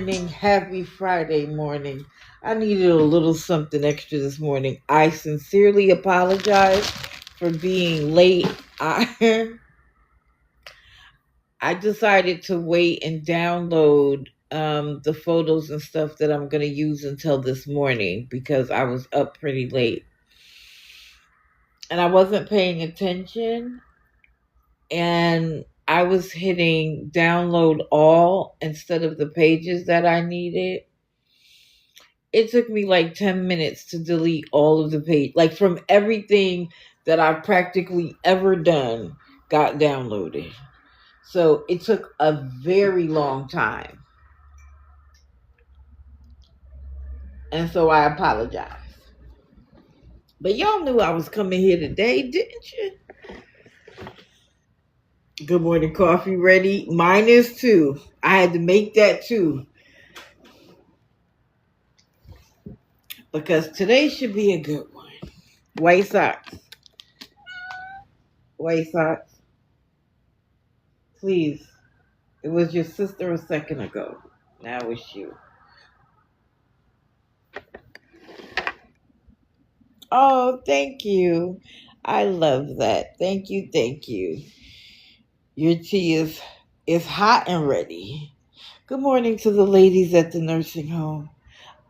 morning. Happy Friday morning. I needed a little something extra this morning. I sincerely apologize for being late. I decided to wait and download the photos and stuff that I'm going to use until this morning because I was up pretty late. And I wasn't paying attention. And I was hitting download all instead of the pages that I needed. It took me like 10 minutes to delete all of the page. Like from everything that I've practically ever done got downloaded. So it took a very long time. And so I apologize. But y'all knew I was coming here today, didn't you? Good morning, coffee ready? Mine is too. I had to make that too. Because today should be a good one. White socks. White socks. Please. It was your sister a second ago. Now it's you. Oh, thank you. I love that. Thank you, thank you. Your tea is hot and ready. Good morning to the ladies at the nursing home.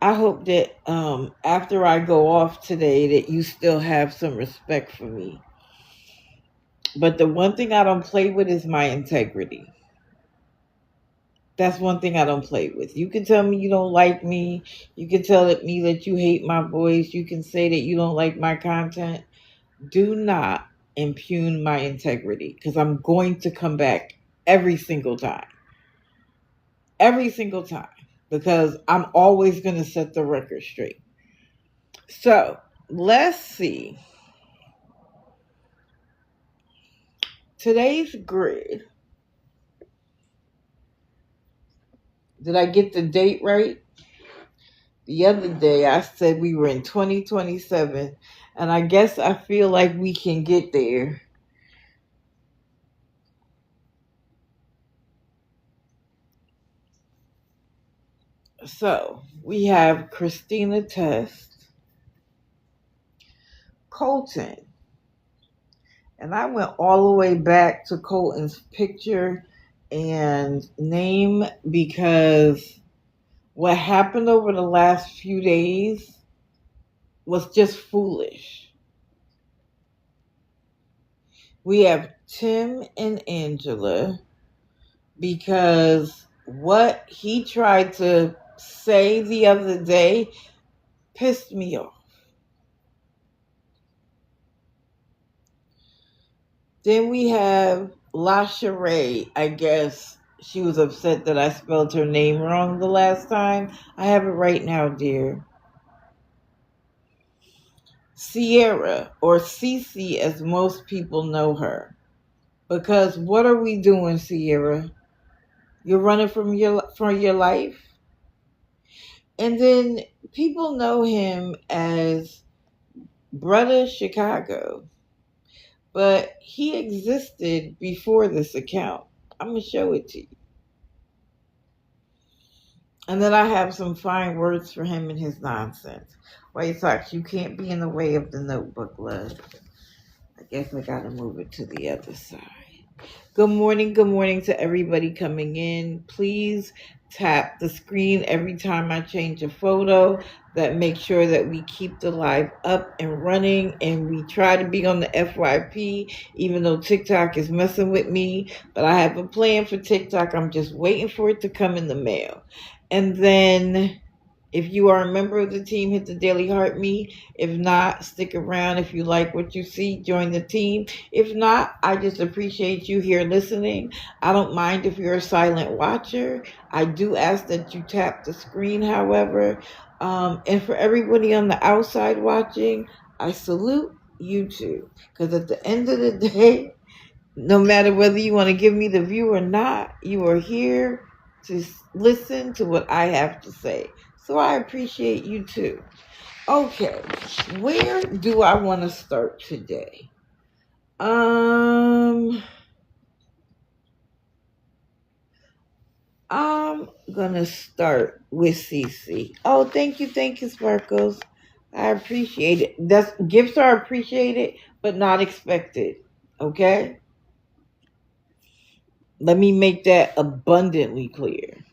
I hope that after I go off today that you still have some respect for me. But the one thing I don't play with is my integrity. That's one thing I don't play with. You can tell me you don't like me. You can tell me that you hate my voice. You can say that you don't like my content. Do not impugn my integrity because I'm going to come back every single time. Every single time. Because I'm always going to set the record straight. So, let's see. Today's grid. Did I get the date right? The other day I said we were in 2027, and I guess I feel like we can get there. So, we have Kristina T, Colton, and I went all the way back to Colton's picture and name because what happened over the last few days was just foolish. We have Tim and Angela because what he tried to say the other day pissed me off. Then we have Lashairee. I guess she was upset that I spelled her name wrong the last time. I have it right now, dear. Sierra, or Cici as most people know her. Because what are we doing, Sierra? You're running for your life? And then people know him as Brother Chicago. But he existed before this account. I'm going to show it to you. And then I have some fine words for him and his nonsense. White Sox, you can't be in the way of the notebook, love. I guess I got to move it to the other side. Good morning to everybody coming in. Please tap the screen every time I change a photo. That makes sure that we keep the live up and running, and we try to be on the FYP, even though TikTok is messing with me. But I have a plan for TikTok. I'm just waiting for it to come in the mail. And then if you are a member of the team, hit the Daily Heart Me. If not, stick around. If you like what you see, join the team. If not, I just appreciate you here listening. I don't mind if you're a silent watcher. I do ask that you tap the screen, however. And for everybody on the outside watching, I salute you too. Because at the end of the day, no matter whether you want to give me the view or not, you are here to listen to what I have to say. So I appreciate you too. Okay, where do I want to start today? I, I'm gonna start with Cici. Oh, thank you, Sparkles. I appreciate it. That's gifts are appreciated, but not expected. Okay, let me make that abundantly clear.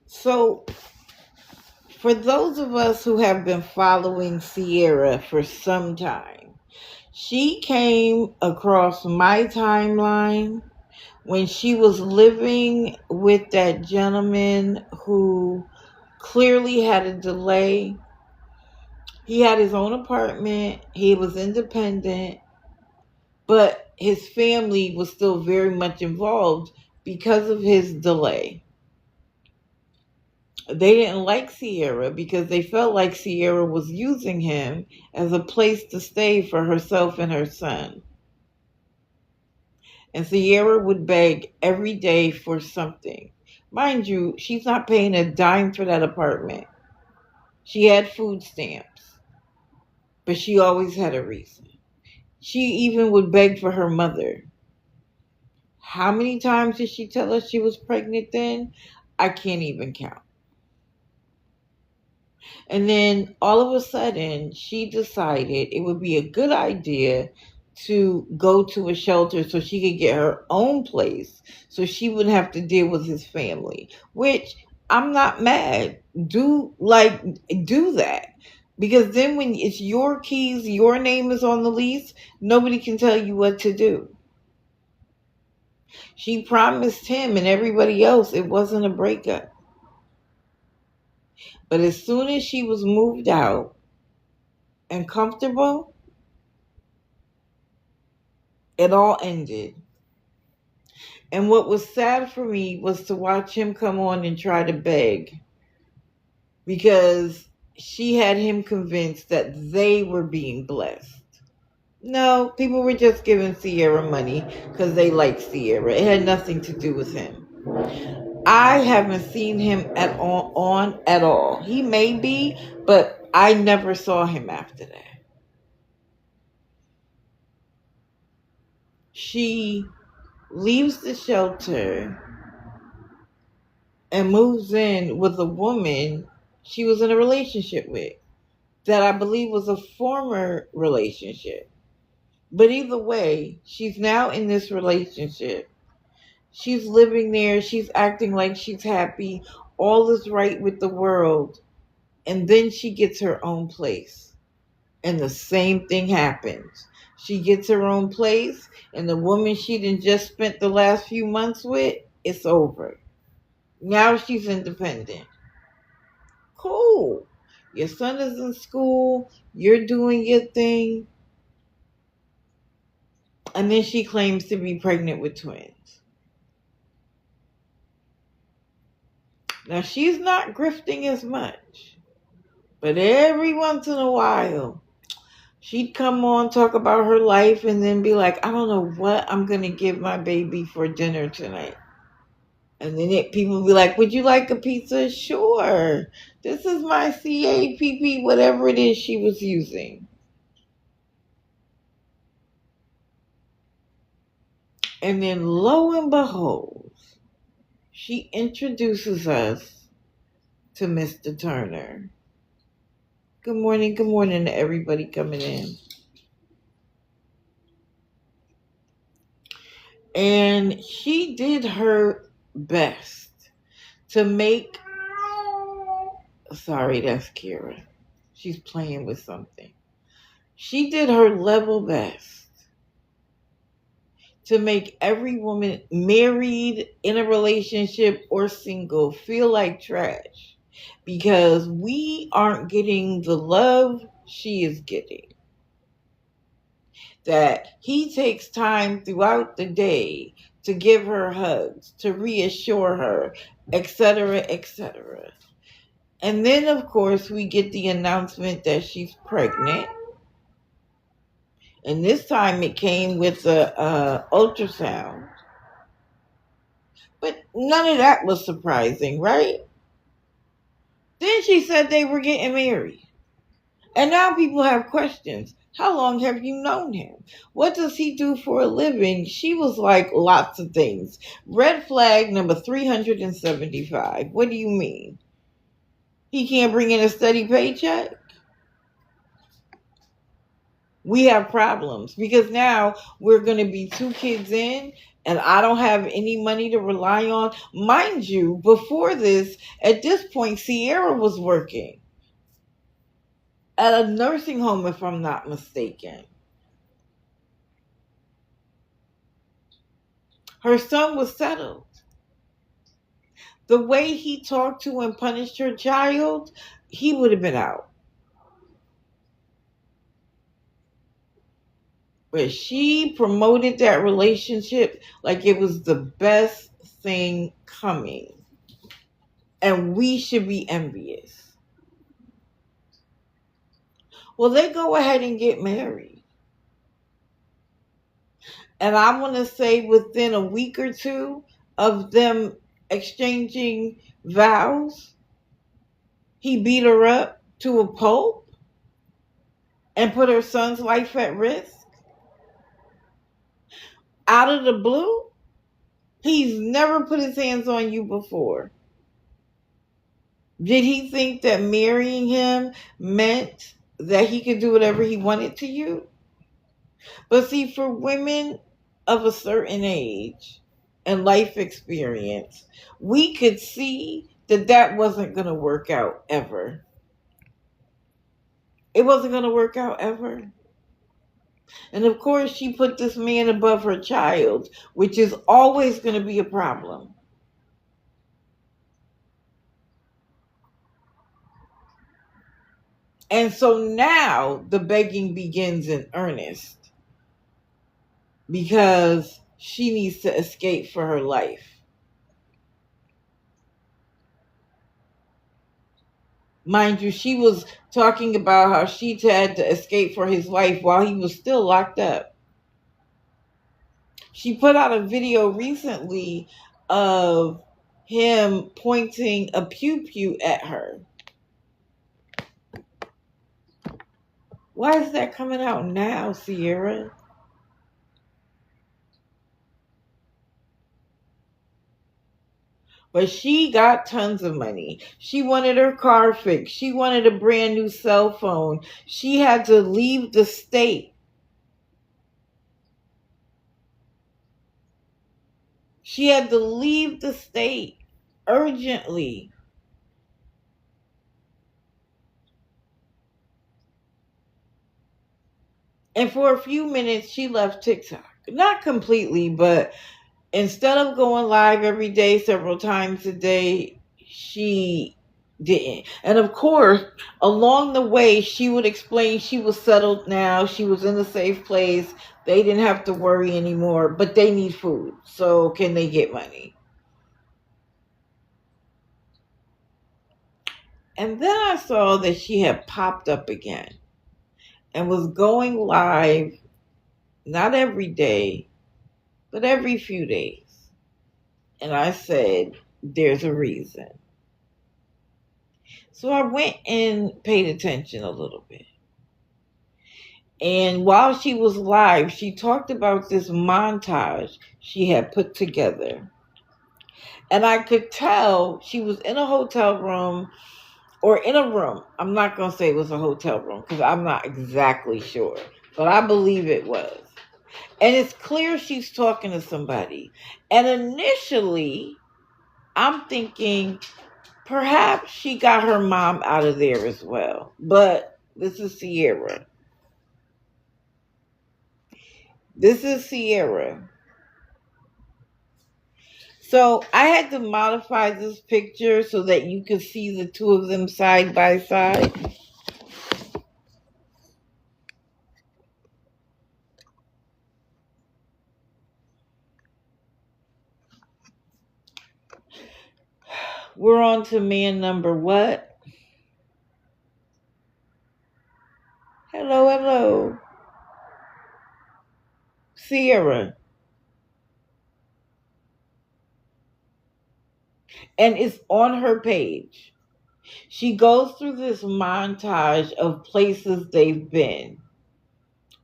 So, for those of us who have been following Sierra for some time, she came across my timeline when she was living with that gentleman who clearly had a delay. He had his own apartment, he was independent, but his family was still very much involved because of his delay. They didn't like Sierra because they felt like Sierra was using him as a place to stay for herself and her son. And Sierra would beg every day for something. Mind you, she's not paying a dime for that apartment. She had food stamps, but she always had a reason. She even would beg for her mother. How many times did she tell us she was pregnant then? I can't even count. And then all of a sudden, she decided it would be a good idea to go to a shelter so she could get her own place so she wouldn't have to deal with his family, which I'm not mad. Do that. Because then when it's your keys, your name is on the lease, nobody can tell you what to do. She promised him and everybody else it wasn't a breakup. But as soon as she was moved out and comfortable, it all ended. And what was sad for me was to watch him come on and try to beg because she had him convinced that they were being blessed. No, people were just giving Sierra money because they liked Sierra. It had nothing to do with him. I haven't seen him at all. He may be, but I never saw him after that. She leaves the shelter and moves in with a woman she was in a relationship with that I believe was a former relationship. But either way, she's now in this relationship. She's living there. She's acting like she's happy. All is right with the world. And then she gets her own place. And the same thing happens. She gets her own place, and the woman she done just spent the last few months with, it's over. Now she's independent. Cool. Your son is in school. You're doing your thing. And then she claims to be pregnant with twins. Now she's not grifting as much. But every once in a while, she'd come on, talk about her life, and then be like, I don't know what I'm going to give my baby for dinner tonight. And then people would be like, would you like a pizza? Sure. This is my CAPP, whatever it is she was using. And then lo and behold, she introduces us to Mr. Turner. Good morning to everybody coming in. And she did her best to make... Sorry, that's Kira. She's playing with something. She did her level best to make every woman married, in a relationship, or single feel like trash. Because we aren't getting the love she is getting. That he takes time throughout the day to give her hugs, to reassure her, etc., etc. And then, of course, we get the announcement that she's pregnant. And this time it came with a ultrasound. But none of that was surprising, right? Then she said they were getting married. And now people have questions. How long have you known him? What does he do for a living? She was like, lots of things. Red flag number 375. What do you mean? He can't bring in a steady paycheck? We have problems because now we're going to be 2 kids in and I don't have any money to rely on. Mind you, before this, at this point, Sierra was working at a nursing home, if I'm not mistaken. Her son was settled. The way he talked to and punished her child, he would have been out. But she promoted that relationship like it was the best thing coming. And we should be envious. Well, they go ahead and get married. And I want to say within a week or two of them exchanging vows, he beat her up to a pulp and put her son's life at risk. Out of the blue, he's never put his hands on you before. Did he think that marrying him meant that he could do whatever he wanted to you? But see, for women of a certain age and life experience, we could see that that wasn't going to work out ever. It wasn't going to work out ever. And of course, she put this man above her child, which is always going to be a problem. And so now the begging begins in earnest because she needs to escape for her life. Mind you, she was talking about how she had to escape for his life while he was still locked up. She put out a video recently of him pointing a pew-pew at her. Why is that coming out now, Sierra? But she got tons of money. She wanted her car fixed. She wanted a brand new cell phone. She had to leave the state. She had to leave the state urgently. And for a few minutes, she left TikTok. Not completely, but instead of going live every day, several times a day, she didn't. And of course, along the way, she would explain she was settled now. She was in a safe place. They didn't have to worry anymore, but they need food. So can they get money? And then I saw that she had popped up again and was going live, not every day, but every few days. And I said, there's a reason. So I went and paid attention a little bit. And while she was live, she talked about this montage she had put together. And I could tell she was in a hotel room or in a room. I'm not going to say it was a hotel room because I'm not exactly sure. But I believe it was. And it's clear she's talking to somebody. And initially, I'm thinking perhaps she got her mom out of there as well. But this is Sierra. This is Sierra. So I had to modify this picture so that you could see the two of them side by side. We're on to man number what? Hello, hello. Sierra. And it's on her page. She goes through this montage of places they've been.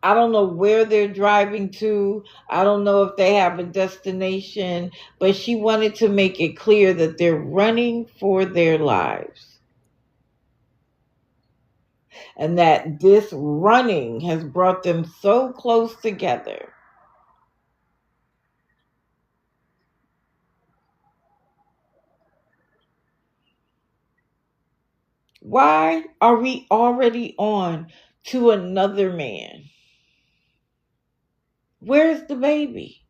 I don't know where they're driving to. I don't know if they have a destination, but she wanted to make it clear that they're running for their lives. And that this running has brought them so close together. Why are we already on to another man? Where's the baby?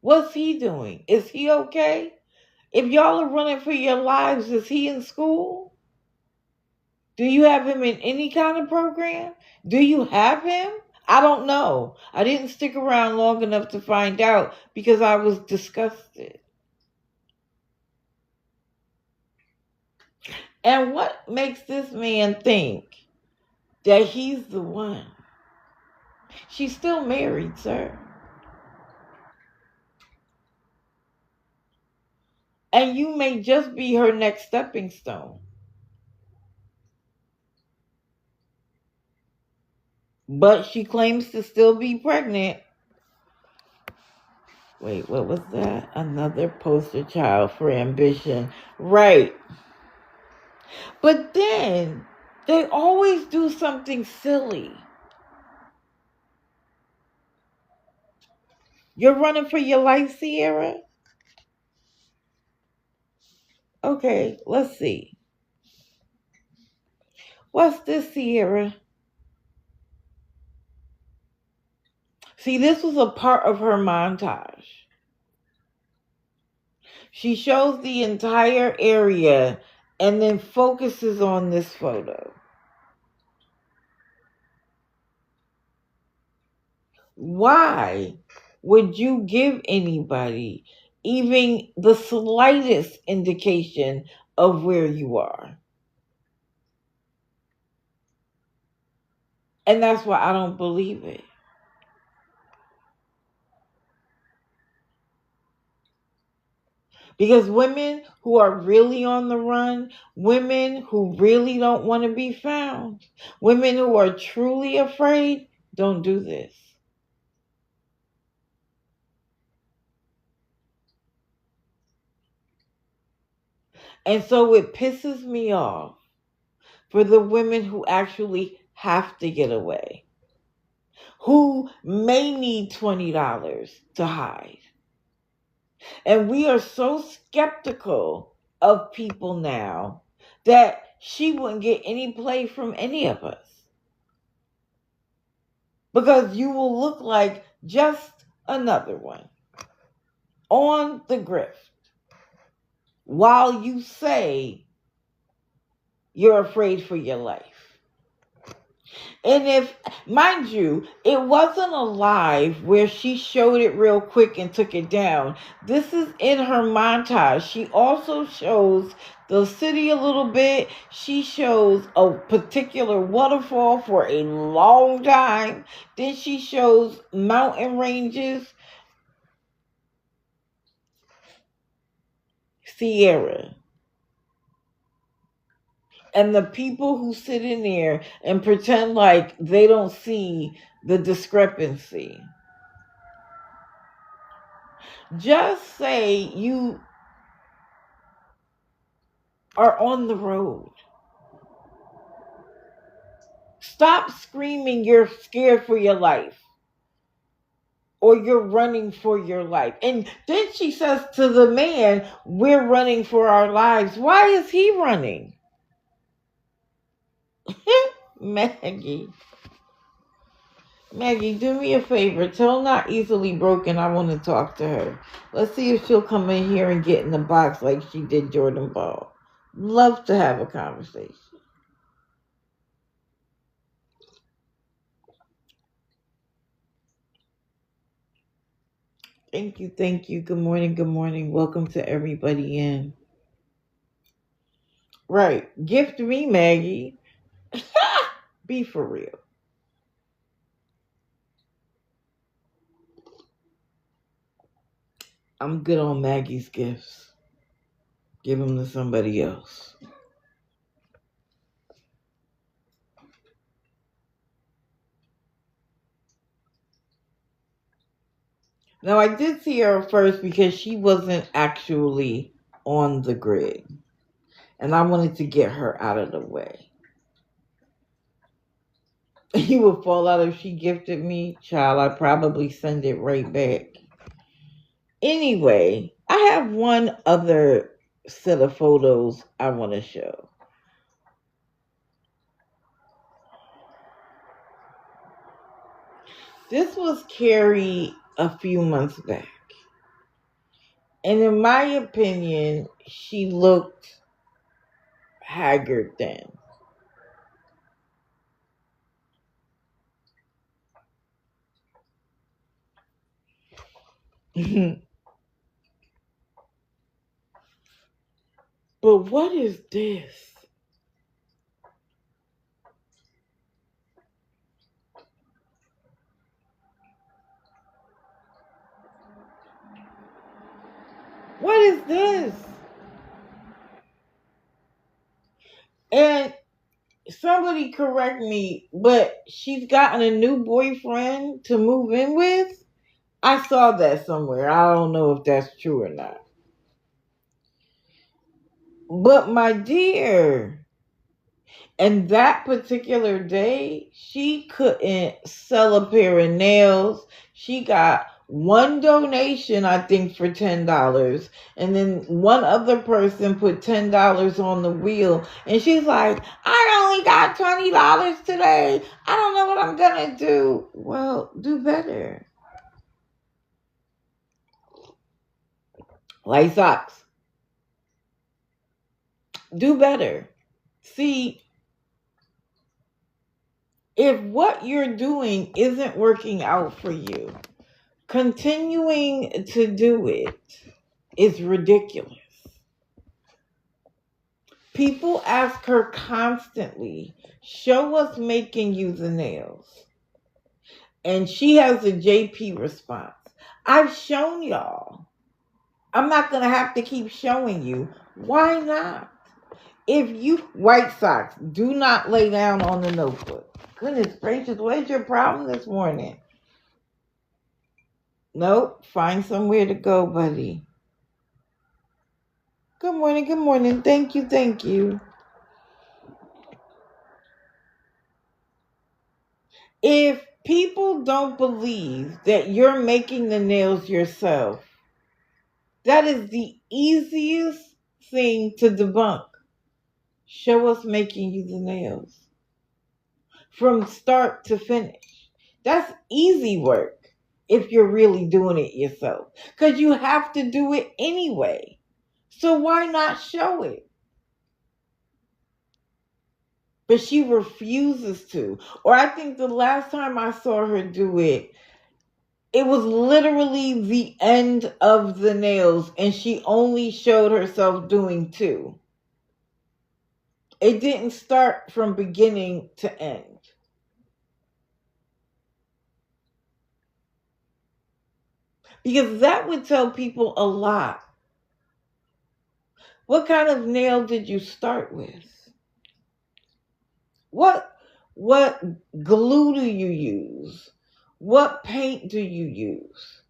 What's he doing? Is he okay? If y'all are running for your lives, is he in school? Do you have him in any kind of program? Do you have him? I don't know. I didn't stick around long enough to find out because I was disgusted. And what makes this man think that he's the one? She's still married, sir. And you may just be her next stepping stone. But she claims to still be pregnant. Wait, what was that? Another poster child for ambition. Right. But then they always do something silly. You're running for your life, Sierra? Okay, let's see. What's this, Sierra? See, this was a part of her montage. She shows the entire area and then focuses on this photo. Why would you give anybody even the slightest indication of where you are? And that's why I don't believe it. Because women who are really on the run, women who really don't want to be found, women who are truly afraid, don't do this. And so it pisses me off for the women who actually have to get away, who may need $20 to hide. And we are so skeptical of people now that she wouldn't get any play from any of us. Because you will look like just another one on the grift while you say you're afraid for your life. And if, mind you, it wasn't a live where she showed it real quick and took it down. This is in her montage. She also shows the city a little bit. She shows a particular waterfall for a long time. Then she shows mountain ranges. Sierra. And the people who sit in there and pretend like they don't see the discrepancy. Just say you are on the road. Stop screaming you're scared for your life or you're running for your life. And then she says to the man, we're running for our lives. Why is he running? Maggie, do me a favor. Tell Not Easily Broken I want to talk to her. Let's see if she'll come in here and get in the box like she did Jordan Ball. Love to have a conversation. Thank you, thank you. Good morning, good morning. Welcome to everybody in. Right. Gift me, Maggie. Be for real. I'm good on Maggie's gifts. Give them to somebody else. Now, I did see her first because she wasn't actually on the grid. And I wanted to get her out of the way. You would fall out if she gifted me. Child, I'd probably send it right back. Anyway, I have one other set of photos I want to show. This was Carrie a few months back. And in my opinion, she looked haggard then. But what is this? What is this? And somebody correct me, but she's gotten a new boyfriend to move in with? I saw that somewhere. I don't know if that's true or not. But my dear, and that particular day, she couldn't sell a pair of nails. She got one donation, I think, for $10. And then one other person put $10 on the wheel. And she's like, I only got $20 today. I don't know what I'm going to do. Well, do better. Like socks. Do better. See, if what you're doing isn't working out for you, continuing to do it is ridiculous. People ask her constantly, show us making you the nails. And she has a JP response. I've shown y'all. I'm not going to have to keep showing you. Why not? If you, white socks, do not lay down on the notebook. Goodness gracious, what's your problem this morning? Nope, find somewhere to go, buddy. Good morning, good morning. Thank you, thank you. If people don't believe that you're making the nails yourself, that is the easiest thing to debunk. Show us making you the nails. From start to finish. That's easy work if you're really doing it yourself. Because you have to do it anyway. So why not show it? But she refuses to. Or I think the last time I saw her do it, it was literally the end of the nails, and she only showed herself doing 2. It didn't start from beginning to end. Because that would tell people a lot. What kind of nail did you start with? What glue do you use? What paint do you use?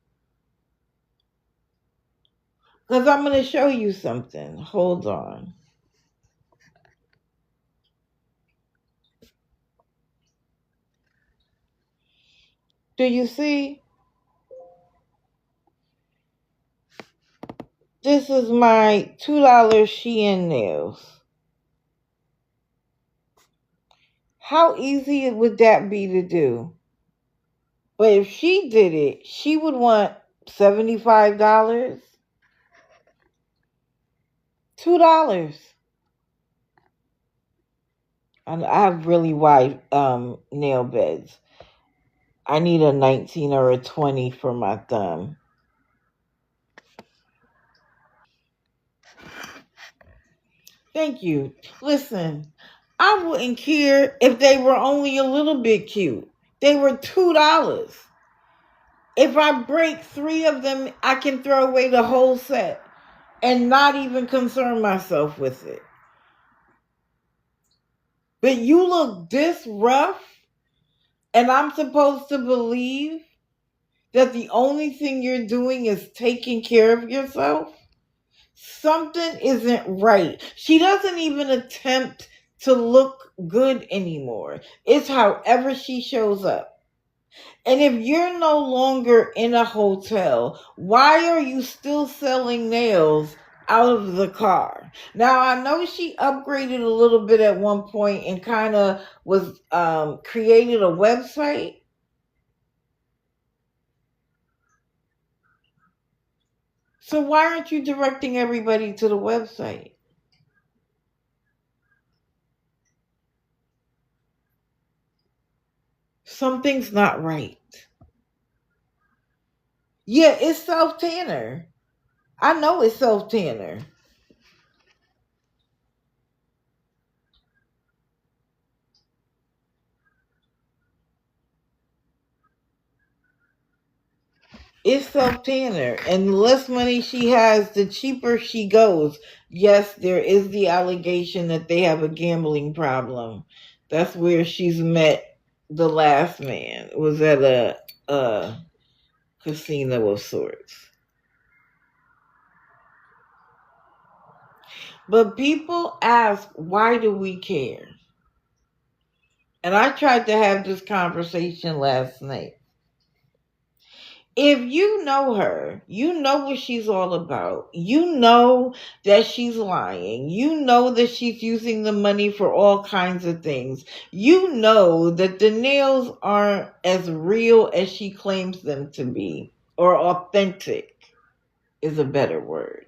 Because I'm going to show you something. Hold on. Do you see? This is my $2 SHEIN Nails. How easy would that be to do? But if she did it, she would want $75. $2. I have really wide nail beds. I need a 19 or a 20 for my thumb. Thank you. Listen, I wouldn't care if they were only a little bit cute. They were $2. If I break 3 of them, I can throw away the whole set. and not even concern myself with it. But you look this rough, and I'm supposed to believe that the only thing you're doing is taking care of yourself? Something isn't right. She doesn't even attempt to look good anymore. It's however she shows up. And if you're no longer in a hotel, why are you still selling nails out of the car? Now, I know she upgraded a little bit at one point and kind of was created a website. So why aren't you directing everybody to the website? Something's not right. Yeah, it's self-tanner. I know it's self-tanner. It's self-tanner. And the less money she has, the cheaper she goes. Yes, there is the allegation that they have a gambling problem. That's where she's met the last man. It was at a casino of sorts. But people ask, why do we care? And I tried to have this conversation last night. If you know her, you know what she's all about. You know that she's lying. You know that she's using the money for all kinds of things. You know that the nails aren't as real as she claims them to be, or authentic is a better word.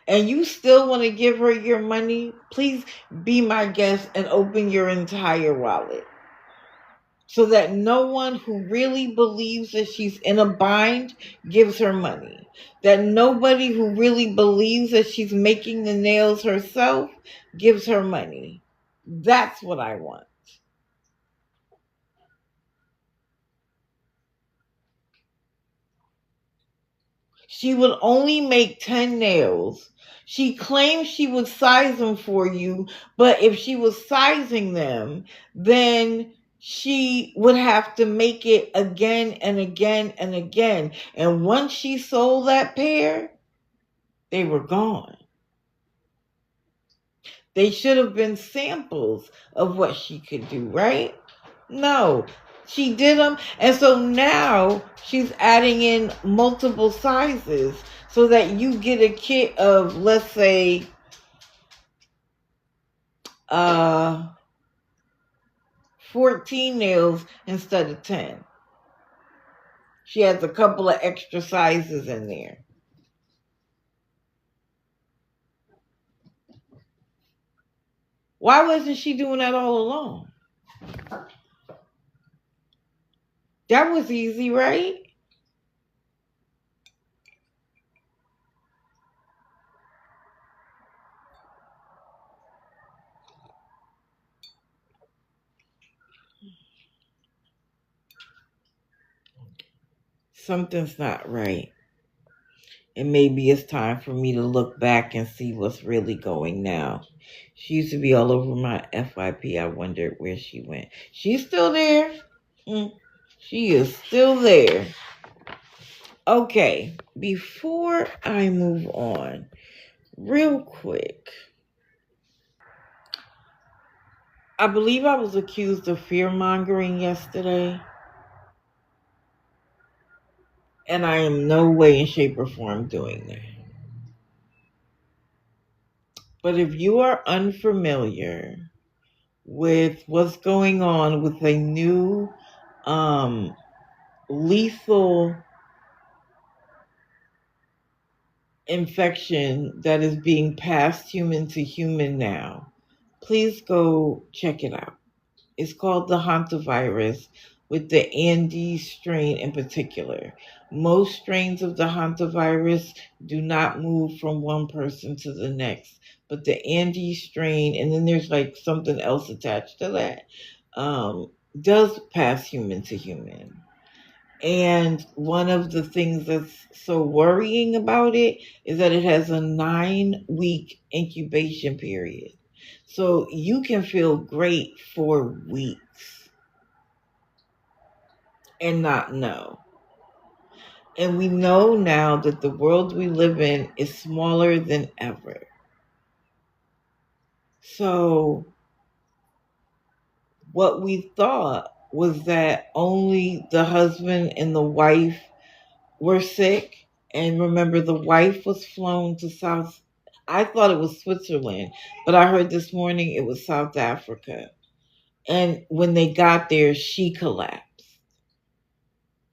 And you still want to give her your money, please be my guest and open your entire wallet. So that no one who really believes that she's in a bind gives her money. That nobody who really believes that she's making the nails herself gives her money. That's what I want. She would only make 10 nails. She claims she would size them for you, but if she was sizing them, then she would have to make it again and again and again. And once she sold that pair, they were gone. They should have been samples of what she could do, right? No, she did them. And so now she's adding in multiple sizes so that you get a kit of, let's say, 14 nails instead of 10. She has a couple of extra sizes in there. Why wasn't she doing that all along? That was easy, right? Something's not right. And maybe it's time for me to look back and see what's really going now. She used to be all over my FYP. I wondered where she went. She's still there. She is still there. Okay, before I move on, real quick, I believe I was accused of fear-mongering yesterday. And I am no way in shape or form doing that. But if you are unfamiliar with what's going on with a new lethal infection that is being passed human to human now, please go check it out. It's called the Hantavirus, with the Andes strain in particular. Most strains of the Hantavirus do not move from one person to the next, but the Andes strain, and then there's like something else attached to that, does pass human to human. And one of the things that's so worrying about it is that it has a 9-week incubation period. So you can feel great for weeks and not know. And we know now that the world we live in is smaller than ever. So what we thought was that only the husband and the wife were sick. And remember, the wife was flown to I thought it was Switzerland, but I heard this morning it was South Africa. And when they got there, she collapsed.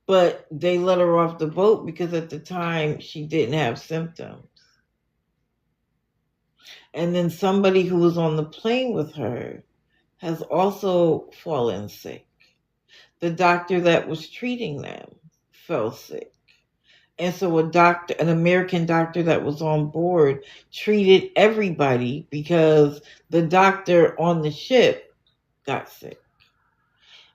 But they let her off the boat because at the time she didn't have symptoms. And then somebody who was on the plane with her has also fallen sick. The doctor that was treating them fell sick. And so an American doctor that was on board treated everybody because the doctor on the ship got sick.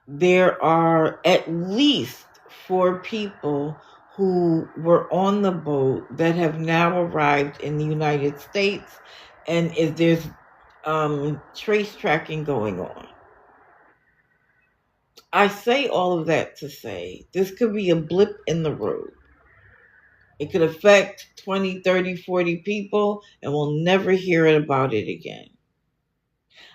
There are at least 4 people who were on the boat that have now arrived in the United States, and there's trace tracking going on. I say all of that to say this could be a blip in the road. It could affect 20, 30, 40 people, and we'll never hear about it again.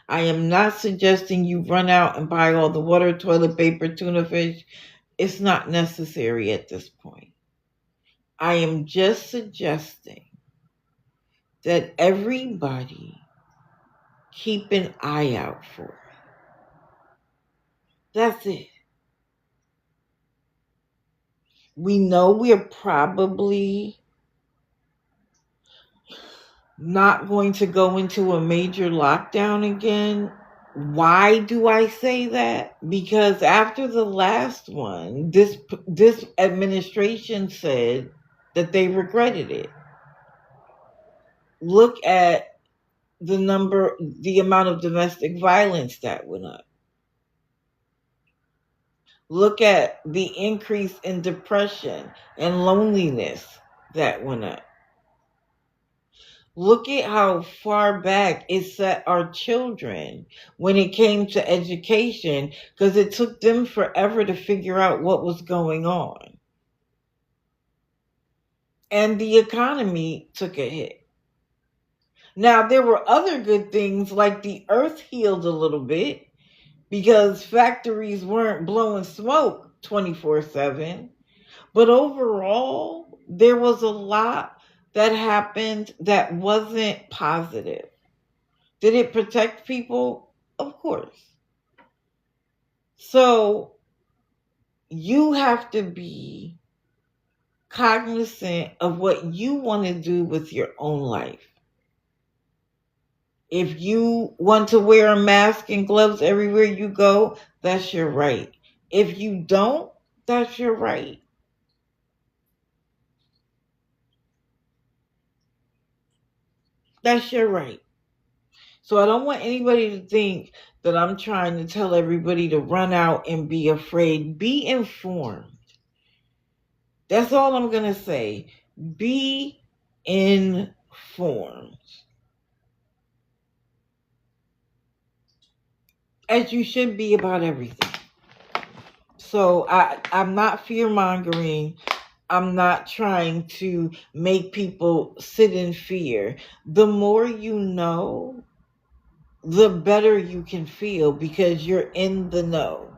I am not suggesting you run out and buy all the water, toilet paper, tuna fish. It's not necessary at this point. I am just suggesting that everybody keep an eye out for it. That's it. We know we're probably not going to go into a major lockdown again. Why do I say that? Because after the last one, this administration said that they regretted it. Look at the amount of domestic violence that went up. Look at the increase in depression and loneliness that went up. Look at how far back it set our children when it came to education, because it took them forever to figure out what was going on. And the economy took a hit. Now, there were other good things, like the earth healed a little bit because factories weren't blowing smoke 24/7. But overall, there was a lot that happened that wasn't positive. Did it protect people? Of course. So you have to be cognizant of what you want to do with your own life. If you want to wear a mask and gloves everywhere you go, that's your right. If you don't, that's your right. That's your right. So I don't want anybody to think that I'm trying to tell everybody to run out and be afraid. Be informed. That's all I'm going to say. Be informed. As you should be about everything. So I'm not fear-mongering. I'm not trying to make people sit in fear. The more you know, the better you can feel because you're in the know.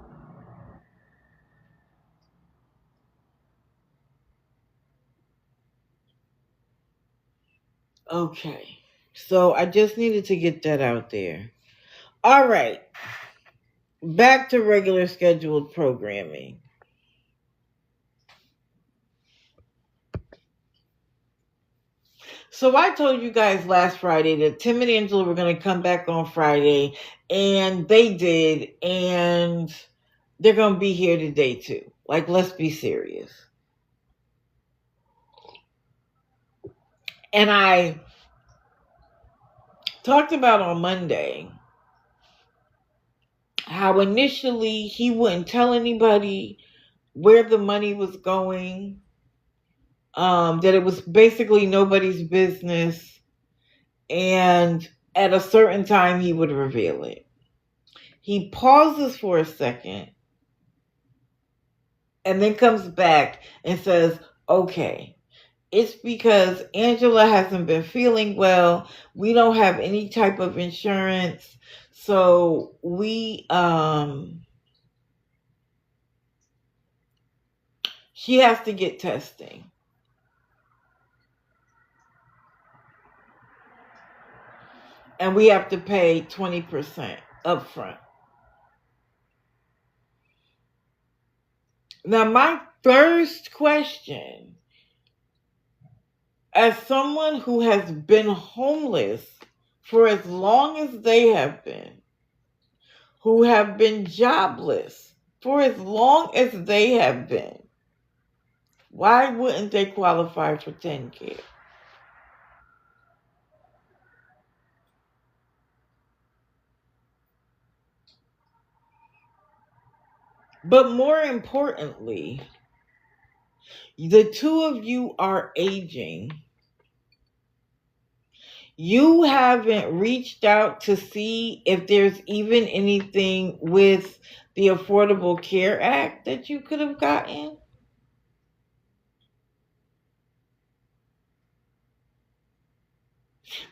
Okay. So I just needed to get that out there. All right. Back to regular scheduled programming. So I told you guys last Friday that Tim and Angela were going to come back on Friday, and they did, and they're going to be here today too. Like, let's be serious. And I talked about on Monday how initially he wouldn't tell anybody where the money was going, that it was basically nobody's business, and at a certain time he would reveal it. He pauses for a second and then comes back and says, okay, it's because Angela hasn't been feeling well. We don't have any type of insurance. So she has to get testing. And we have to pay 20% upfront. Now, my first question, as someone who has been homeless for as long as they have been, who have been jobless for as long as they have been, why wouldn't they qualify for TennCare? But more importantly, the two of you are aging. You haven't reached out to see if there's even anything with the Affordable Care Act that you could have gotten.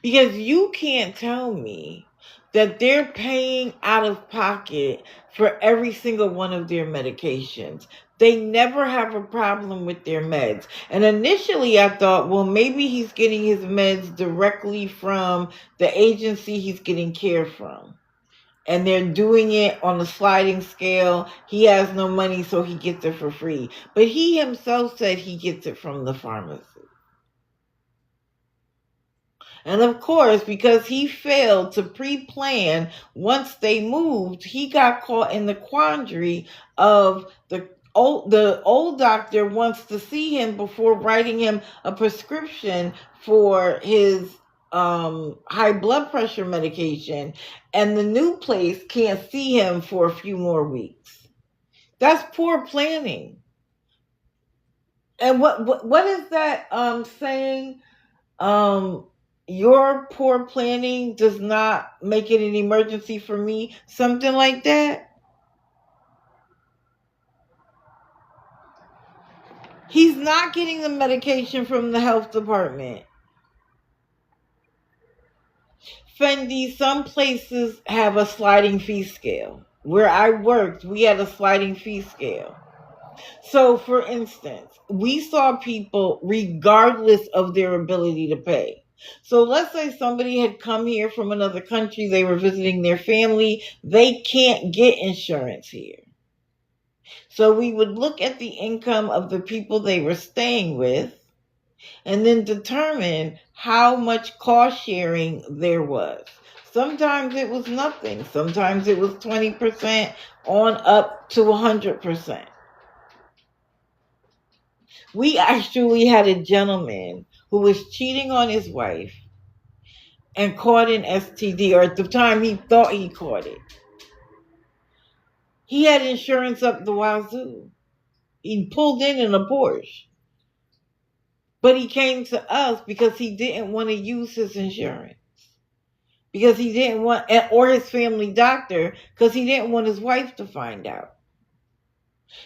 Because you can't tell me that they're paying out of pocket for every single one of their medications. They never have a problem with their meds. And initially I thought, well, maybe he's getting his meds directly from the agency he's getting care from. And they're doing it on a sliding scale. He has no money, so he gets it for free. But he himself said he gets it from the pharmacy. And of course, because he failed to pre-plan once they moved, he got caught in the quandary of the old doctor wants to see him before writing him a prescription for his high blood pressure medication, and the new place can't see him for a few more weeks. That's poor planning. And what is that saying? Your poor planning does not make it an emergency for me. Something like that. He's not getting the medication from the health department. Fendi, some places have a sliding fee scale. Where I worked, we had a sliding fee scale. So, for instance, we saw people regardless of their ability to pay. So let's say somebody had come here from another country, they were visiting their family, they can't get insurance here. So we would look at the income of the people they were staying with and then determine how much cost sharing there was. Sometimes it was nothing. Sometimes it was 20% on up to 100%. We actually had a gentleman who was cheating on his wife and caught an STD, or at the time he thought he caught it. He had insurance up the wazoo. He pulled in a Porsche. But he came to us because he didn't want to use his insurance. Because he didn't want, or his family doctor, because he didn't want his wife to find out.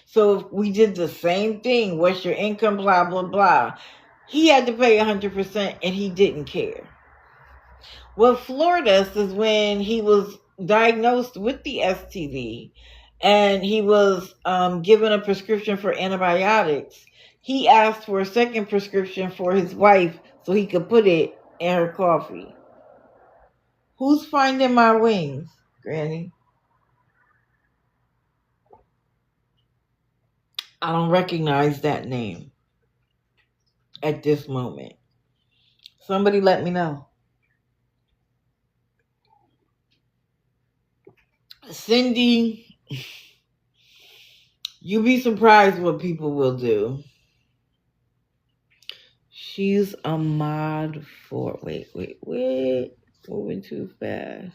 So we did the same thing. What's your income? Blah, blah, blah. He had to pay 100% and he didn't care. What floored us is when he was diagnosed with the STD and he was given a prescription for antibiotics. He asked for a second prescription for his wife so he could put it in her coffee. Who's finding my wings, Granny? I don't recognize that name at this moment. Somebody let me know. Cindy, you'd be surprised what people will do. She's a mod for... Wait. Moving too fast.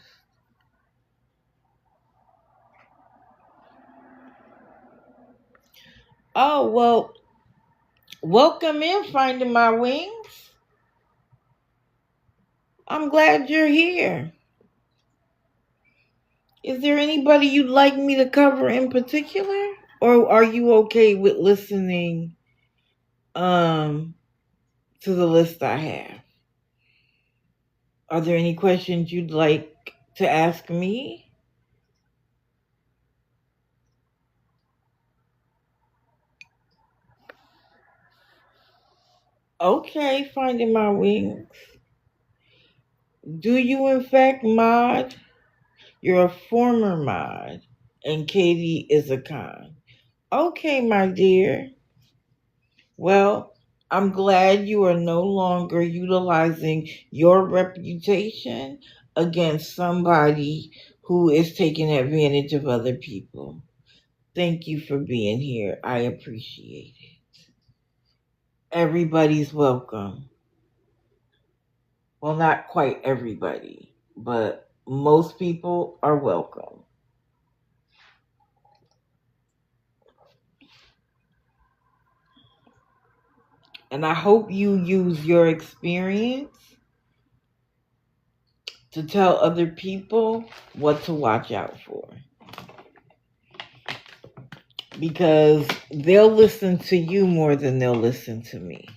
Oh, well, welcome in, Finding My Wings. I'm glad you're here. Is there anybody you'd like me to cover in particular? Or are you okay with listening um to the list I have? Are there any questions you'd like to ask me? Okay, Finding My Wings. Do you in fact mod? You're a former mod, and Katie is a con. Okay, my dear. Well, I'm glad you are no longer utilizing your reputation against somebody who is taking advantage of other people. Thank you for being here. I appreciate it. Everybody's welcome. Well, not quite everybody, but most people are welcome. And I hope you use your experience to tell other people what to watch out for. Because they'll listen to you more than they'll listen to me.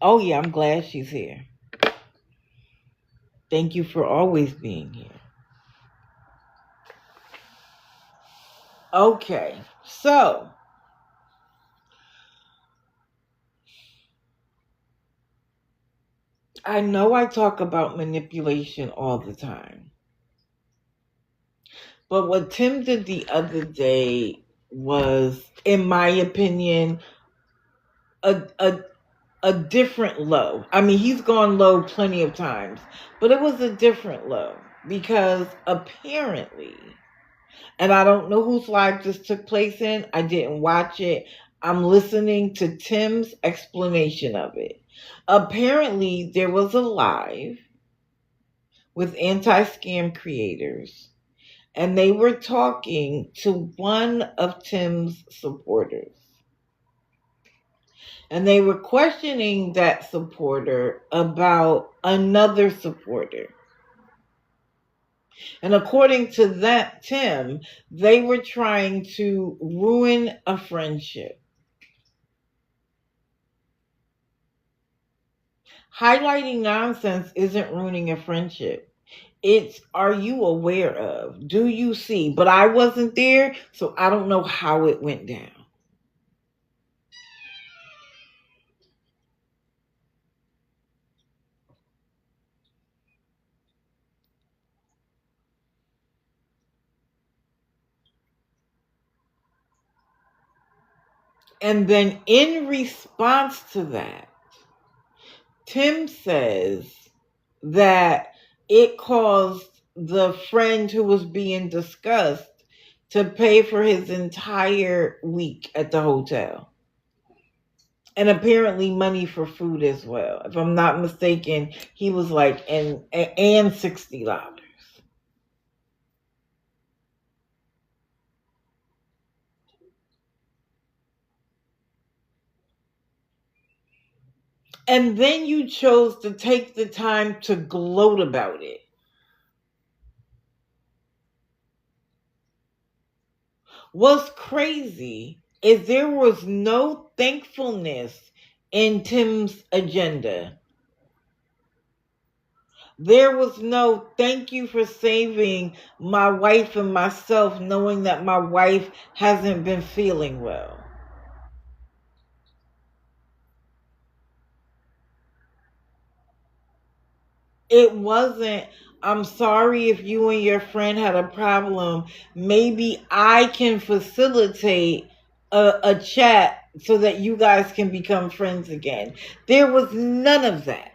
Oh, yeah, I'm glad she's here. Thank you for always being here. Okay, so I know I talk about manipulation all the time. But what Tim did the other day was, in my opinion, a different low. I mean, he's gone low plenty of times, but it was a different low because apparently, and I don't know whose live this took place in, I didn't watch it. I'm listening to Tim's explanation of it. Apparently, there was a live with anti-scam creators, and they were talking to one of Tim's supporters. And they were questioning that supporter about another supporter. And according to that Tim, they were trying to ruin a friendship. Highlighting nonsense isn't ruining a friendship. It's, are you aware of? Do you see? But I wasn't there, so I don't know how it went down. And then in response to that, Tim says that it caused the friend who was being discussed to pay for his entire week at the hotel. And apparently money for food as well. If I'm not mistaken, he was like, and $60. And then you chose to take the time to gloat about it. What's crazy is there was no thankfulness in Tim's agenda. There was no thank you for saving my wife and myself, knowing that my wife hasn't been feeling well. It wasn't, I'm sorry if you and your friend had a problem. Maybe I can facilitate a chat so that you guys can become friends again. There was none of that.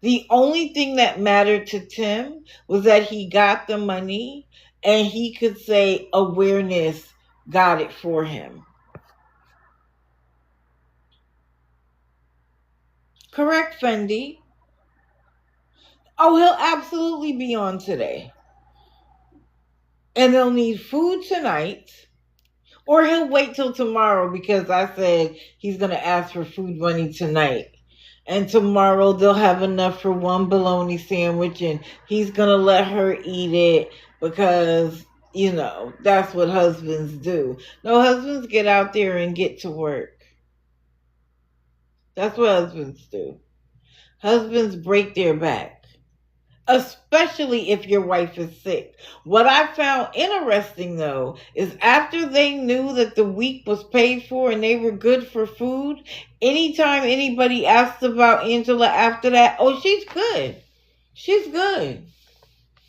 The only thing that mattered to Tim was that he got the money and he could say awareness got it for him. Correct, Fendi? Oh, he'll absolutely be on today. and they'll need food tonight, or he'll wait till tomorrow because I said he's going to ask for food money tonight. And tomorrow they'll have enough for one bologna sandwich, and he's going to let her eat it because, you know, that's what husbands do. No, husbands get out there and get to work. That's what husbands do. Husbands break their back, especially if your wife is sick. What I found interesting, though, is after they knew that the week was paid for and they were good for food, anytime anybody asked about Angela after that, oh, she's good. She's good.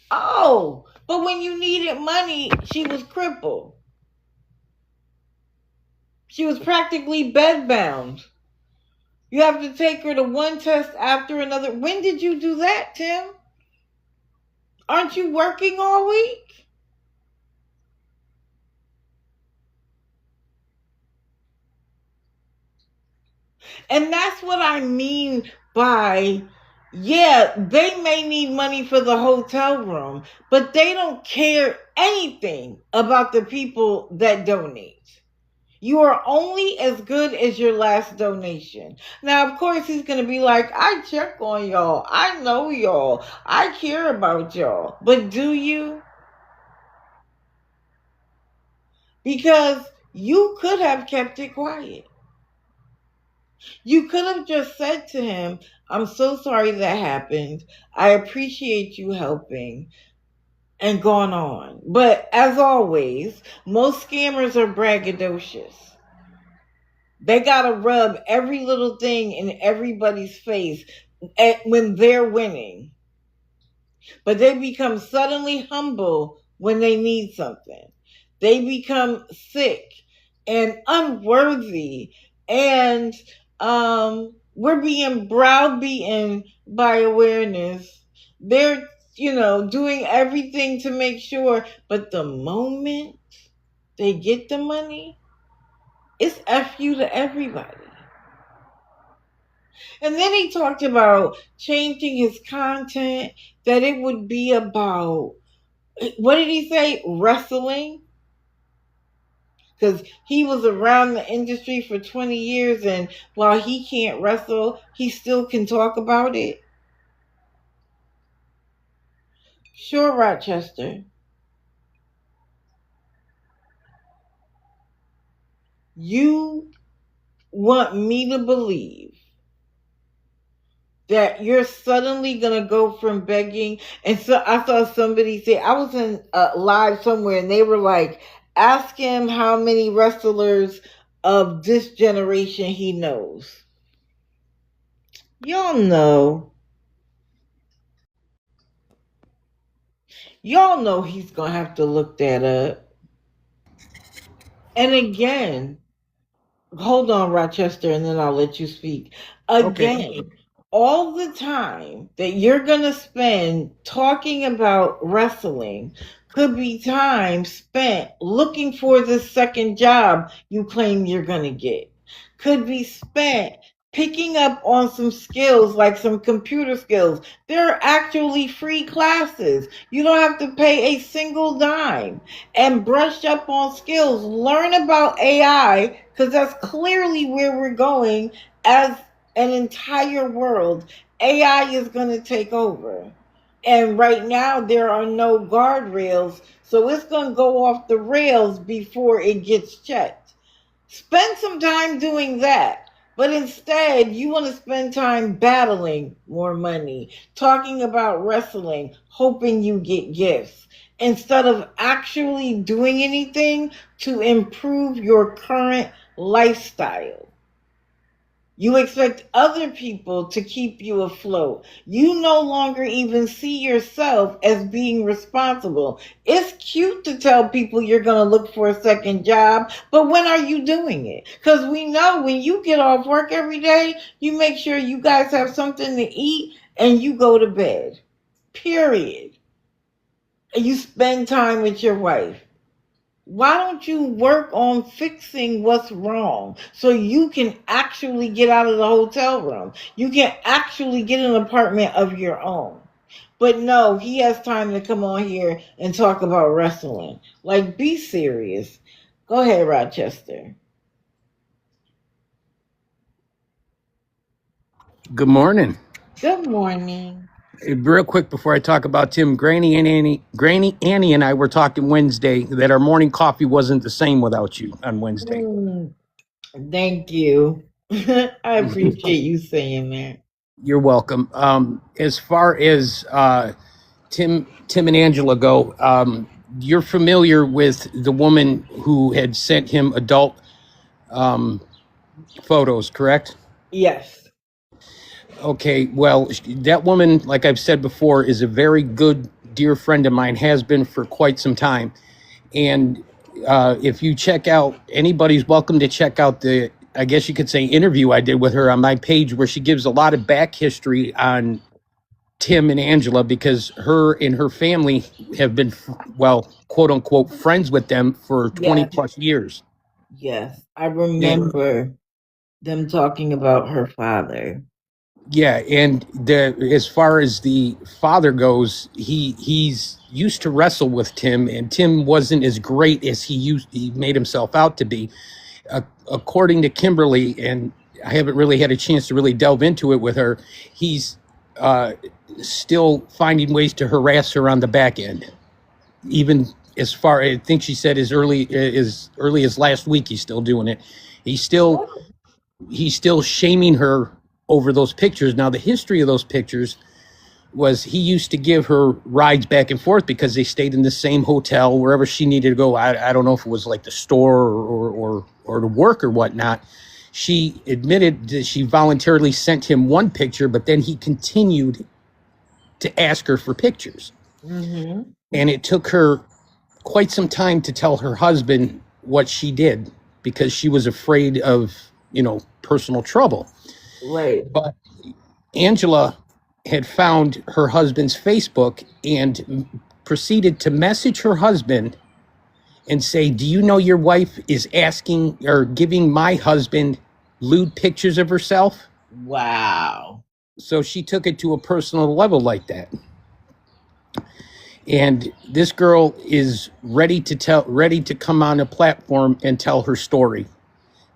Oh, but when you needed money, she was crippled. She was practically bedbound. You have to take her to one test after another. When did you do that, Tim? Aren't you working all week? And that's what I mean by, yeah, they may need money for the hotel room, but they don't care anything about the people that donate. You are only as good as your last donation. Now, of course, he's going to be like, I check on y'all. I know y'all. I care about y'all. But do you? Because you could have kept it quiet. You could have just said to him, I'm so sorry that happened. I appreciate you helping, and gone on. But as always, most scammers are braggadocious. They got to rub every little thing in everybody's face when they're winning. But they become suddenly humble when they need something. They become sick and unworthy, and we're being browbeaten by awareness. They're, doing everything to make sure, but the moment they get the money, it's F you to everybody. And then he talked about changing his content, that it would be about, what did he say? Wrestling? Because he was around the industry for 20 years, and while he can't wrestle, he still can talk about it. Sure, Rochester. You want me to believe that you're suddenly going to go from begging. And so I saw somebody say, I was in live somewhere, and they were like, ask him how many wrestlers of this generation he knows. Y'all know he's going to have to look that up. And again, hold on, Rochester, and then I'll let you speak. Again, okay. All the time that you're going to spend talking about wrestling could be time spent looking for the second job you claim you're going to get. Could be spent picking up on some skills, like some computer skills. There are actually free classes. You don't have to pay a single dime, and brush up on skills. Learn about AI, because that's clearly where we're going as an entire world. AI is going to take over. And right now there are no guardrails, so it's going to go off the rails before it gets checked. Spend some time doing that. But instead, you want to spend time battling more money, talking about wrestling, hoping you get gifts, instead of actually doing anything to improve your current lifestyle. You expect other people to keep you afloat. You no longer even see yourself as being responsible. It's cute to tell people you're going to look for a second job, but when are you doing it? Because we know when you get off work every day, you make sure you guys have something to eat and you go to bed. Period. And you spend time with your wife. Why don't you work on fixing what's wrong so you can actually get out of the hotel room? You can actually get an apartment of your own. But no, he has time to come on here and talk about wrestling. Like, be serious. Go ahead, Rochester. Good morning. Good morning. Real quick before I talk about Tim, Granny Annie and I were talking Wednesday that our morning coffee wasn't the same without you on Wednesday. Thank you. I appreciate you saying that. You're welcome. As far as Tim and Angela go, you're familiar with the woman who had sent him adult photos, correct? Yes. Okay, well, that woman, like I've said before, is a very good, dear friend of mine, has been for quite some time. And if you check out, anybody's welcome to check out the, I guess you could say, interview I did with her on my page, where she gives a lot of back history on Tim and Angela, because her and her family have been, well, quote unquote, friends with them for 20 Yes. plus years. Yes. I remember them talking about her father. Yeah, and as far as the father goes, he's used to wrestle with Tim, and Tim wasn't as great as he made himself out to be. According to Kimberly, and I haven't really had a chance to really delve into it with her, he's still finding ways to harass her on the back end. Even as far, I think she said as early as last week, he's still doing it. He's still shaming her over those pictures. Now, the history of those pictures was he used to give her rides back and forth because they stayed in the same hotel wherever she needed to go. I don't know if it was like the store or to work or whatnot. She admitted that she voluntarily sent him one picture, but then he continued to ask her for pictures. Mm-hmm. And it took her quite some time to tell her husband what she did, because she was afraid of, personal trouble. Right. But Angela had found her husband's Facebook and proceeded to message her husband and say, "Do you know your wife is asking or giving my husband lewd pictures of herself?" Wow. So she took it to a personal level like that. And this girl is ready to come on a platform and tell her story.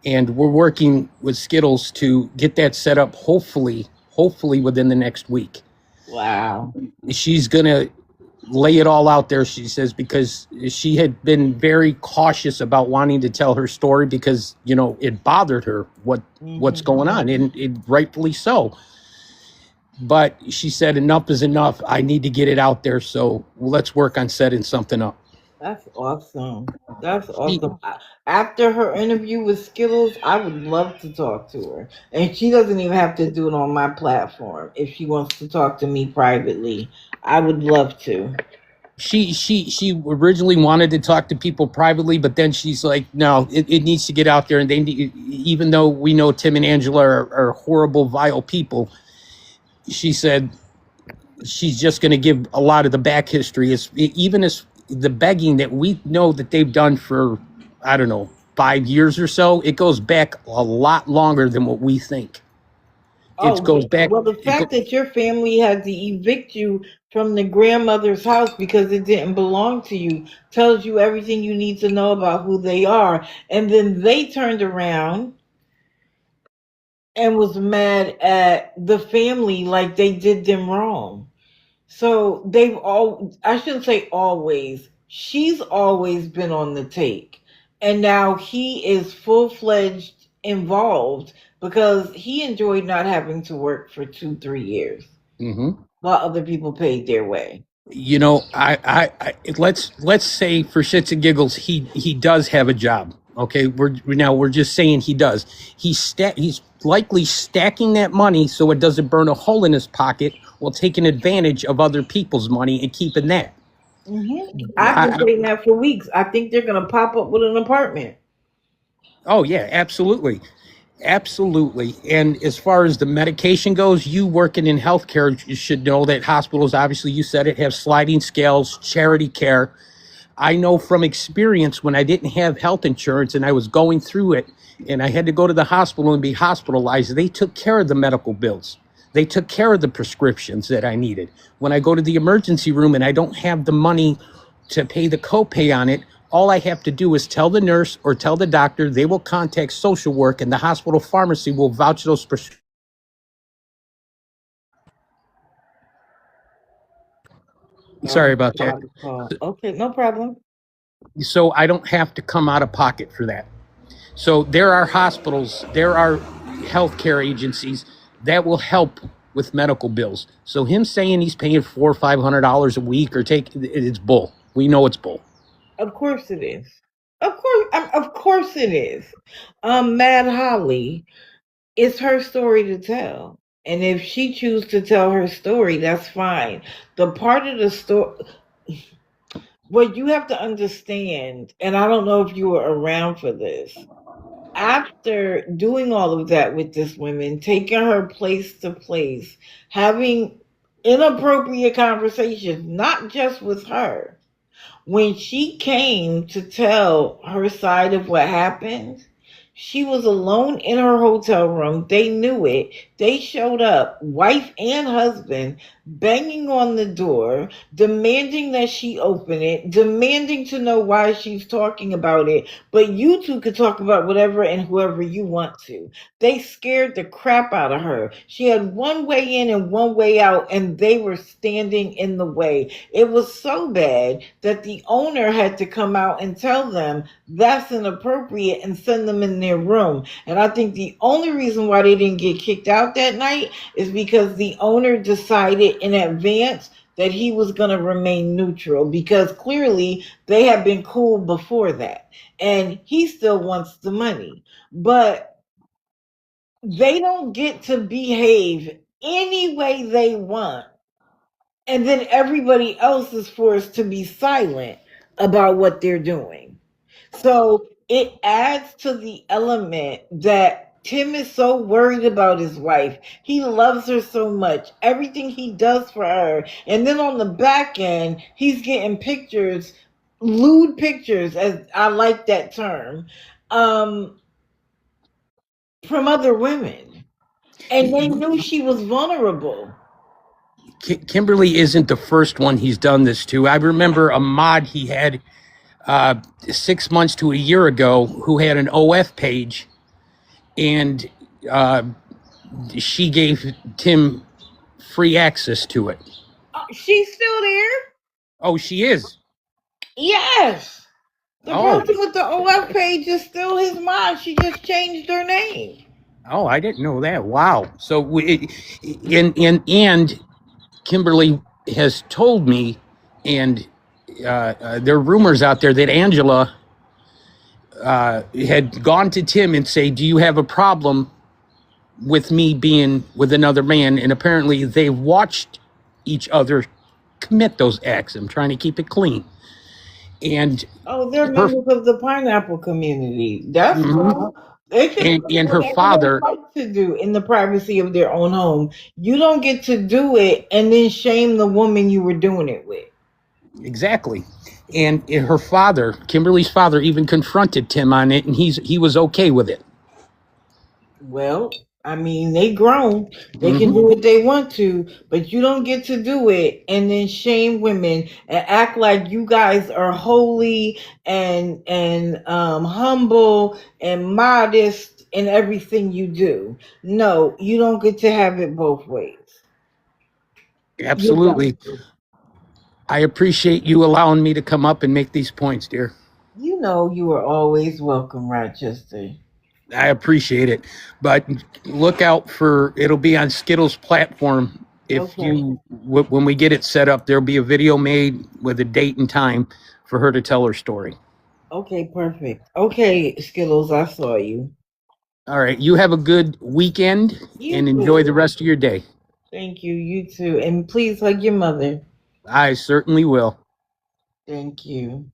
And we're working with Skittles to get that set up, hopefully within the next week. Wow. She's going to lay it all out there, she says, because she had been very cautious about wanting to tell her story because, it bothered her what's going on, and it rightfully so. But she said, enough is enough. I need to get it out there. So let's work on setting something up. That's awesome. That's awesome. After her interview with Skittles, I would love to talk to her. And she doesn't even have to do it on my platform. If she wants to talk to me privately, I would love to. She originally wanted to talk to people privately, but then she's like, no, it needs to get out there. And even though we know Tim and Angela are horrible, vile people, she said she's just going to give a lot of the back history, even as the begging that we know that they've done for, I don't know, 5 years or so. It goes back a lot longer than what we think. It goes back. Well, the fact that your family had to evict you from the grandmother's house because it didn't belong to you tells you everything you need to know about who they are. And then they turned around and was mad at the family like they did them wrong. So I shouldn't say always, she's always been on the take. And now he is full-fledged involved because he enjoyed not having to work for 2-3 years while other people paid their way. I let's say for shits and giggles, he does have a job. Okay, we're just saying he does. He's likely stacking that money so it doesn't burn a hole in his pocket while taking advantage of other people's money and keeping that. I've been saying that for weeks. I think they're gonna pop up with an apartment. Oh yeah, absolutely. And as far as the medication goes, you working in healthcare, you should know that hospitals, obviously you said it, have sliding scales, charity care. I know from experience, when I didn't have health insurance and I was going through it and I had to go to the hospital and be hospitalized, they took care of the medical bills. They took care of the prescriptions that I needed. When I go to the emergency room and I don't have the money to pay the copay on it, all I have to do is tell the nurse or tell the doctor. They will contact social work, and the hospital pharmacy will vouch those prescriptions. Sorry about that. Okay, no problem. So I don't have to come out of pocket for that. So there are hospitals, there are healthcare agencies that will help with medical bills. So him saying he's paying $400 or $500 a week or it's bull. We know it's bull. Of course it is. Of course it is. Mad Holly, it's her story to tell. And if she chooses to tell her story, that's fine. The part of the story, what you have to understand, and I don't know if you were around for this, after doing all of that with this woman, taking her place to place, having inappropriate conversations, not just with her, when she came to tell her side of what happened, she was alone in her hotel room. They knew it. They showed up, wife and husband, banging on the door, demanding that she open it, demanding to know why she's talking about it. But you two could talk about whatever and whoever you want to. They scared the crap out of her. She had one way in and one way out, and they were standing in the way. It was so bad that the owner had to come out and tell them that's inappropriate and send them in their room. And I think the only reason why they didn't get kicked out that night is because the owner decided in advance that he was going to remain neutral, because clearly they had been cool before that. And he still wants the money. But they don't get to behave any way they want. And then everybody else is forced to be silent about what they're doing. So it adds to the element that Tim is so worried about his wife. He loves her so much. Everything he does for her. And then on the back end, he's getting pictures, lewd pictures, as I like that term, from other women. And they knew she was vulnerable. Kimberly isn't the first one he's done this to. I remember a mod he had 6 months to a year ago who had an OF page, and she gave Tim free access to it. She's still there? Oh, she is? Yes. The person with the OF page is still his mom. She just changed her name. Oh, I didn't know that. Wow. So and Kimberly has told me, and there are rumors out there that Angela had gone to Tim and say, do you have a problem with me being with another man? And apparently they watched each other commit those acts. I'm trying to keep it clean. And they're members of the pineapple community. That's they can and her father to do in the privacy of their own home. You don't get to do it and then shame the woman you were doing it with. Exactly. And her father, Kimberly's father, even confronted Tim on it, and he was okay with it. Well, I mean, they grown. They can do what they want to, but you don't get to do it and then shame women and act like you guys are holy and humble and modest in everything you do. No, you don't get to have it both ways. Absolutely. I appreciate you allowing me to come up and make these points, dear. You know you are always welcome, Rochester. I appreciate it, but look out for, it'll be on Skittles platform. If when we get it set up, there'll be a video made with a date and time for her to tell her story. Okay, perfect. Okay, Skittles, I saw you. All right, you have a good weekend and enjoy the rest of your day. Thank you. You too. And please hug your mother. I certainly will. Thank you.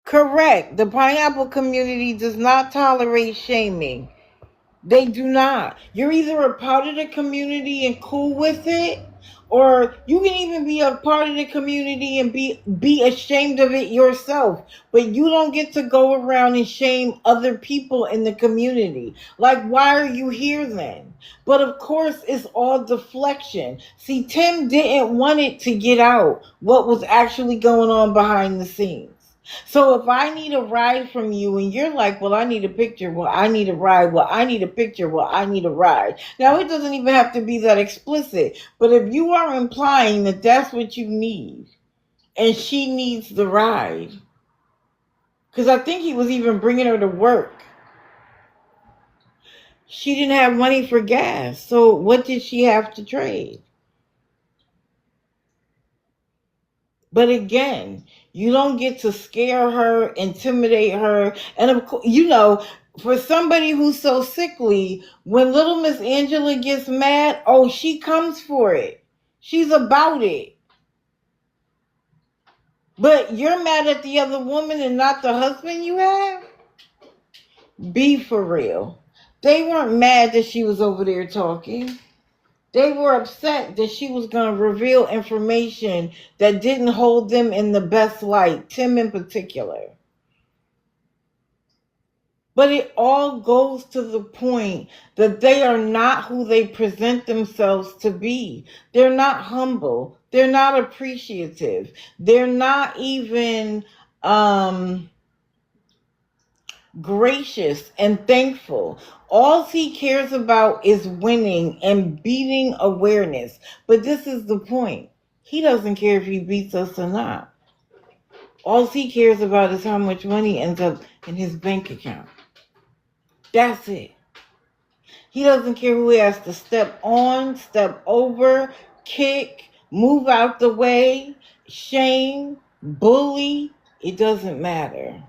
Correct. The pineapple community does not tolerate shaming. They do not. You're either a part of the community and cool with it, Or you can even be a part of the community and be ashamed of it yourself. But you don't get to go around and shame other people in the community. Like, why are you here then? But of course, it's all deflection. See, Tim didn't want it to get out what was actually going on behind the scenes. So if I need a ride from you and you're like, well, I need a picture, well, I need a ride, well, I need a picture, well, I need a ride. Now, it doesn't even have to be that explicit, but if you are implying that that's what you need and she needs the ride, because I think he was even bringing her to work. She didn't have money for gas, so what did she have to trade? But again, you don't get to scare her, intimidate her. And of course, for somebody who's so sickly, when little Miss Angela gets mad, oh, she comes for it. She's about it. But you're mad at the other woman and not the husband you have? Be for real. They weren't mad that she was over there talking. They were upset that she was going to reveal information that didn't hold them in the best light, Tim in particular. But it all goes to the point that they are not who they present themselves to be. They're not humble. They're not appreciative. They're not even gracious and thankful. All he cares about is winning and beating awareness. But this is the point. He doesn't care if he beats us or not. All he cares about is how much money ends up in his bank account. That's it. He doesn't care who he has to step on, step over, kick, move out the way, shame, bully. It doesn't matter.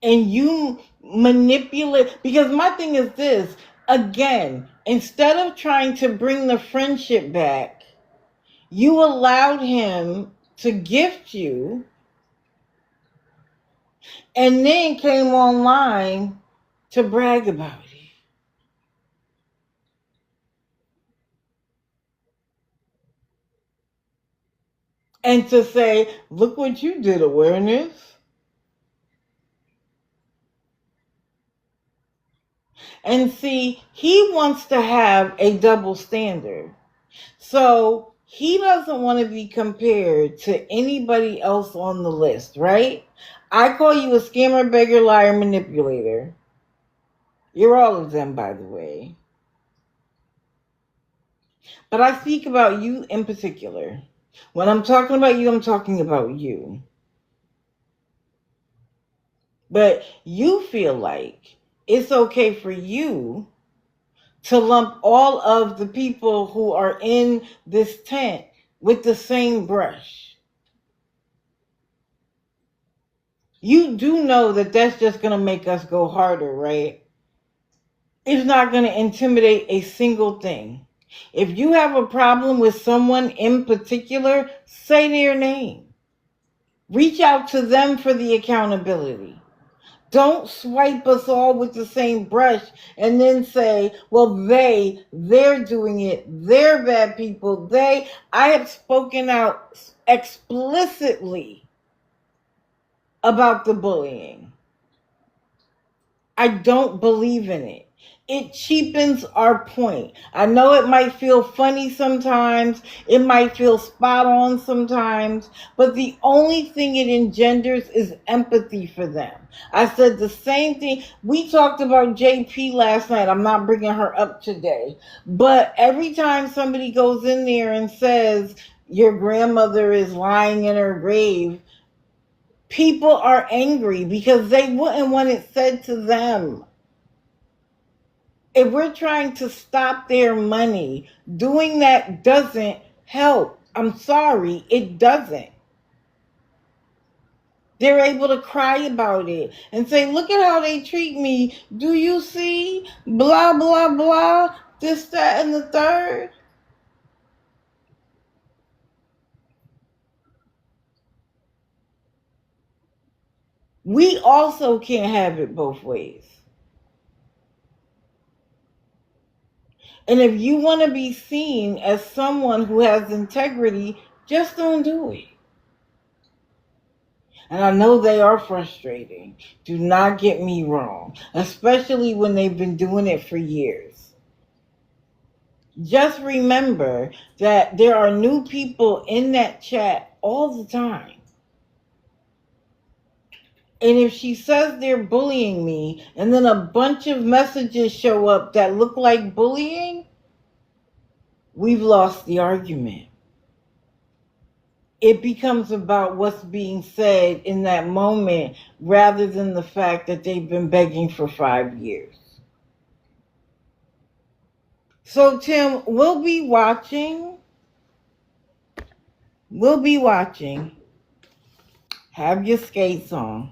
And you manipulate, because my thing is this, again, instead of trying to bring the friendship back, you allowed him to gift you and then came online to brag about it. And to say, look what you did, awareness. And see, he wants to have a double standard. So he doesn't want to be compared to anybody else on the list, right? I call you a scammer, beggar, liar, manipulator. You're all of them, by the way. But I speak about you in particular. When I'm talking about you, I'm talking about you. But you feel like it's okay for you to lump all of the people who are in this tent with the same brush. You do know that that's just going to make us go harder, right? It's not going to intimidate a single thing. If you have a problem with someone in particular, say their name. Reach out to them for the accountability. Don't swipe us all with the same brush and then say, well, they're doing it. They're bad people. I have spoken out explicitly about the bullying. I don't believe in it. It cheapens our point. I know it might feel funny sometimes. It might feel spot on sometimes. But the only thing it engenders is empathy for them. I said the same thing. We talked about JP last night. I'm not bringing her up today. But every time somebody goes in there and says, your grandmother is lying in her grave, people are angry because they wouldn't want it said to them. If we're trying to stop their money, doing that doesn't help. I'm sorry, it doesn't. They're able to cry about it and say, look at how they treat me. Do you see? Blah, blah, blah. This, that, and the third. We also can't have it both ways. And if you want to be seen as someone who has integrity, just don't do it. And I know they are frustrating. Do not get me wrong, especially when they've been doing it for years. Just remember that there are new people in that chat all the time. And if she says they're bullying me, and then a bunch of messages show up that look like bullying, we've lost the argument. It becomes about what's being said in that moment rather than the fact that they've been begging for 5 years. So, Tim, we'll be watching. Have your skates on.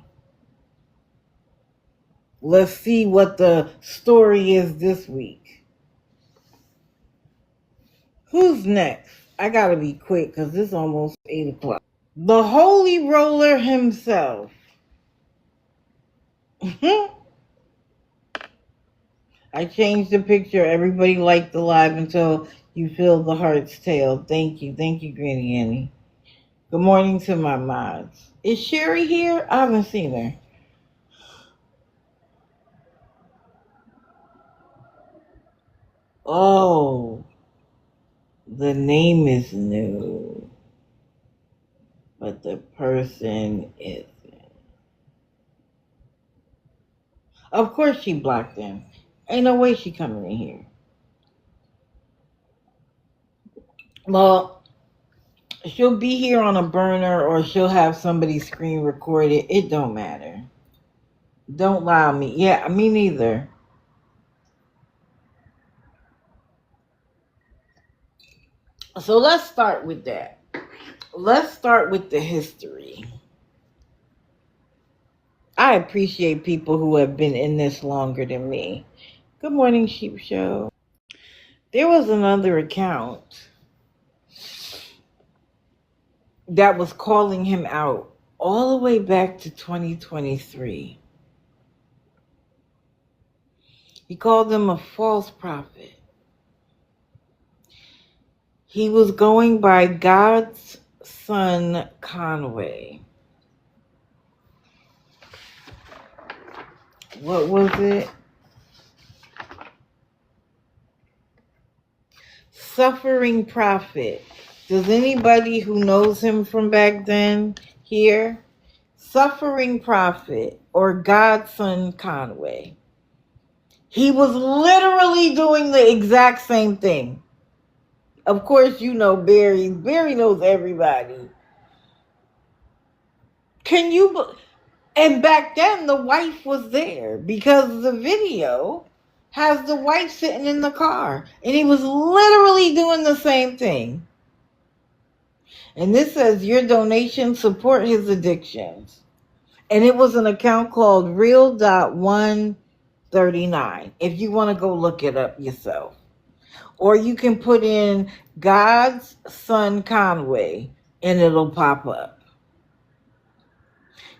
Let's see what the story is this week. Who's next? I gotta be quick because it's almost 8 o'clock. The Holy Roller himself. I changed the picture. Everybody liked the live until you feel the heart's tale. Thank you, Granny Annie. Good morning to my mods. Is Sherry here? I haven't seen her. Oh, the name is new, but the person isn't. Of course she blocked him. Ain't no way she coming in here. Well, she'll be here on a burner or she'll have somebody screen record it. It don't matter. Don't lie on me. Yeah, me neither. So let's start with that. Let's start with the history. I appreciate people who have been in this longer than me. Good morning, Sheep Show. There was another account that was calling him out all the way back to 2023. He called him a false prophet. He was going by God's son Conway. What was it? Suffering prophet. Does anybody who knows him from back then hear? Suffering prophet or God's son Conway. He was literally doing the exact same thing. Of course, you know Barry. Barry knows everybody. Can you... And back then, the wife was there because the video has the wife sitting in the car. And he was literally doing the same thing. And this says, your donations support his addictions. And it was an account called Real.139. If you want to go look it up yourself. Or you can put in God's son Conway and it'll pop up.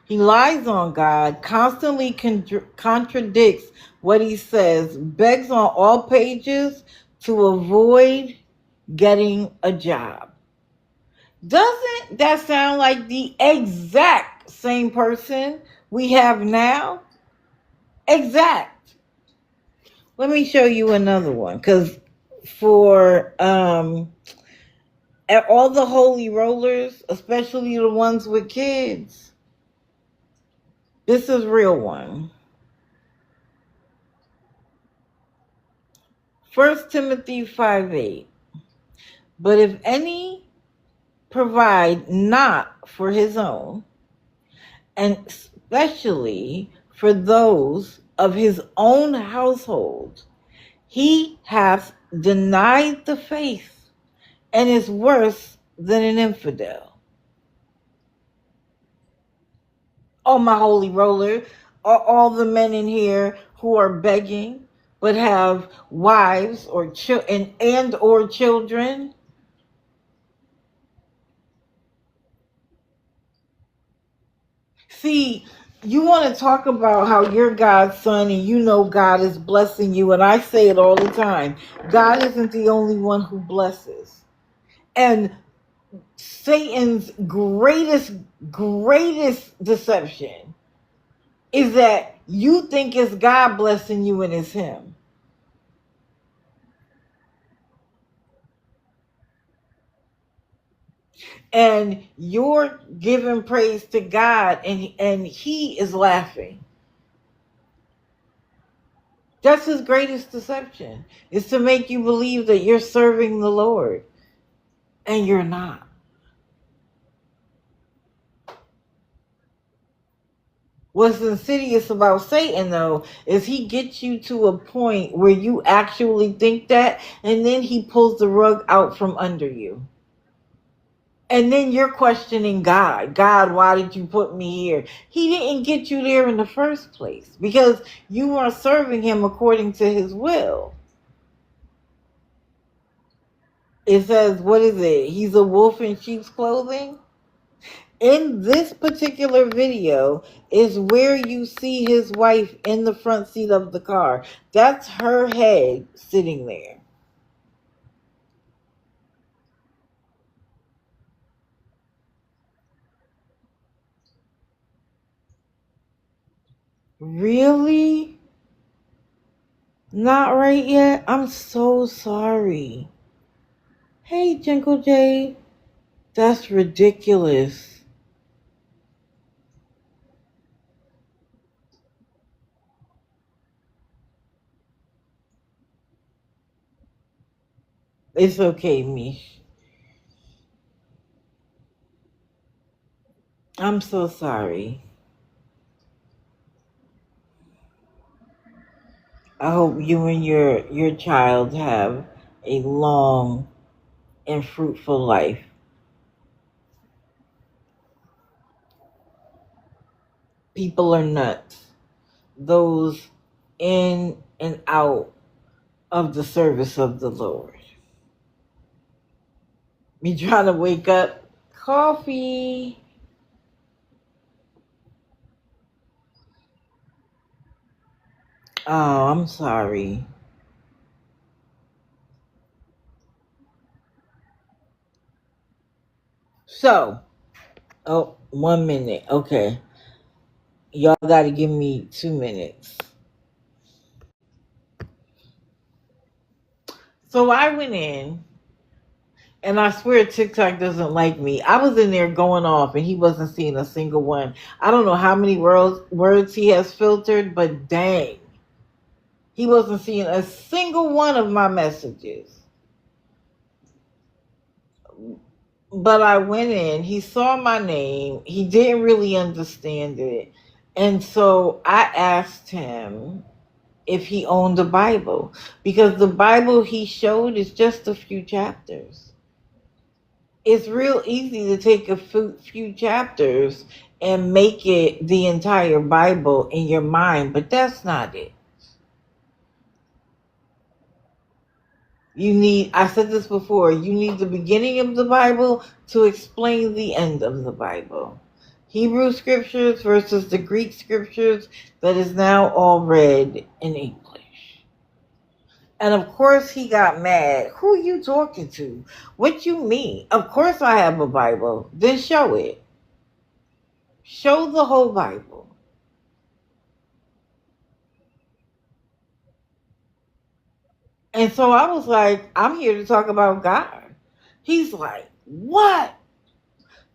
He lies on God, constantly contradicts what he says, begs on all pages to avoid getting a job. Doesn't that sound like the exact same person we have now? Exact. Let me show you another one, because for all the holy rollers, especially the ones with kids, this is real one. 1 Timothy 5:8. But if any provide not for his own, and especially for those of his own household, he hath denied the faith and is worse than an infidel. Oh, my holy roller, are all the men in here who are begging but have wives or and or children? See, you want to talk about how you're God's son and you know God is blessing you. And I say it all the time. God isn't the only one who blesses. And Satan's greatest deception is that you think it's God blessing you and it's him. And you're giving praise to God and he is laughing. That's his greatest deception, is to make you believe that you're serving the Lord and you're not. What's insidious about Satan, though, is he gets you to a point where you actually think that, and then he pulls the rug out from under you. And then you're questioning God. God, why did you put me here? He didn't get you there in the first place because you weren't serving him according to his will. It says, what is it? He's a wolf in sheep's clothing? In this particular video is where you see his wife in the front seat of the car. That's her head sitting there. Really? Not right yet? I'm so sorry. Hey, Jinkle J. That's ridiculous. It's okay, Mish. I'm so sorry. I hope you and your child have a long and fruitful life. People are nuts. Those in and out of the service of the Lord. Me trying to wake up. Coffee. Oh, I'm sorry. So, 1 minute. Okay. Y'all got to give me 2 minutes. So I went in, and I swear TikTok doesn't like me. I was in there going off, and he wasn't seeing a single one. I don't know how many words he has filtered, but dang. He wasn't seeing a single one of my messages. But I went in, he saw my name, he didn't really understand it. And so I asked him if he owned the Bible, because the Bible he showed is just a few chapters. It's real easy to take a few chapters and make it the entire Bible in your mind, but that's not it. I said this before, you need the beginning of the Bible to explain the end of the Bible. Hebrew scriptures versus the Greek scriptures that is now all read in English. And of course he got mad. Who are you talking to? What you mean? Of course I have a Bible. Then show it. Show the whole Bible. And so I was like, I'm here to talk about God. He's like, what?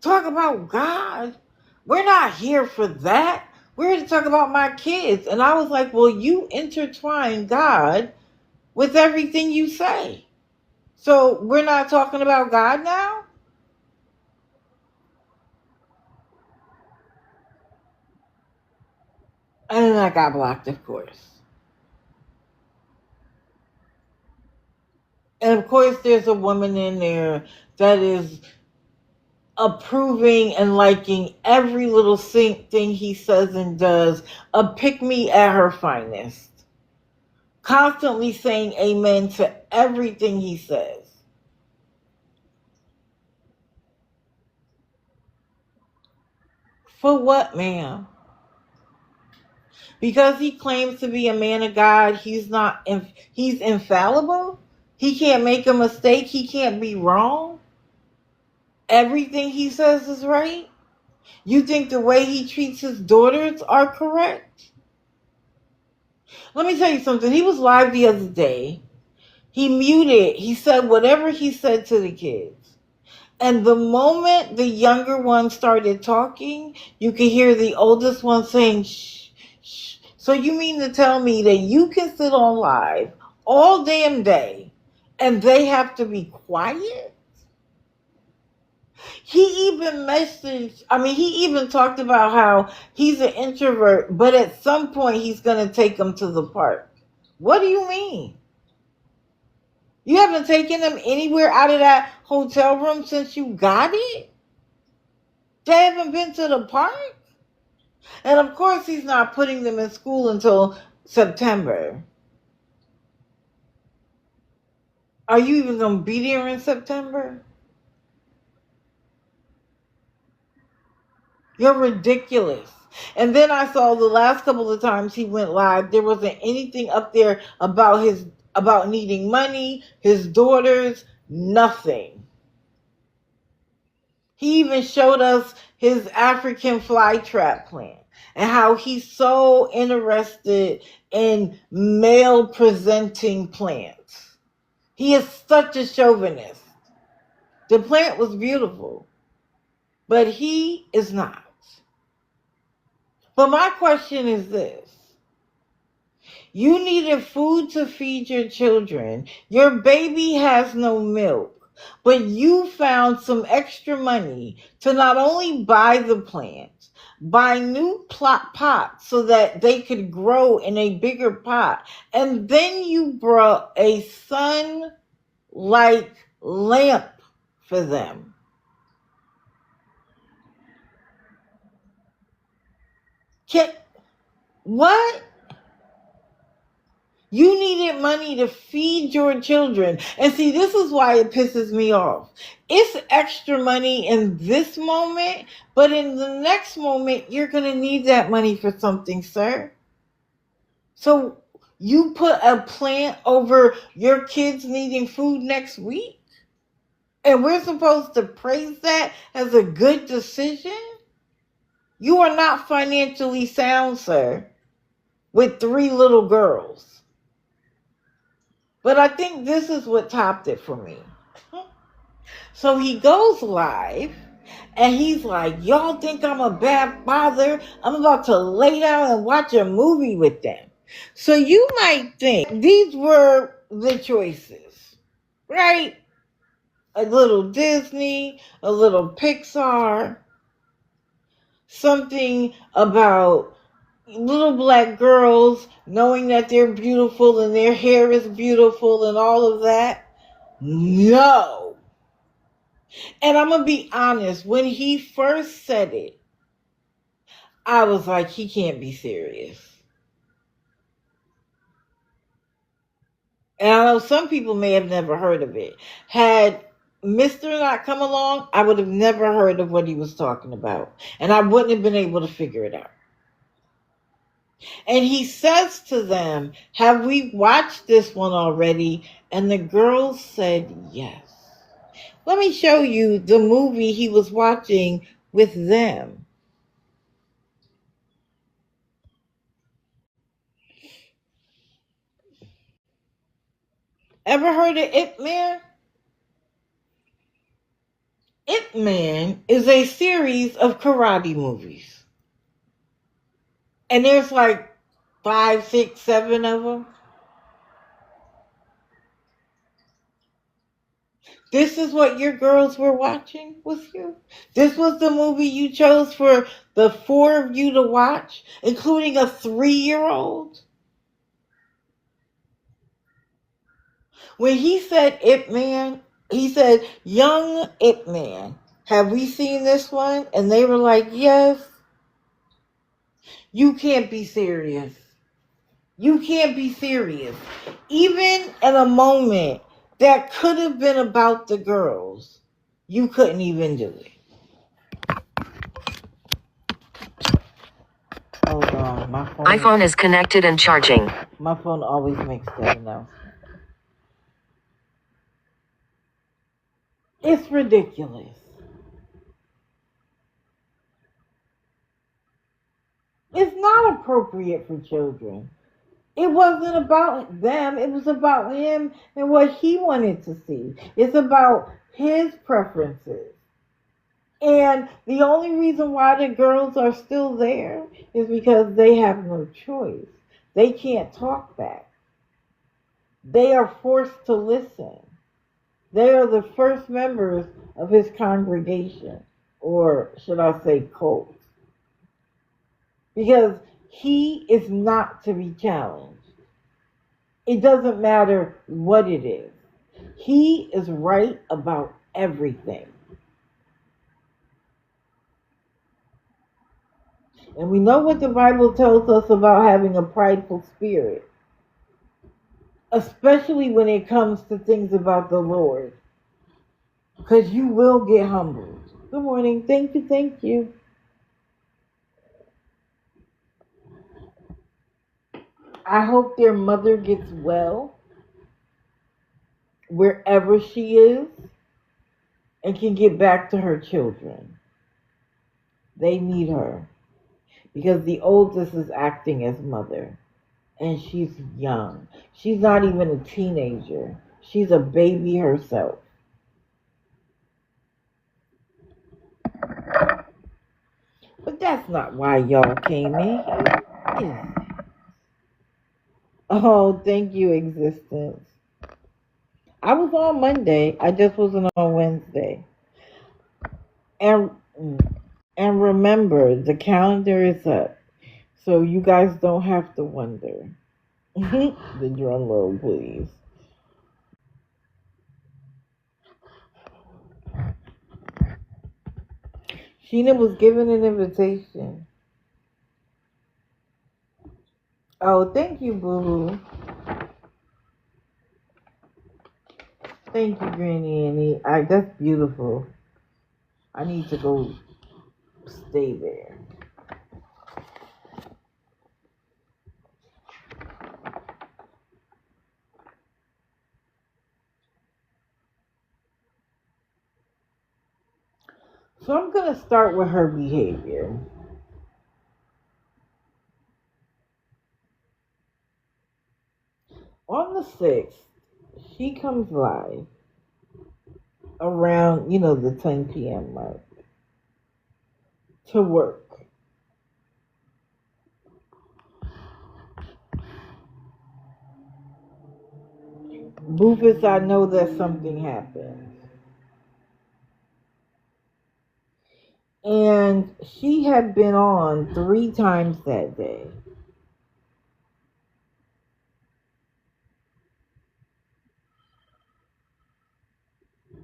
Talk about God? We're not here for that. We're here to talk about my kids. And I was like, well, you intertwine God with everything you say. So we're not talking about God now? And then I got blocked, of course. And of course, there's a woman in there that is approving and liking every little thing he says and does, a pick me at her finest. Constantly saying amen to everything he says. For what, ma'am? Because he claims to be a man of God, he's not. He's infallible. He can't make a mistake. He can't be wrong. Everything he says is right. You think the way he treats his daughters are correct? Let me tell you something. He was live the other day. He muted. He said whatever he said to the kids. And the moment the younger one started talking, you could hear the oldest one saying, shh, shh. So you mean to tell me that you can sit on live all damn day and they have to be quiet? He even talked about how he's an introvert, but at some point he's going to take them to the park. What do you mean? You haven't taken them anywhere out of that hotel room since you got it? They haven't been to the park? And of course he's not putting them in school until September. Are you even going to be there in September? You're ridiculous. And then I saw the last couple of times he went live, there wasn't anything up there about needing money, his daughters, nothing. He even showed us his African flytrap plan and how he's so interested in male presenting plants. He is such a chauvinist. The plant was beautiful, but he is not. But my question is this. You needed food to feed your children. Your baby has no milk. But you found some extra money to not only buy the plants, buy new pots so that they could grow in a bigger pot. And then you brought a sun-like lamp for them. What? You needed money to feed your children. And see, this is why it pisses me off. It's extra money in this moment, but in the next moment, you're going to need that money for something, sir. So you put a plant over your kids needing food next week? And we're supposed to praise that as a good decision? You are not financially sound, sir, with 3 little girls. But I think this is what topped it for me. So he goes live and he's like, y'all think I'm a bad father? I'm about to lay down and watch a movie with them. So you might think these were the choices, right? A little Disney, a little Pixar, something about little black girls knowing that they're beautiful and their hair is beautiful and all of that. No. And I'm going to be honest, when he first said it, I was like, he can't be serious. And I know some people may have never heard of it. Had Mr. not come along, I would have never heard of what he was talking about. And I wouldn't have been able to figure it out. And he says to them, have we watched this one already? And the girls said yes. Let me show you the movie he was watching with them. Ever heard of Ip Man? Ip Man is a series of karate movies. And there's like 5, 6, 7 of them. This is what your girls were watching with you? This was the movie you chose for the 4 of you to watch, including a 3-year-old? When he said Ip Man, he said, young Ip Man, have we seen this one? And they were like, yes. You can't be serious. You can't be serious. Even in a moment that could have been about the girls, you couldn't even do it. Hold on, my phone. iPhone is connected and charging. My phone always makes that announcement. It's ridiculous. It's not appropriate for children. It wasn't about them. It was about him and what he wanted to see. It's about his preferences. And the only reason why the girls are still there is because they have no choice. They can't talk back. They are forced to listen. They are the first members of his congregation, or should I say cult. Because he is not to be challenged. It doesn't matter what it is. He is right about everything. And we know what the Bible tells us about having a prideful spirit, especially when it comes to things about the Lord, because you will get humbled. Good morning. Thank you. Thank you. I hope their mother gets well wherever she is and can get back to her children. They need her because the oldest is acting as mother and she's young. She's not even a teenager. She's a baby herself. But that's not why y'all came in here. Oh, thank you, existence. I was on Monday. I just wasn't on Wednesday. And remember, the calendar is up. So you guys don't have to wonder. The drum roll, please. Sheena was given an invitation. Oh, thank you, boo. Thank you, Granny Annie. That's beautiful. I need to go stay there. So I'm going to start with her behavior. On the 6th, she comes live around, the 10 p.m. mark to work. Bufus, I know that something happened. And she had been on 3 times that day.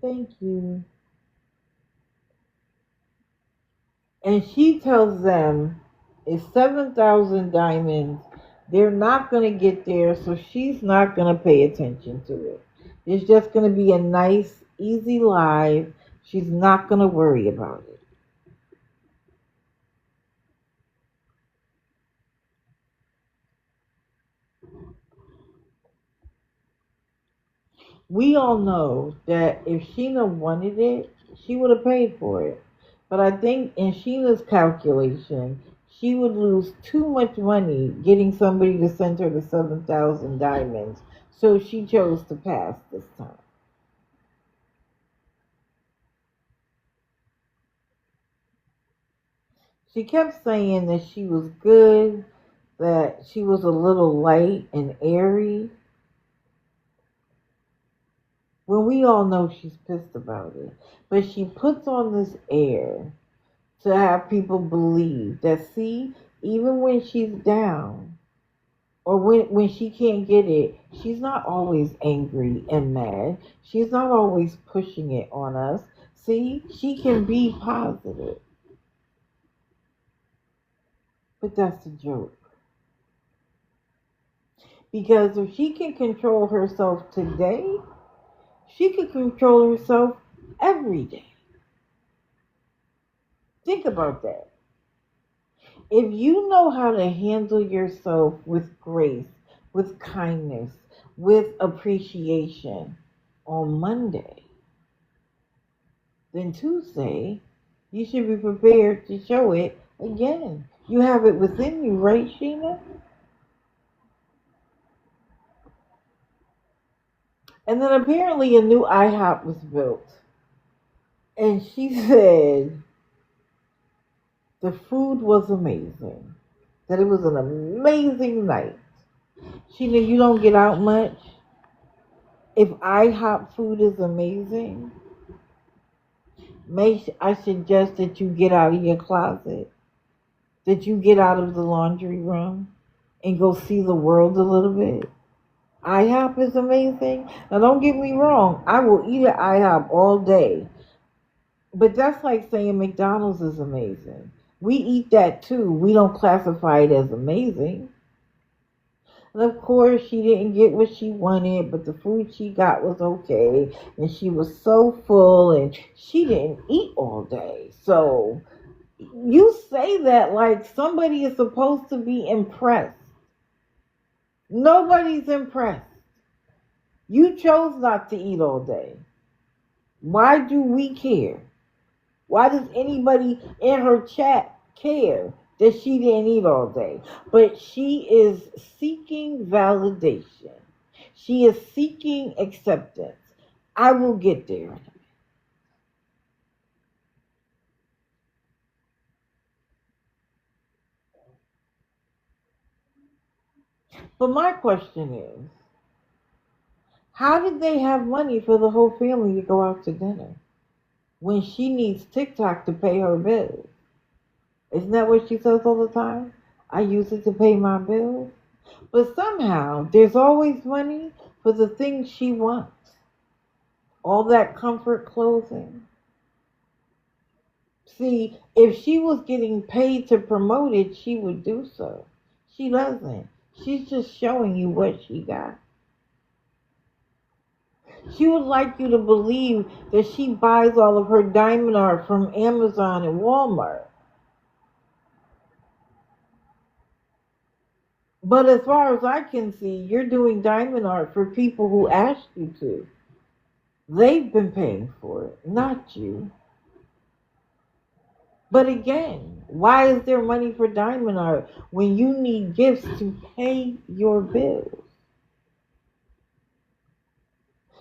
Thank you. And she tells them it's 7,000 diamonds. They're not going to get there, so she's not going to pay attention to it. It's just going to be a nice, easy live. She's not going to worry about it. We all know that if Sheena wanted it, she would have paid for it. But I think in Sheena's calculation, she would lose too much money getting somebody to send her the 7,000 diamonds. So she chose to pass this time. She kept saying that she was good, that she was a little light and airy, when we all know she's pissed about it. But she puts on this air to have people believe that, see, even when she's down or when she can't get it, she's not always angry and mad. She's not always pushing it on us. See, she can be positive. But that's a joke. Because if she can control herself today, she can control herself every day. Think about that. If you know how to handle yourself with grace, with kindness, with appreciation on Monday, then Tuesday, you should be prepared to show it again. You have it within you, right, Sheena? And then apparently a new IHOP was built. And she said the food was amazing. That it was an amazing night. Sheena, you don't get out much. If IHOP food is amazing, I suggest that you get out of your closet, that you get out of the laundry room and go see the world a little bit. IHOP is amazing. Now don't get me wrong, I will eat at IHOP all day. But that's like saying McDonald's is amazing. We eat that too. We don't classify it as amazing. And of course, she didn't get what she wanted, but the food she got was okay. And she was so full and she didn't eat all day. So you say that like somebody is supposed to be impressed. Nobody's impressed. You chose not to eat all day. Why do we care? Why does anybody in her chat care that she didn't eat all day? But she is seeking validation. She is seeking acceptance. I will get there. But my question is, how did they have money for the whole family to go out to dinner when she needs TikTok to pay her bills? Isn't that what she says all the time? I use it to pay my bills. But somehow, there's always money for the things she wants. All that comfort clothing. See, if she was getting paid to promote it, she would do so. She doesn't. She's just showing you what she got. She would like you to believe that she buys all of her diamond art from Amazon and Walmart. But as far as I can see, you're doing diamond art for people who asked you to. They've been paying for it, not you. But again, why is there money for diamond art when you need gifts to pay your bills?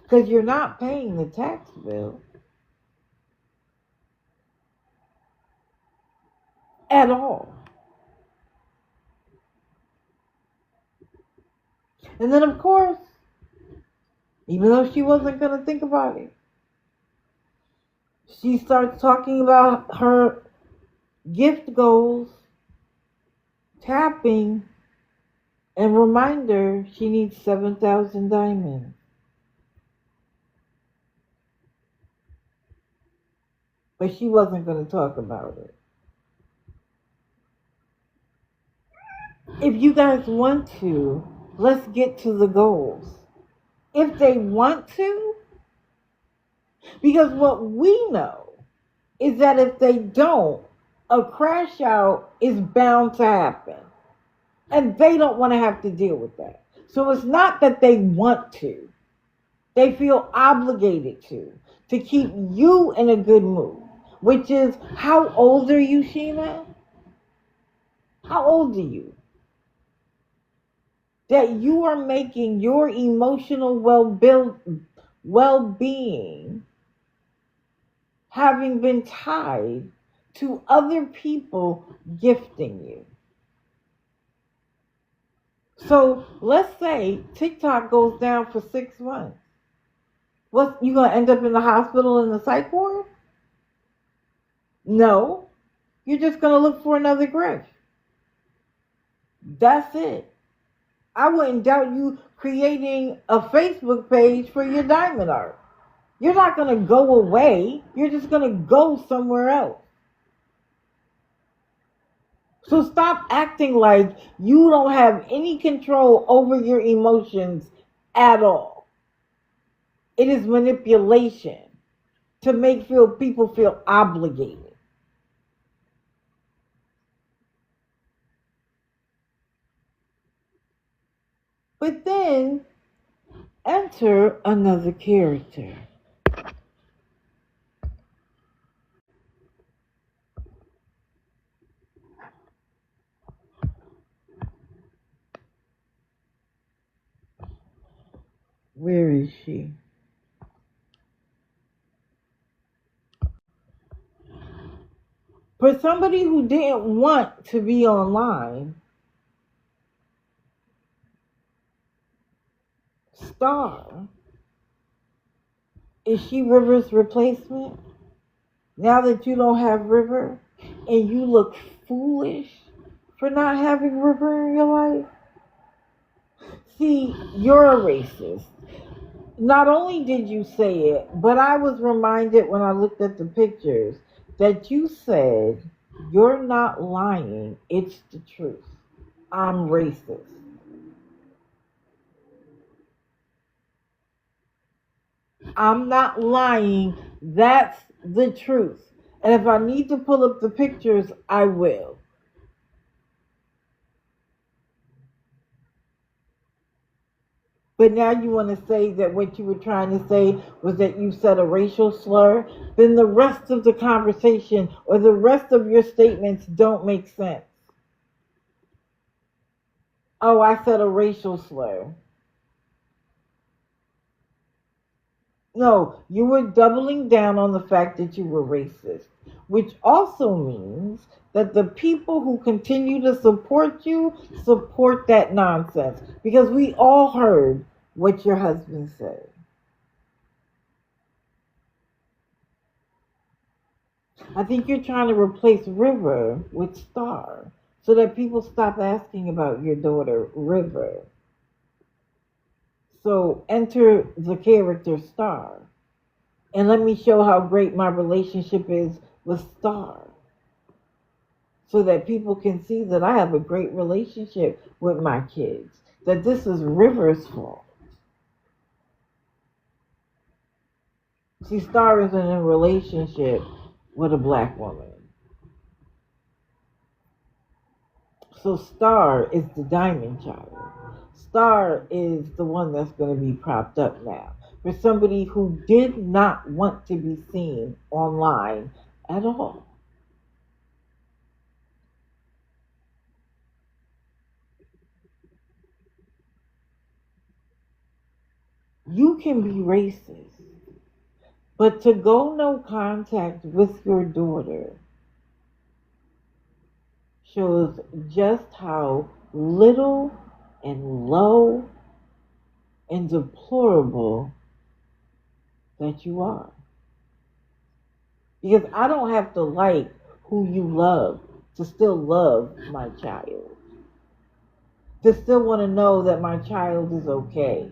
Because you're not paying the tax bill at all. And then, of course, even though she wasn't going to think about it, she starts talking about her gift goals, tapping, and reminder she needs 7,000 diamonds. But she wasn't going to talk about it. If you guys want to, let's get to the goals. If they want to, because what we know is that if they don't, a crash out is bound to happen. And they don't want to have to deal with that. So it's not that they want to. They feel obligated to keep you in a good mood. Which is, how old are you, Sheena? How old are you? That you are making your emotional well-being having been tied to other people gifting you. So let's say TikTok goes down for 6 months. What, you gonna end up in the hospital in the psych ward? No. You're just gonna look for another grift. That's it. I wouldn't doubt you creating a Facebook page for your diamond art. You're not gonna go away. You're just gonna go somewhere else. So stop acting like you don't have any control over your emotions at all. It is manipulation to make people feel obligated. But then enter another character. Where is she? For somebody who didn't want to be online, Star, is she River's replacement? Now that you don't have River and you look foolish for not having River in your life? See, you're a racist. Not only did you say it, but I was reminded when I looked at the pictures that you said, you're not lying, it's the truth. I'm racist. I'm not lying, that's the truth. And if I need to pull up the pictures, I will. But now you want to say that what you were trying to say was that you said a racial slur? Then the rest of the conversation or the rest of your statements don't make sense. Oh, I said a racial slur. No, you were doubling down on the fact that you were racist, which also means that the people who continue to support you support that nonsense. Because we all heard what your husband said. I think you're trying to replace River with Star so that people stop asking about your daughter, River. So enter the character Star. And let me show how great my relationship is with Star. So that people can see that I have a great relationship with my kids. That this is River's fault. See, Star isn't in a relationship with a black woman. So Star is the diamond child. Star is the one that's going to be propped up now. For somebody who did not want to be seen online at all. You can be racist. But to go no contact with your daughter shows just how little and low and deplorable that you are. Because I don't have to like who you love to still love my child. To still want to know that my child is okay,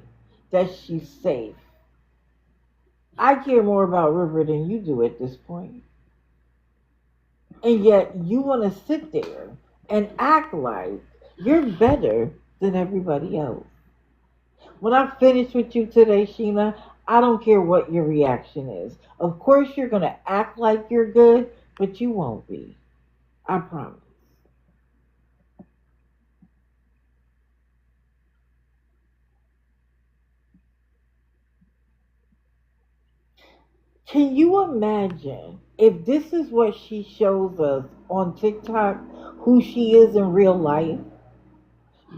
that she's safe. I care more about River than you do at this point. And yet you want to sit there and act like you're better than everybody else. When I finish with you today, Sheena, I don't care what your reaction is. Of course you're going to act like you're good, but you won't be. I promise. Can you imagine if this is what she shows us on TikTok, who she is in real life?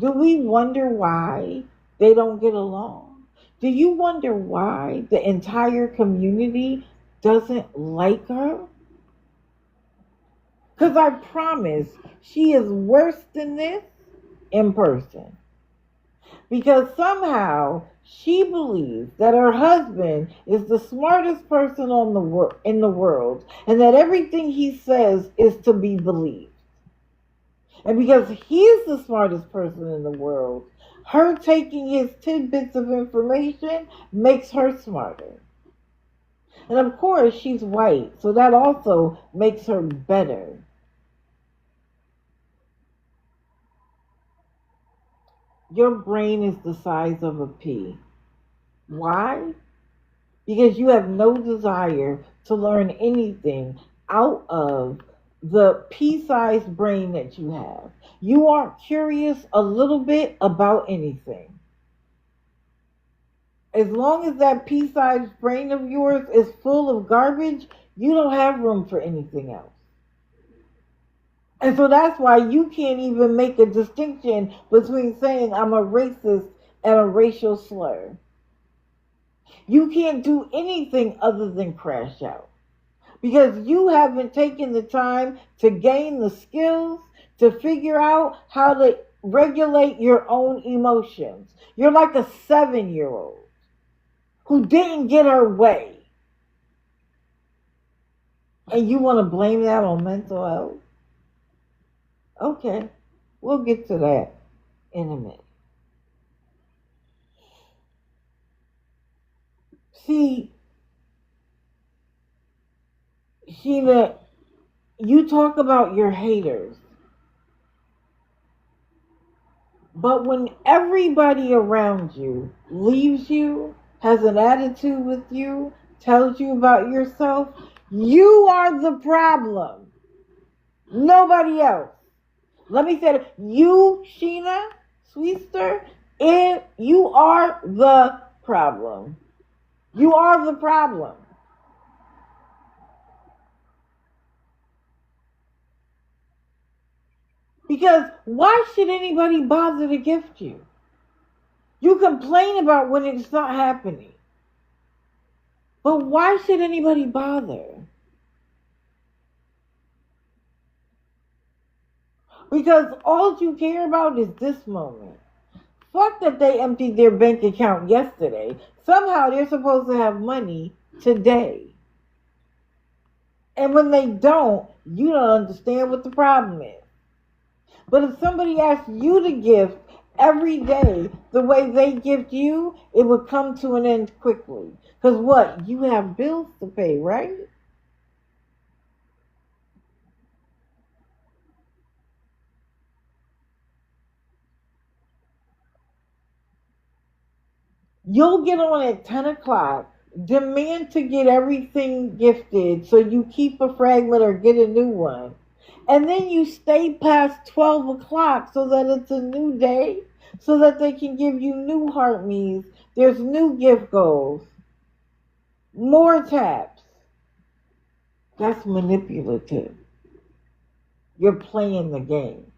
Do we wonder why they don't get along? Do you wonder why the entire community doesn't like her? Because I promise she is worse than this in person. Because somehow she believes that her husband is the smartest person in the world and that everything he says is to be believed. And because he's the smartest person in the world, her taking his tidbits of information makes her smarter. And of course, she's white, so that also makes her better. Your brain is the size of a pea. Why? Because you have no desire to learn anything out of the pea-sized brain that you have. You aren't curious a little bit about anything. As long as that pea-sized brain of yours is full of garbage, you don't have room for anything else. And so that's why you can't even make a distinction between saying I'm a racist and a racial slur. You can't do anything other than crash out. Because you haven't taken the time to gain the skills to figure out how to regulate your own emotions. You're like a 7-year-old who didn't get her way. And you want to blame that on mental health? Okay, we'll get to that in a minute. See, Sheena, you talk about your haters. But when everybody around you leaves you, has an attitude with you, tells you about yourself, you are the problem. Nobody else. Let me say it. You, Sheena, Sweetster, you are the problem. You are the problem. Because why should anybody bother to gift you? You complain about when it's not happening. But why should anybody bother? Because all you care about is this moment. Fuck that they emptied their bank account yesterday. Somehow they're supposed to have money today. And when they don't, you don't understand what the problem is. But if somebody asked you to gift every day the way they gift you, it would come to an end quickly. Because what? You have bills to pay, right? You'll get on at 10 o'clock, demand to get everything gifted so you keep a fragment or get a new one. And then you stay past 12 o'clock so that it's a new day, so that they can give you new heart me's. There's new gift goals. More taps. That's manipulative. You're playing the game.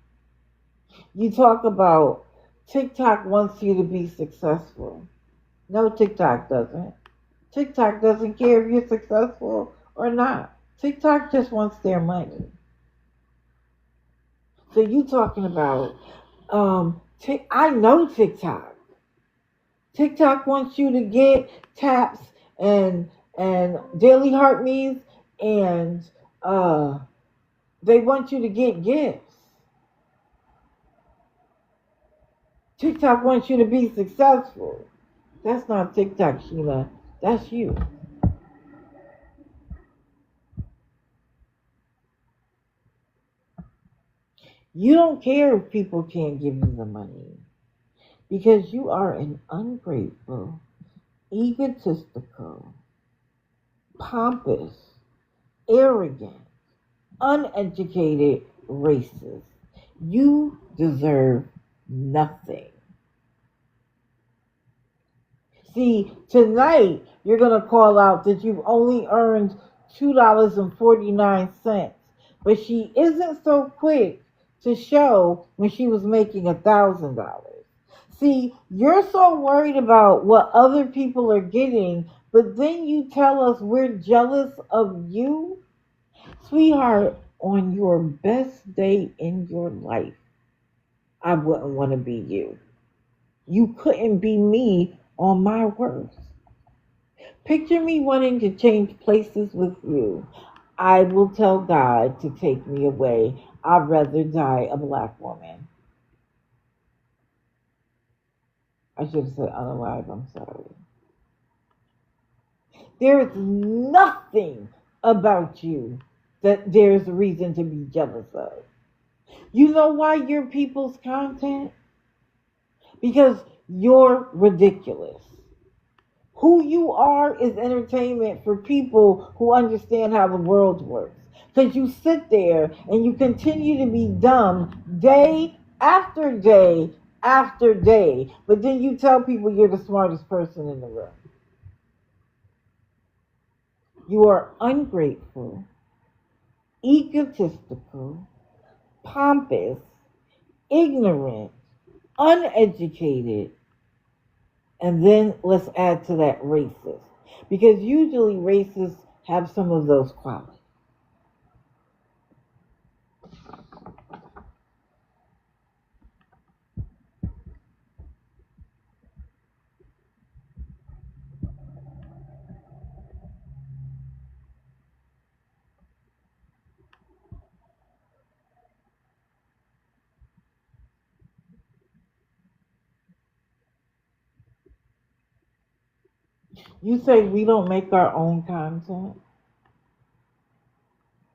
You talk about TikTok wants you to be successful. No, TikTok doesn't. TikTok doesn't care if you're successful or not. TikTok just wants their money. So you talking about, I know TikTok. TikTok wants you to get taps and daily heart me's, and they want you to get gifts. TikTok wants you to be successful. That's not TikTok, Sheena. That's you. You don't care if people can't give you the money, because you are an ungrateful, egotistical, pompous, arrogant, uneducated racist. You deserve nothing. See, tonight you're going to call out that you've only earned $2.49, but she isn't so quick to show when she was making $1,000. See, you're so worried about what other people are getting, but then you tell us we're jealous of you. Sweetheart, on your best day in your life, I wouldn't want to be you. You couldn't be me on my worst. Picture me wanting to change places with you. I will tell God to take me away. I'd rather die a black woman. I should have said unalive, I'm sorry. There is nothing about you that there's a reason to be jealous of. You know why you're people's content? Because you're ridiculous. Who you are is entertainment for people who understand how the world works. Because you sit there and you continue to be dumb day after day after day, but then you tell people you're the smartest person in the room. You are ungrateful, egotistical, pompous, ignorant, uneducated, and then let's add to that racist. Because usually racists have some of those qualities. You say we don't make our own content,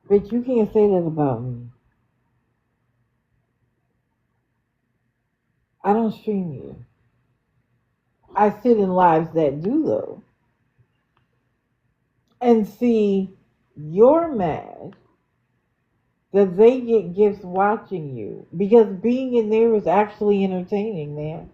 but you can't say that about me. I don't stream you. I sit in lives that do though. And see, you're mad that they get gifts watching you because being in there is actually entertaining, man.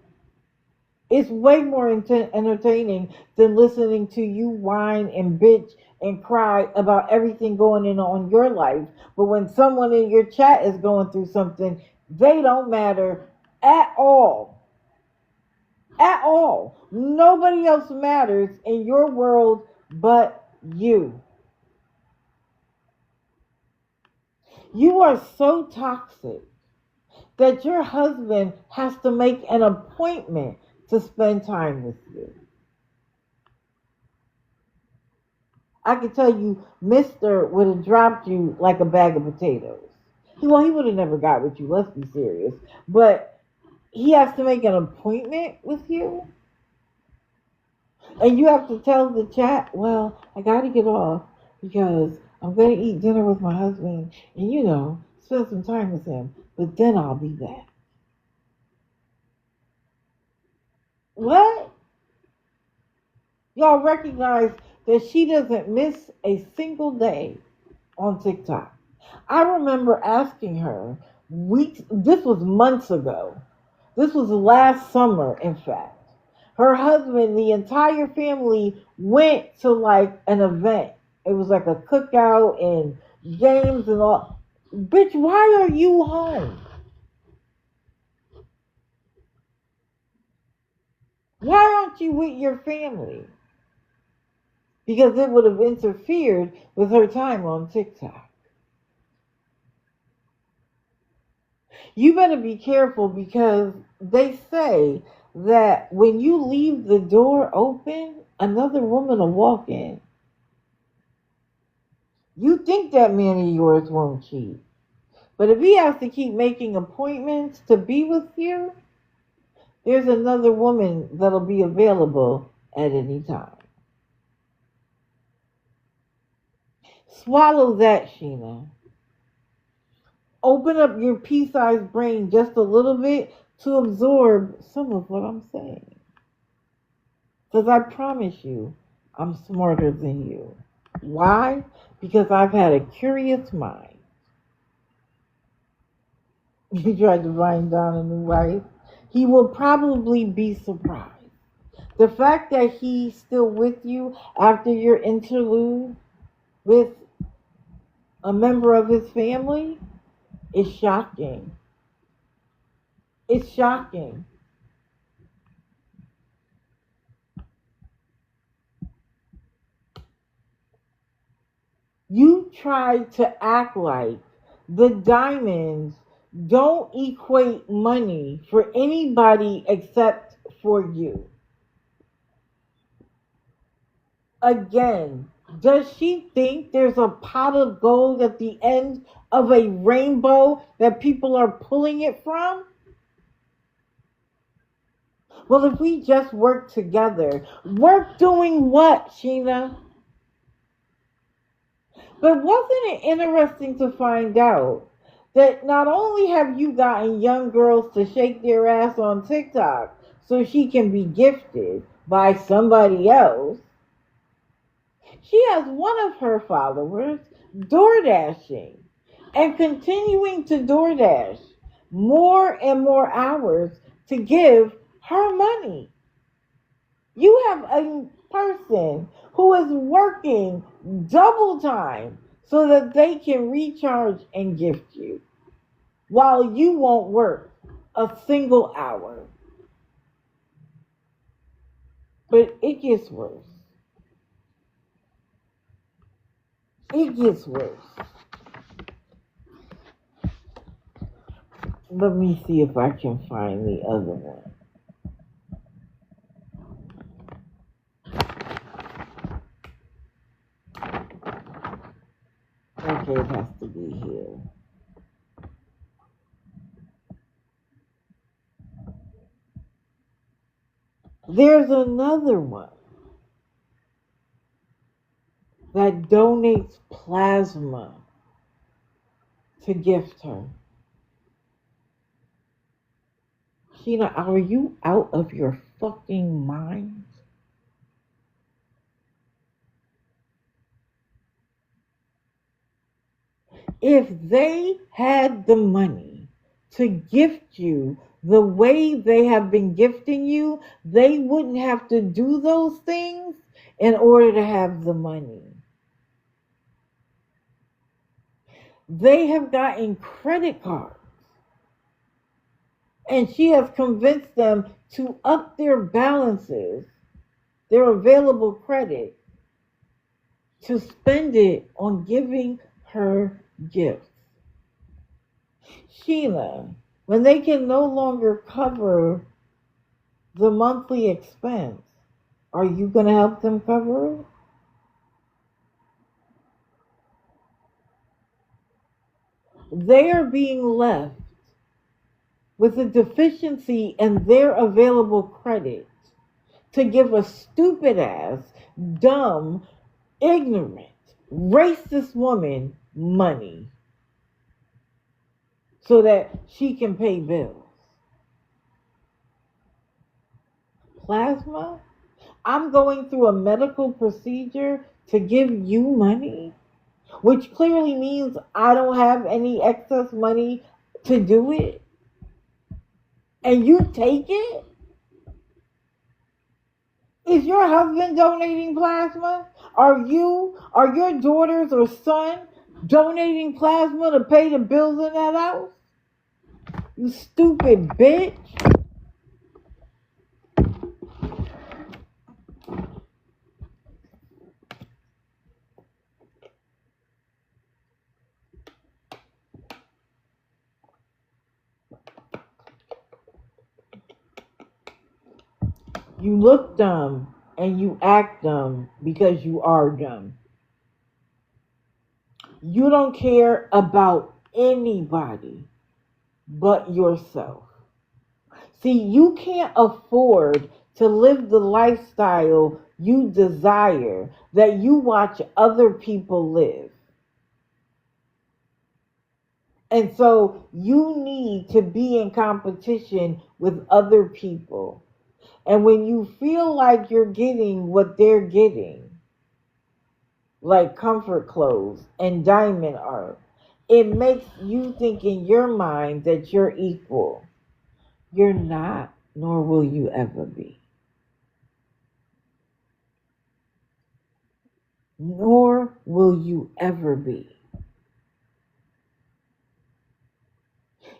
It's way more entertaining than listening to you whine and bitch and cry about everything going on in your life. But when someone in your chat is going through something, they don't matter at all. At all. Nobody else matters in your world but you. You are so toxic that your husband has to make an appointment to spend time with you. I can tell you, Mr. would have dropped you like a bag of potatoes. He would have never got with you, let's be serious. But he has to make an appointment with you. And you have to tell the chat, well, I got to get off because I'm going to eat dinner with my husband and, spend some time with him. But then I'll be back. What? Y'all recognize that she doesn't miss a single day on TikTok. I remember asking her this was months ago. This was last summer, in fact. Her husband, the entire family went to like an event. It was like a cookout and games and all. Bitch, why are you home? Why aren't you with your family? Because it would have interfered with her time on TikTok. You better be careful because they say that when you leave the door open, another woman will walk in. You think that man of yours won't cheat. But if he has to keep making appointments to be with you, there's another woman that'll be available at any time. Swallow that, Sheena. Open up your pea-sized brain just a little bit to absorb some of what I'm saying. Because I promise you, I'm smarter than you. Why? Because I've had a curious mind. You tried to find Don a new wife. He will probably be surprised. The fact that he's still with you after your interlude with a member of his family is shocking. It's shocking. You try to act like the diamonds don't equate money for anybody except for you. Again, does she think there's a pot of gold at the end of a rainbow that people are pulling it from? Well, if we just work together, work doing what, Sheena? But wasn't it interesting to find out that not only have you gotten young girls to shake their ass on TikTok so she can be gifted by somebody else, she has one of her followers DoorDashing and continuing to DoorDash more and more hours to give her money. You have a person who is working double time so that they can recharge and gift you while you won't work a single hour. But it gets worse. It gets worse. Let me see if I can find the other one. Okay, it has to be here. There's another one that donates plasma to gift her. Sheena, are you out of your fucking mind? If they had the money to gift you the way they have been gifting you, they wouldn't have to do those things in order to have the money. They have gotten credit cards, and she has convinced them to up their balances, their available credit, to spend it on giving her gifts. Sheena, when they can no longer cover the monthly expense, are you going to help them cover it? They are being left with a deficiency in their available credit to give a stupid ass, dumb, ignorant, racist woman money so that she can pay bills. Plasma? I'm going through a medical procedure to give you money, which clearly means I don't have any excess money to do it. And you take it? Is your husband donating plasma? Are your daughters or son donating plasma to pay the bills in that house? You stupid bitch. You look dumb and you act dumb because you are dumb. You don't care about anybody but yourself. See, you can't afford to live the lifestyle you desire that you watch other people live. And so you need to be in competition with other people. And when you feel like you're getting what they're getting, like comfort clothes and diamond art, it makes you think in your mind that you're equal. You're not, nor will you ever be. Nor will you ever be.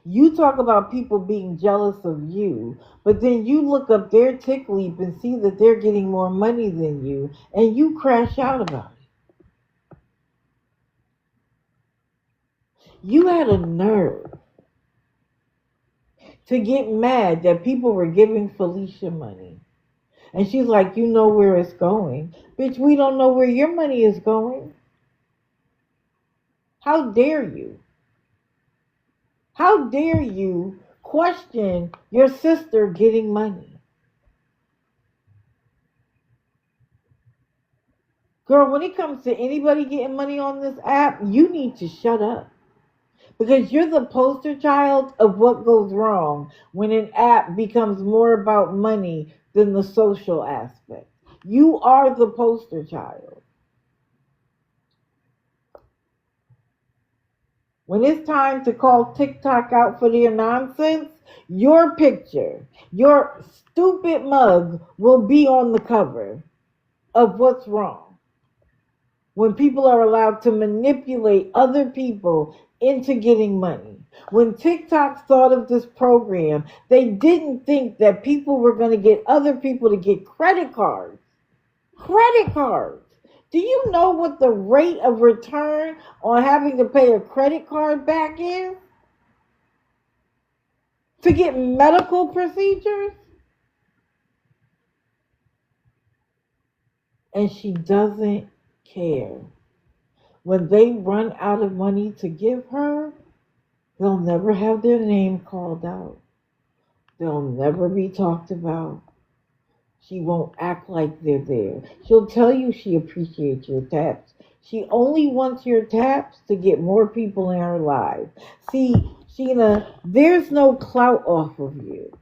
You talk about people being jealous of you, but then you look up their tick leap and see that they're getting more money than you, and you crash out about it. You had a nerve to get mad that people were giving Felicia money. And she's like, you know where it's going. Bitch, we don't know where your money is going. How dare you? How dare you question your sister getting money? Girl, when it comes to anybody getting money on this app, you need to shut up. Because you're the poster child of what goes wrong when an app becomes more about money than the social aspect. You are the poster child. When it's time to call TikTok out for their nonsense, your picture, your stupid mug will be on the cover of what's wrong. When people are allowed to manipulate other people into getting money. When TikTok thought of this program, they didn't think that people were going to get other people to get credit cards. Credit cards. Do you know what the rate of return on having to pay a credit card back is? To get medical procedures? And she doesn't care. When they run out of money to give her, they'll never have their name called out. They'll never be talked about. She won't act like they're there. She'll tell you she appreciates your taps. She only wants your taps to get more people in her life. See, Sheena, there's no clout off of you.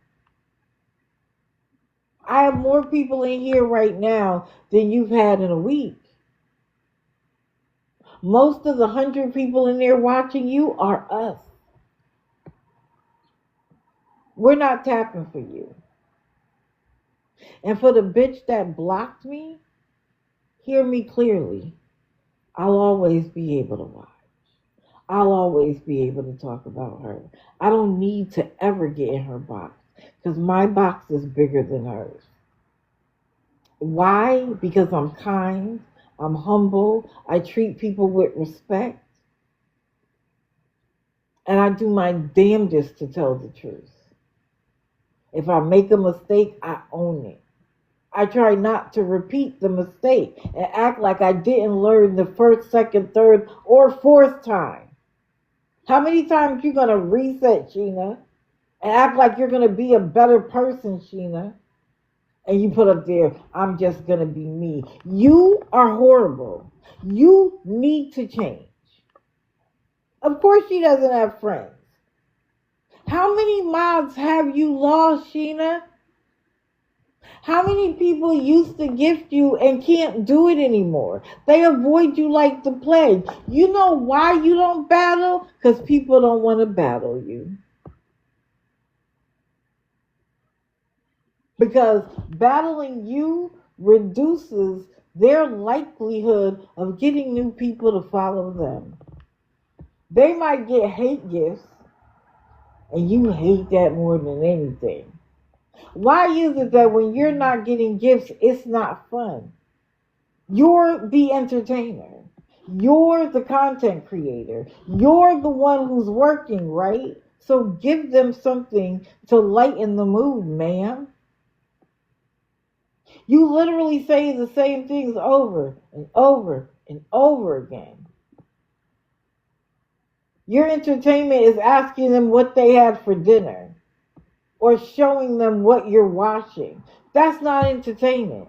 I have more people in here right now than you've had in a week. Most of the 100 people in there watching you are us. We're not tapping for you. And for the bitch that blocked me, hear me clearly. I'll always be able to watch. I'll always be able to talk about her. I don't need to ever get in her box because my box is bigger than hers. Why? Because I'm kind, I'm humble, I treat people with respect, and I do my damnedest to tell the truth. If I make a mistake, I own it. I try not to repeat the mistake and act like I didn't learn the first, second, third, or fourth time. How many times you going to reset, Sheena, and act like you're going to be a better person, Sheena? And you put up there, I'm just going to be me. You are horrible. You need to change. Of course she doesn't have friends. How many mods have you lost, Sheena? How many people used to gift you and can't do it anymore? They avoid you like the plague. You know why you don't battle? Because people don't want to battle you. Because battling you reduces their likelihood of getting new people to follow them. They might get hate gifts, and you hate that more than anything. Why is it that when you're not getting gifts, it's not fun? You're the entertainer. You're the content creator. You're the one who's working, right? So give them something to lighten the mood, ma'am. You literally say the same things over and over and over again. Your entertainment is asking them what they had for dinner or showing them what you're watching. That's not entertainment.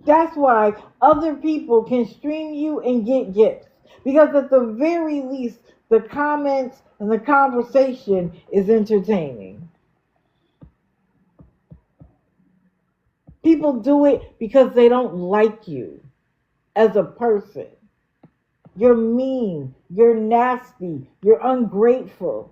That's why other people can stream you and get gifts. Because at the very least, the comments and the conversation is entertaining. People do it because they don't like you as a person. You're mean, you're nasty, you're ungrateful.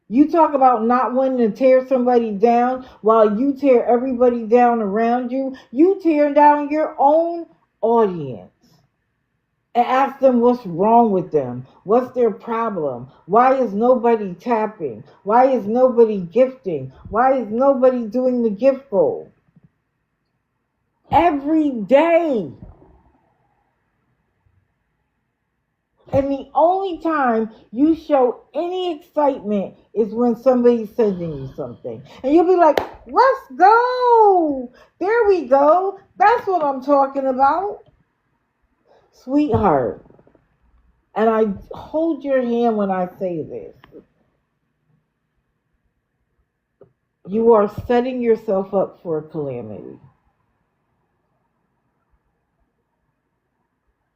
You talk about not wanting to tear somebody down while you tear everybody down around you. You tear down your own audience and ask them what's wrong with them. What's their problem? Why is nobody tapping? Why is nobody gifting? Why is nobody doing the gift goal? Every day. And the only time you show any excitement is when somebody's sending you something. And you'll be like, let's go. There we go. That's what I'm talking about. Sweetheart. And I hold your hand when I say this. You are setting yourself up for a calamity.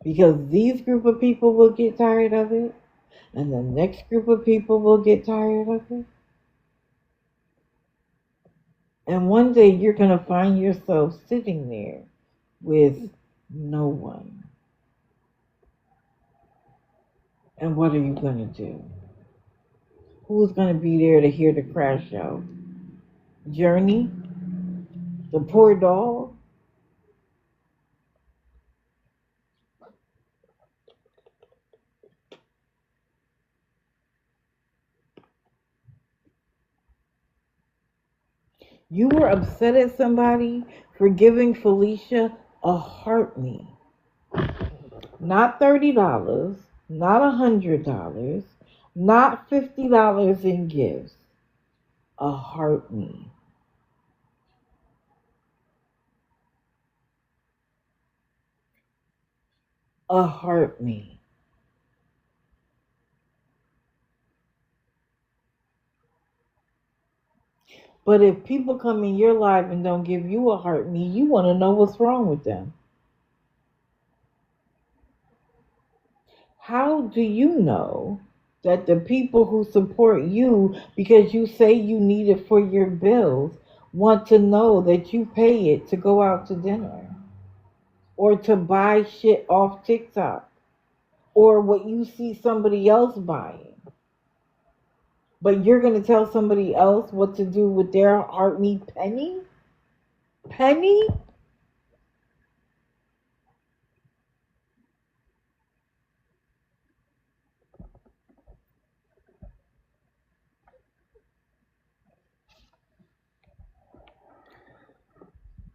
Because these group of people will get tired of it, and the next group of people will get tired of it. And one day you're going to find yourself sitting there with No one. And what are you going to do? Who's going to be there to hear the crash show? Journey? The poor dog? You were upset at somebody for giving Felicia a heart me. Not $30, not $100, not $50 in gifts. A heart me. A heart me. But if people come in your life and don't give you a heart me, you want to know what's wrong with them. How do you know that the people who support you because you say you need it for your bills want to know that you pay it to go out to dinner or to buy shit off TikTok or what you see somebody else buying? But you're going to tell somebody else what to do with their heart me penny? Penny?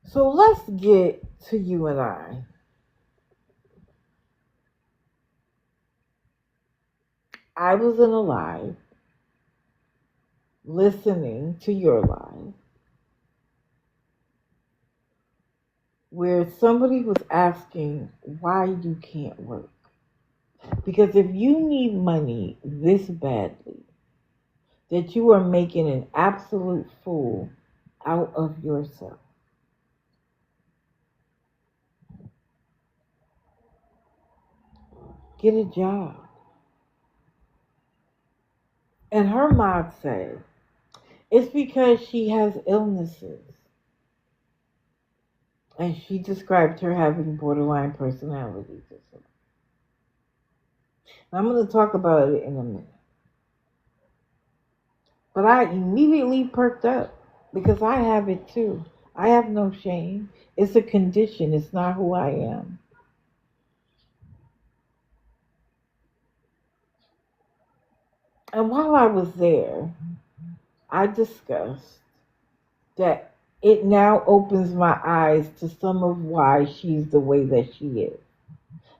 So let's get to you and I. I was in a live, listening to your live, where somebody was asking why you can't work. Because if you need money this badly, that you are making an absolute fool out of yourself, get a job. And her mom said, it's because she has illnesses. And she described her having borderline personality disorder. I'm going to talk about it in a minute. But I immediately perked up because I have it too. I have no shame. It's a condition. It's not who I am. And while I was there, I discussed that it now opens my eyes to some of why she's the way that she is.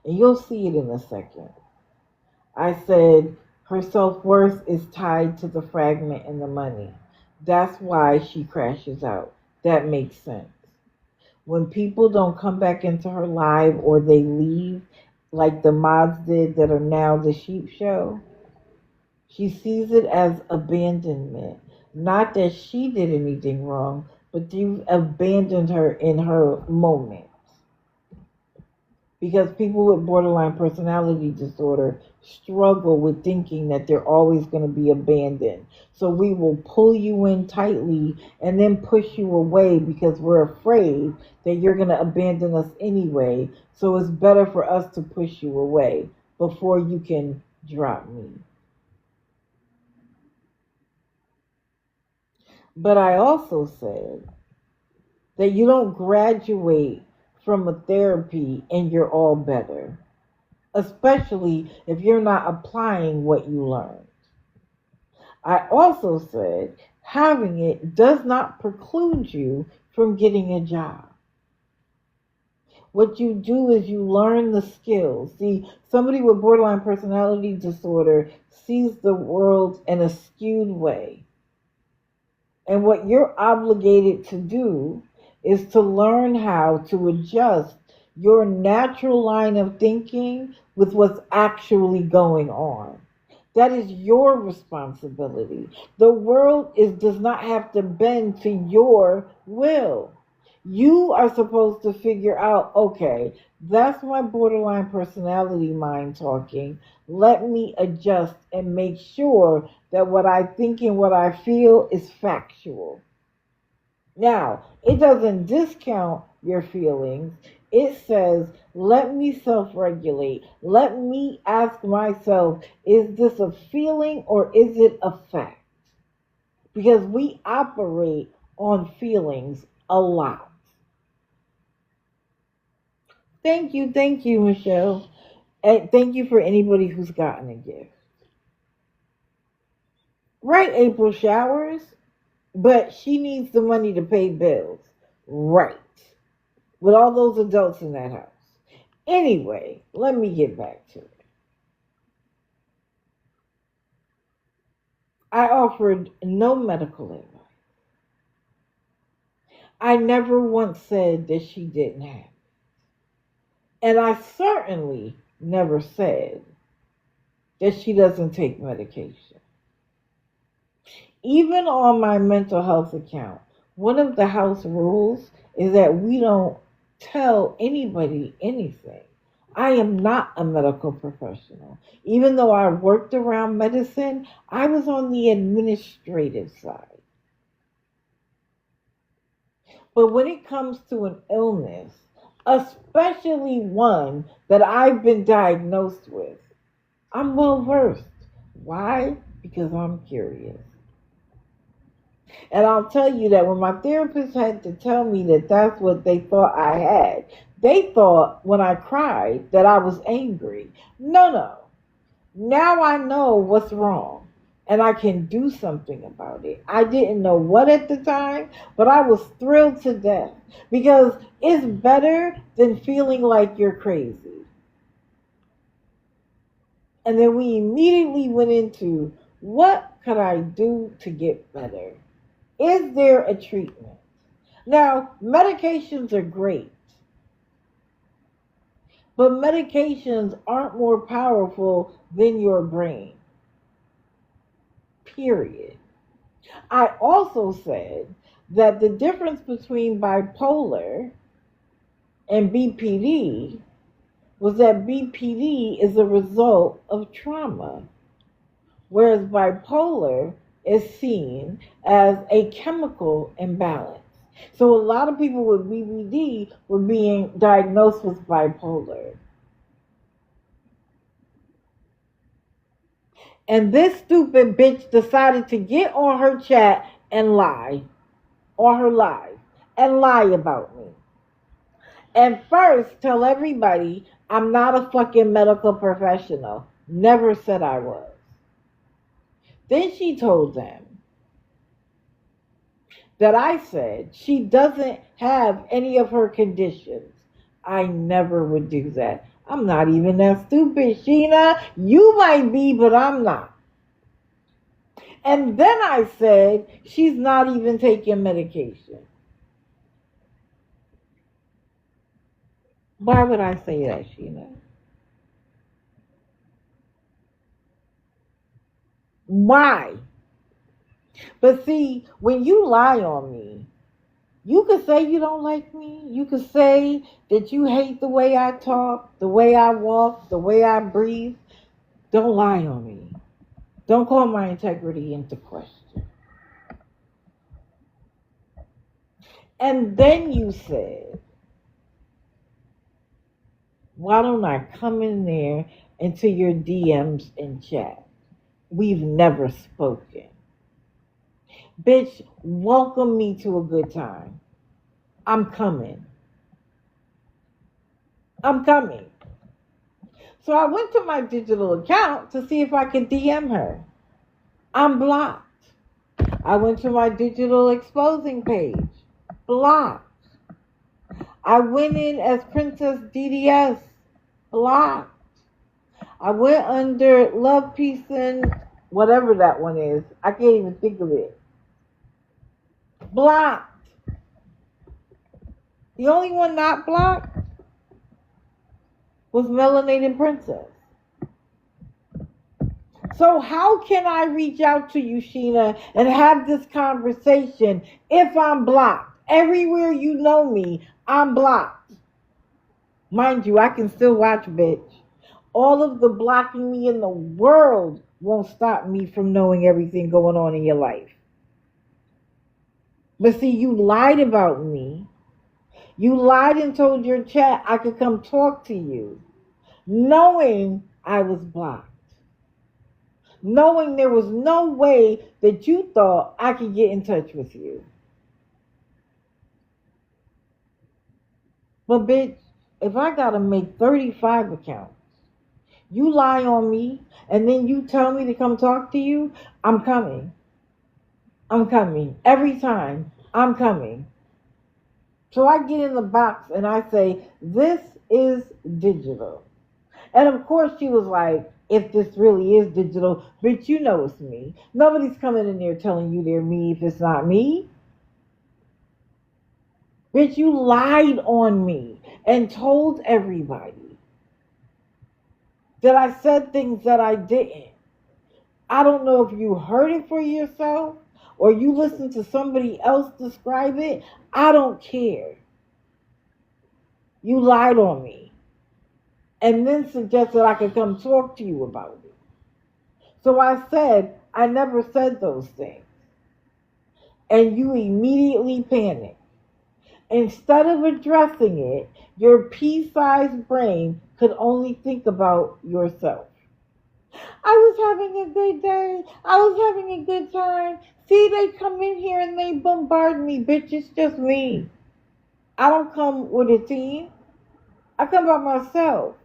And you'll see it in a second. I said her self-worth is tied to the fragment and the money. That's why she crashes out. That makes sense. When people don't come back into her life or they leave, like the mods did that are now the sheep show, she sees it as abandonment. Not that she did anything wrong, but you abandoned her in her moment. Because people with borderline personality disorder struggle with thinking that they're always going to be abandoned. So we will pull you in tightly and then push you away because we're afraid that you're going to abandon us anyway. So it's better for us to push you away before you can drop me. But I also said that you don't graduate from a therapy and you're all better, especially if you're not applying what you learned. I also said having it does not preclude you from getting a job. What you do is you learn the skills. See, somebody with borderline personality disorder sees the world in a skewed way. And what you're obligated to do is to learn how to adjust your natural line of thinking with what's actually going on. That is your responsibility. The world does not have to bend to your will. You are supposed to figure out, okay, that's my borderline personality mind talking. Let me adjust and make sure that what I think and what I feel is factual. Now, it doesn't discount your feelings. It says, let me self-regulate. Let me ask myself, is this a feeling or is it a fact? Because we operate on feelings a lot. Thank you, Michelle. And thank you for anybody who's gotten a gift. Right, April Showers, but she needs the money to pay bills. Right. With all those adults in that house. Anyway, let me get back to it. I offered no medical advice. I never once said that she didn't have it. And I certainly never said that she doesn't take medication. Even on my mental health account, one of the house rules is that we don't tell anybody anything. I am not a medical professional. Even though I worked around medicine, I was on the administrative side. But when it comes to an illness, especially one that I've been diagnosed with, I'm well versed. Why? Because I'm curious. And I'll tell you that when my therapist had to tell me that that's what they thought I had, they thought when I cried that I was angry. No. Now I know what's wrong and I can do something about it. I didn't know what at the time, but I was thrilled to death because it's better than feeling like you're crazy. And then we immediately went into, what could I do to get better? Is there a treatment? Now, medications are great, but medications aren't more powerful than your brain. Period. I also said that the difference between bipolar and BPD was that BPD is a result of trauma, whereas bipolar is seen as a chemical imbalance. So a lot of people with BPD were being diagnosed with bipolar. And this stupid bitch decided to get on her chat and lie, on her live, and lie about me. And first tell everybody I'm not a fucking medical professional. Never said I was. Then she told them that I said she doesn't have any of her conditions. I never would do that. I'm not even that stupid, Sheena. You might be, but I'm not. And then I said she's not even taking medication. Why would I say that, Sheena? Why? But see, when you lie on me, you could say you don't like me. You could say that you hate the way I talk, the way I walk, the way I breathe. Don't lie on me. Don't call my integrity into question. And then you said, why don't I come in there into your DMs and chat? We've never spoken. Bitch, welcome me to a good time. I'm coming. So I went to my digital account to see if I could DM her. I'm blocked. I went to my digital exposing page. Blocked. I went in as Princess DDS. Blocked. I went under Love, Peace, and whatever that one is. I can't even think of it. Blocked. The only one not blocked was Melanated Princess. So how can I reach out to you, Sheena, and have this conversation if I'm blocked? Everywhere you know me, I'm blocked. Mind you, I can still watch, bitch. All of the blocking me in the world won't stop me from knowing everything going on in your life. But see, you lied about me. You lied and told your chat I could come talk to you, knowing I was blocked. Knowing there was no way that you thought I could get in touch with you. But bitch, if I gotta make 35 accounts, you lie on me and then you tell me to come talk to you, I'm coming. I'm coming. Every time, I'm coming. So I get in the box and I say, this is digital. And of course she was like, if this really is digital, bitch, you know it's me. Nobody's coming in there telling you they're me if it's not me. Bitch, you lied on me and told everybody that I said things that I didn't. I don't know if you heard it for yourself or you listened to somebody else describe it. I don't care. You lied on me and then suggested I could come talk to you about it. So I said, I never said those things. And you immediately panicked. Instead of addressing it, your pea-sized brain could only think about yourself. I was having a good day. I was having a good time. See, they come in here and they bombard me. Bitch, it's just me. I don't come with a team. I come by myself.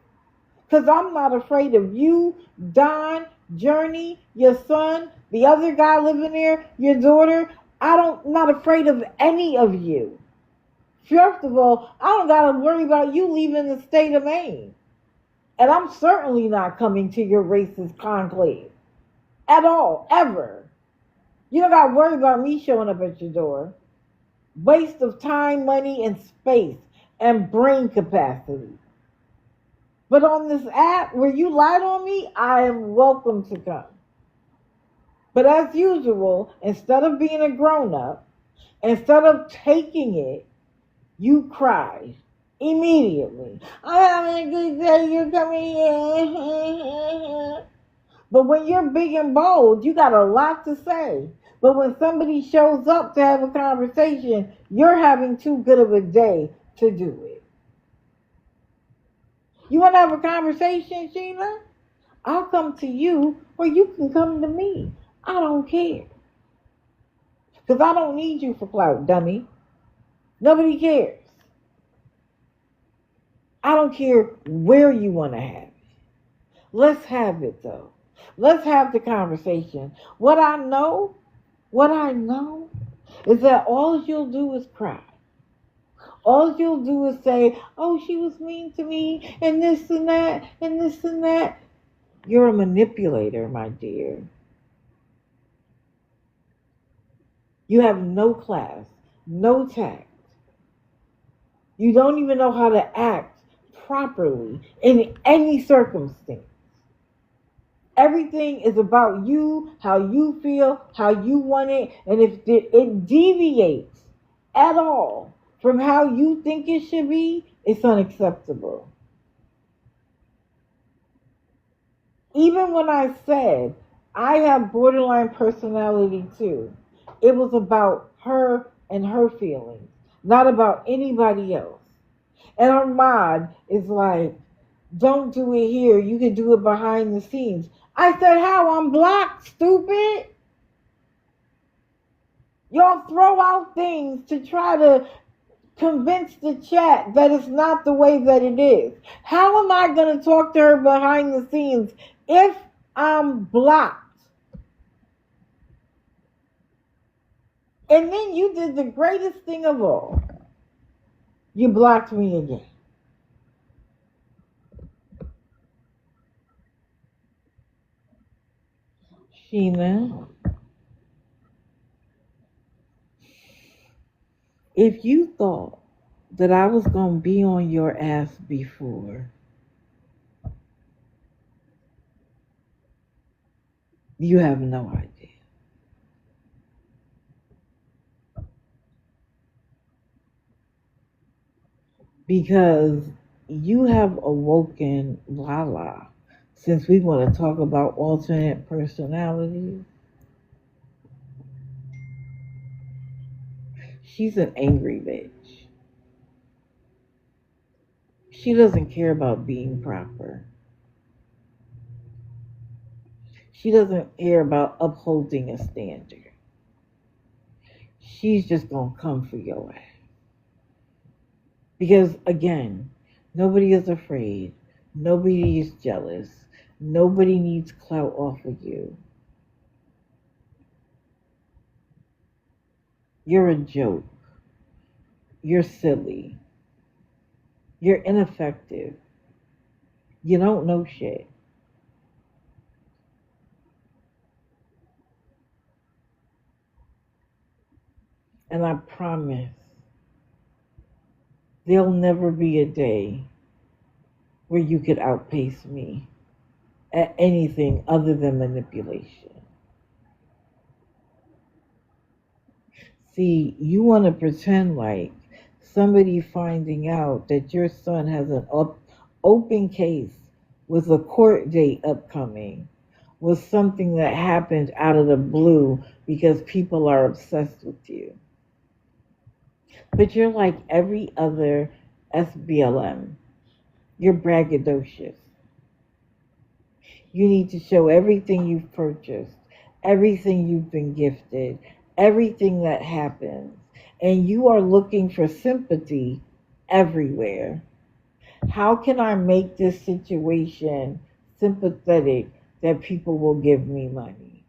Because I'm not afraid of you, Don, Journey, your son, the other guy living there, your daughter. Not afraid of any of you. First of all, I don't got to worry about you leaving the state of Maine. And I'm certainly not coming to your racist conclave. At all, ever. You don't got to worry about me showing up at your door. Waste of time, money, and space, and brain capacity. But on this app, where you lied on me, I am welcome to come. But as usual, instead of being a grown-up, instead of taking it, you cried immediately. I'm having a good day, you're coming in. But when you're big and bold, you got a lot to say. But when somebody shows up to have a conversation, you're having too good of a day to do it. You want to have a conversation, Sheena? I'll come to you or you can come to me. I don't care. Because I don't need you for clout, dummy. Nobody cares. I don't care where you want to have it. Let's have it, though. Let's have the conversation. What I know is that all you'll do is cry. All you'll do is say, oh, she was mean to me, and this and that, and this and that. You're a manipulator, my dear. You have no class, no tact. You don't even know how to act properly in any circumstance. Everything is about you, how you feel, how you want it, and if it deviates at all from how you think it should be, it's unacceptable. Even when I said I have borderline personality too, it was about her and her feelings, not about anybody else. And Ahmad is like, don't do it here. You can do it behind the scenes. I said, how? I'm blocked, stupid. Y'all throw out things to try to convince the chat that it's not the way that it is. How am I going to talk to her behind the scenes if I'm blocked? And then you did the greatest thing of all. You blocked me again. Sheena, if you thought that I was going to be on your ass before, you have no idea. Because you have awoken Lala. Since we want to talk about alternate personalities, she's an angry bitch. She doesn't care about being proper. She doesn't care about upholding a standard. She's just going to come for your ass. Because, again, nobody is afraid. Nobody is jealous. Nobody needs clout off of you. You're a joke. You're silly. You're ineffective. You don't know shit. And I promise there'll never be a day where you could outpace me at anything other than manipulation. See, you want to pretend like somebody finding out that your son has an open case with a court date upcoming was something that happened out of the blue because people are obsessed with you. But you're like every other SBLM. You're braggadocious. You need to show everything you've purchased, everything you've been gifted, everything that happens. And you are looking for sympathy everywhere. How can I make this situation sympathetic that people will give me money?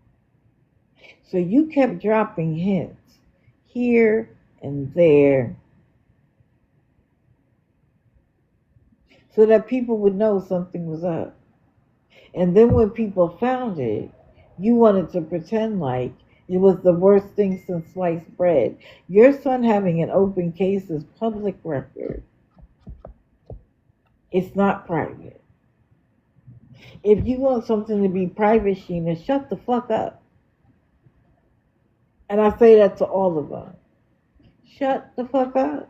So you kept dropping hints here and there so that people would know something was up. And then when people found it, you wanted to pretend like it was the worst thing since sliced bread. Your son having an open case is public record. It's not private. If you want something to be private, Sheena, shut the fuck up. And I say that to all of them. Shut the fuck up.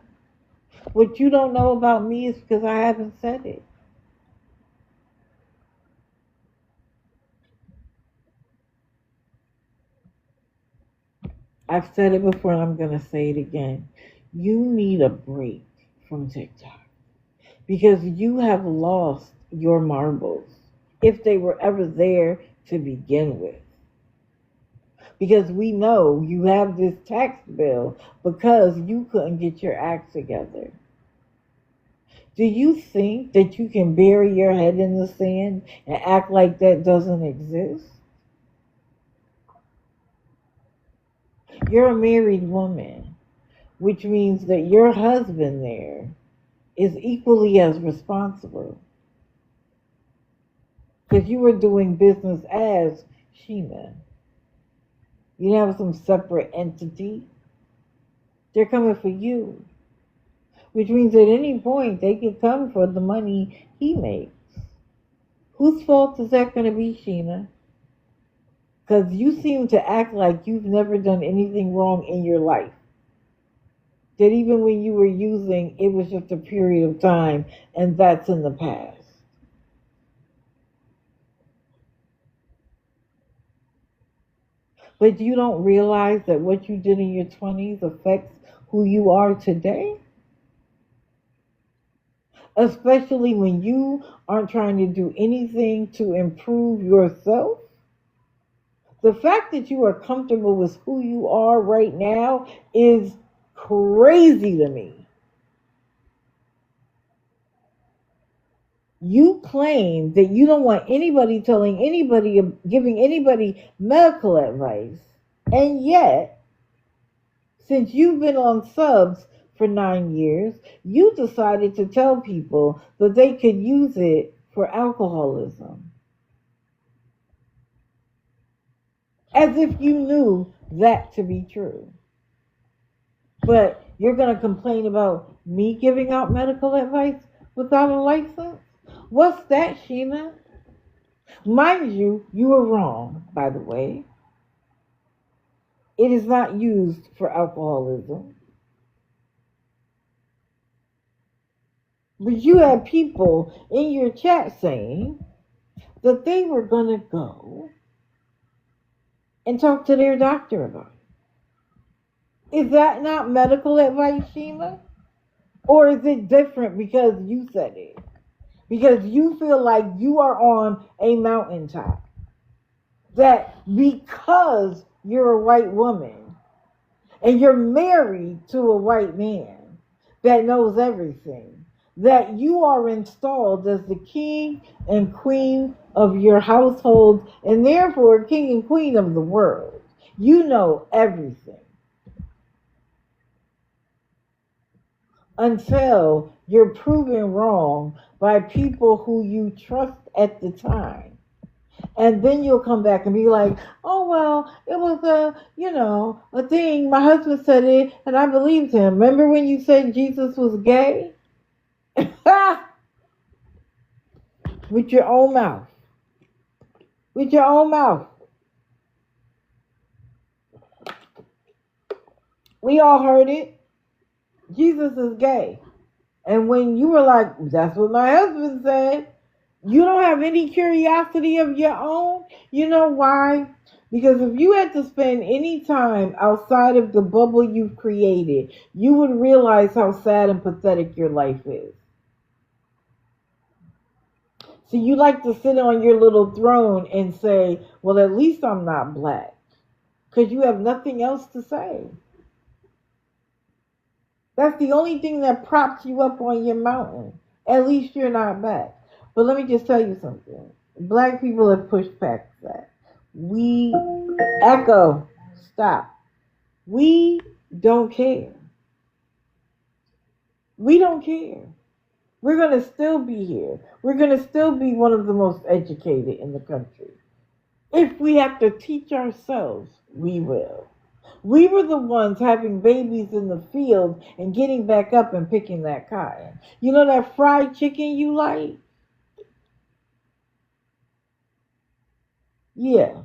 What you don't know about me is because I haven't said it. I've said it before and I'm going to say it again. You need a break from TikTok because you have lost your marbles if they were ever there to begin with. Because we know you have this tax bill because you couldn't get your act together. Do you think that you can bury your head in the sand and act like that doesn't exist? You're a married woman, which means that your husband there is equally as responsible. Because you were doing business as Sheena. You have some separate entity. They're coming for you. Which means at any point they can come for the money he makes. Whose fault is that going to be, Sheena? Because you seem to act like you've never done anything wrong in your life. That even when you were using, it was just a period of time, and that's in the past. But you don't realize that what you did in your 20s affects who you are today? Especially when you aren't trying to do anything to improve yourself? The fact that you are comfortable with who you are right now is crazy to me. You claim that you don't want anybody telling anybody, giving anybody medical advice. And yet, since you've been on subs for 9 years, you decided to tell people that they could use it for alcoholism. As if you knew that to be true. But you're going to complain about me giving out medical advice without a license? What's that, Sheena? Mind you, you were wrong, by the way. It is not used for alcoholism. But you had people in your chat saying that they were going to go and talk to their doctor about it. Is that not medical advice, Sheena? Or is it different because you said it? Because you feel like you are on a mountaintop. That because you're a white woman and you're married to a white man that knows everything, that you are installed as the king and queen of your household and therefore king and queen of the world. You know everything. Until you're proven wrong by people who you trust at the time. And then you'll come back and be like, oh, well, it was a thing. My husband said it and I believed him. Remember when you said Jesus was gay? With your own mouth. With your own mouth. We all heard it. Jesus is gay. And when you were like, that's what my husband said, you don't have any curiosity of your own. You know why? Because if you had to spend any time outside of the bubble you've created, you would realize how sad and pathetic your life is. So you like to sit on your little throne and say, well, at least I'm not black. Because you have nothing else to say. That's the only thing that props you up on your mountain. At least you're not black. But let me just tell you something. Black people have pushed past that. Stop. We don't care. We don't care. We're going to still be here. We're going to still be one of the most educated in the country. If we have to teach ourselves, we will. We were the ones having babies in the field and getting back up and picking that cotton. You know that fried chicken you like? Yeah,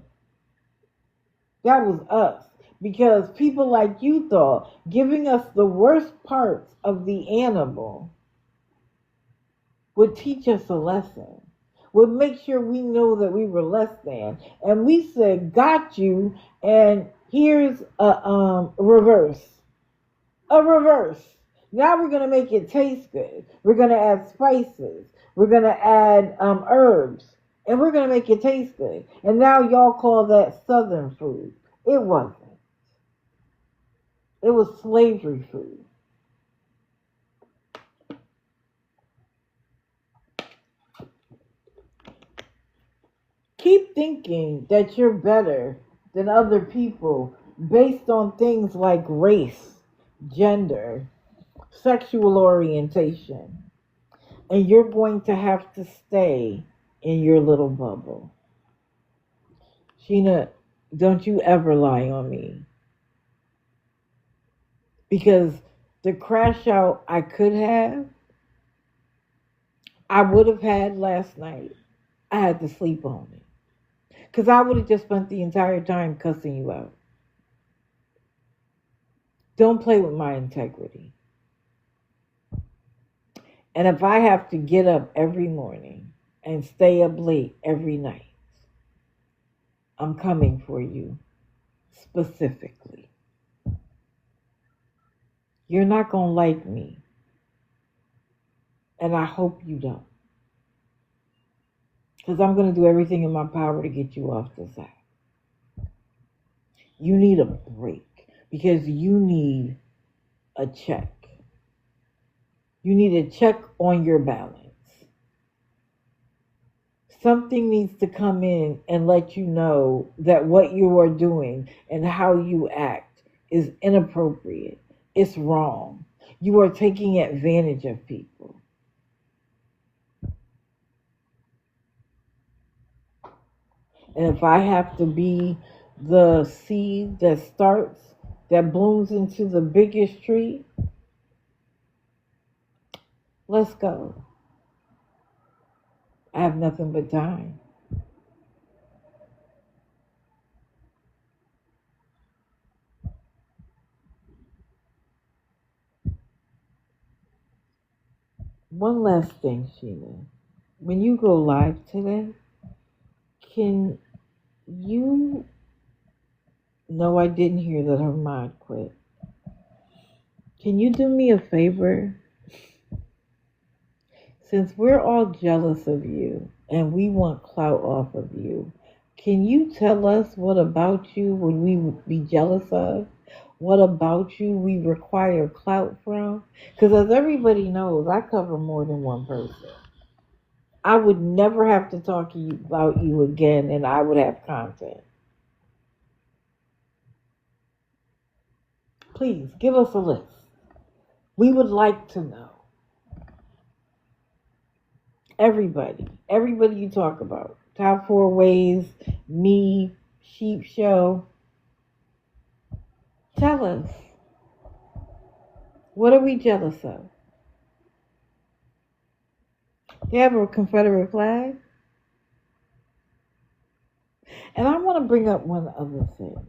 that was us. Because people like you thought giving us the worst parts of the animal would teach us a lesson, would make sure we know that we were less than. And we said, got you, and here's a reverse. A reverse. Now we're going to make it taste good. We're going to add spices. We're going to add herbs. And we're going to make it taste good. And now y'all call that Southern food. It wasn't. It was slavery food. Keep thinking that you're better than other people based on things like race, gender, sexual orientation. And you're going to have to stay in your little bubble. Sheena, don't you ever lie on me. Because the crash out I could have, I would have had last night. I had to sleep on it. Because I would have just spent the entire time cussing you out. Don't play with my integrity. And if I have to get up every morning and stay up late every night, I'm coming for you specifically. You're not going to like me. And I hope you don't. Because I'm going to do everything in my power to get you off this app. You need a break. Because you need a check. You need a check on your balance. Something needs to come in and let you know that what you are doing and how you act is inappropriate. It's wrong. You are taking advantage of people. And if I have to be the seed that blooms into the biggest tree, let's go. I have nothing but time. One last thing, Sheena. When you go live today, can you... No, I didn't hear that her mod quit. Can you do me a favor? Since we're all jealous of you and we want clout off of you, can you tell us what about you would we be jealous of? What about you we require clout from? Because as everybody knows, I cover more than one person. I would never have to talk to you about you again and I would have content. Please give us a list. We would like to know. Everybody you talk about. Top 4 ways, me, Sheep Show. Tell us. What are we jealous of? They have a Confederate flag? And I want to bring up one other thing.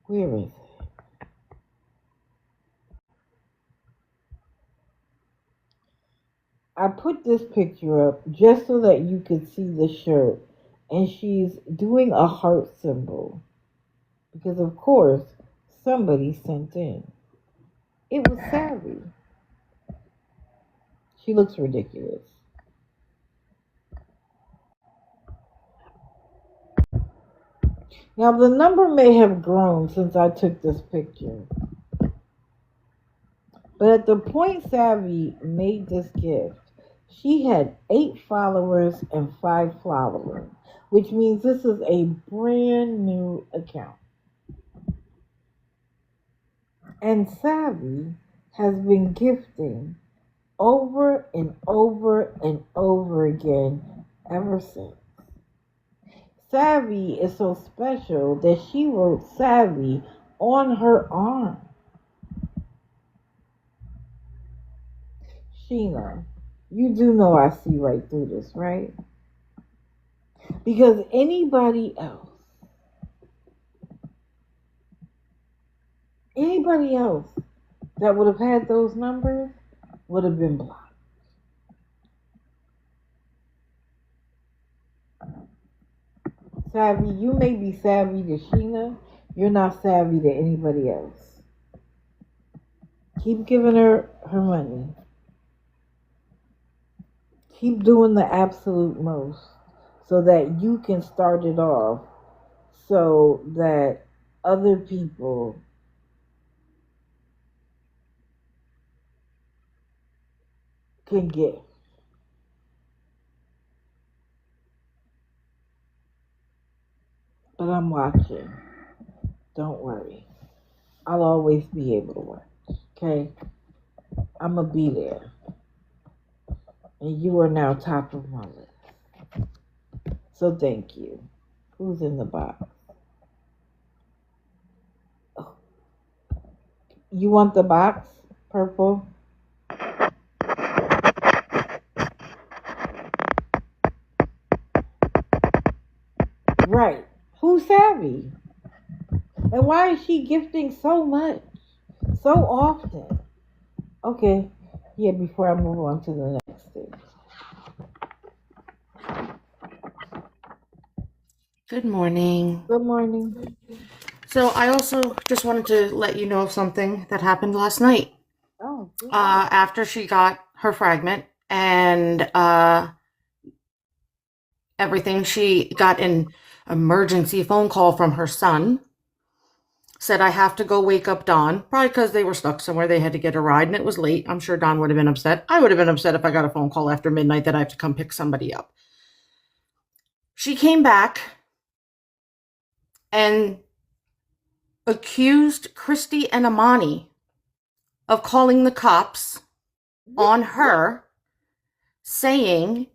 Where is it? I put this picture up just so that you could see the shirt. And she's doing a heart symbol. Because, of course, somebody sent in. It was Savvy. She looks ridiculous. Now, the number may have grown since I took this picture. But at the point Savvy made this gift, she had 8 followers and 5 followers, which means this is a brand new account. And Savvy has been gifting over and over and over again ever since. Savvy is so special that she wrote Savvy on her arm. Sheena, you do know I see right through this, right? Because anybody else that would have had those numbers would have been blocked. Savvy, you may be savvy to Sheena, you're not savvy to anybody else. Keep giving her money. Keep doing the absolute most so that you can start it off so that other people can give. But I'm watching. Don't worry. I'll always be able to watch. Okay? I'm going to be there. And you are now top of my list. So thank you. Who's in the box? Oh. You want the box? Purple? Right. Who's Savvy? And why is she gifting so much? So often? Okay. Yeah, before I move on to the next thing. Good morning. Good morning. So I also just wanted to let you know of something that happened last night. Oh, good. After she got her fragment and everything, she got an emergency phone call from her son. Said, I have to go wake up Dawn, probably because they were stuck somewhere. They had to get a ride and it was late. I'm sure Dawn would have been upset. I would have been upset if I got a phone call after midnight that I have to come pick somebody up. She came back and accused Christy and Amani of calling the cops on her, saying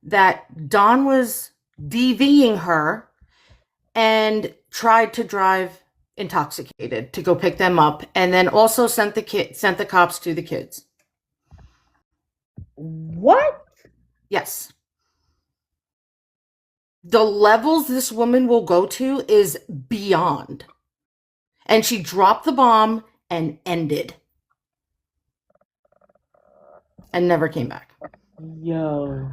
that Dawn was DVing her and tried to drive intoxicated to go pick them up, and then also sent the cops to the kids. What? Yes. The levels this woman will go to is beyond. And she dropped the bomb and ended. And never came back. Yo.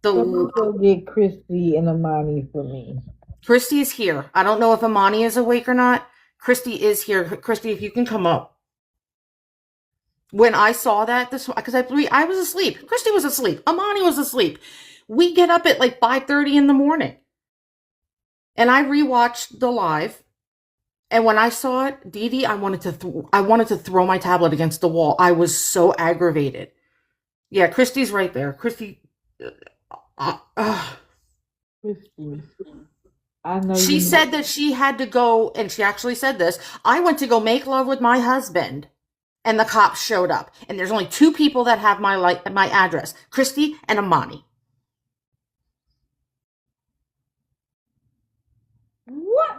Somebody go get Christy and Amani for me. Christy is here. I don't know if Amani is awake or not. Christy is here. Christy, if you can come up. When I saw that, because I was asleep. Christy was asleep. Amani was asleep. We get up at like 5:30 in the morning. And I rewatched the live. And when I saw it, Dee Dee, I wanted to throw my tablet against the wall. I was so aggravated. Yeah, Christy's right there. Christy. Christy, I know She said that she had to go, and she actually said this. I went to go make love with my husband, and the cops showed up. And there's only 2 people that have my address: Christy and Amani. What?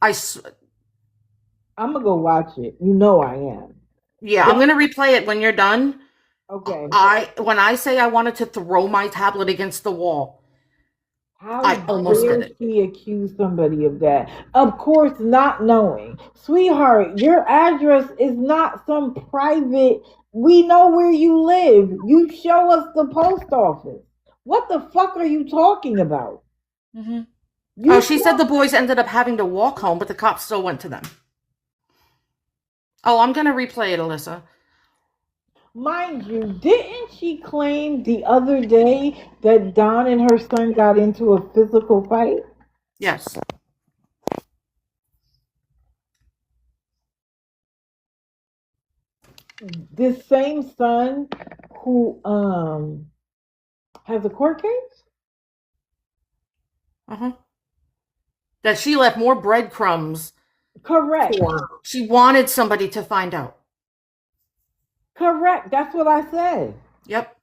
I'm gonna go watch it. You know I am. Yeah, I'm gonna replay it when you're done. Okay. When I say I wanted to throw my tablet against the wall, I almost did it. She accused somebody of that? Of course, not knowing. Sweetheart, your address is not some private. We know where you live. You show us the post office. What the fuck are you talking about? Mm-hmm. She said the boys ended up having to walk home, but the cops still went to them. Oh, I'm gonna replay it, Alyssa. Mind you, didn't she claim the other day that Don and her son got into a physical fight? Yes. This same son who has a court case? Uh-huh. That she left more breadcrumbs. Correct. She wanted somebody to find out. Correct. That's what I said. Yep.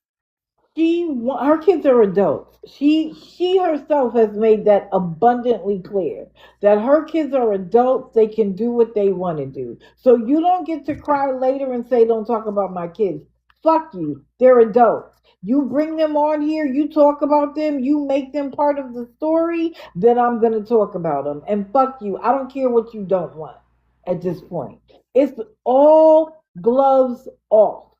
Her kids are adults. She herself has made that abundantly clear that her kids are adults. They can do what they want to do. So you don't get to cry later and say, "Don't talk about my kids." Fuck you. They're adults. You bring them on here, you talk about them, you make them part of the story, then I'm going to talk about them. And fuck you. I don't care what you don't want at this point. It's all gloves off.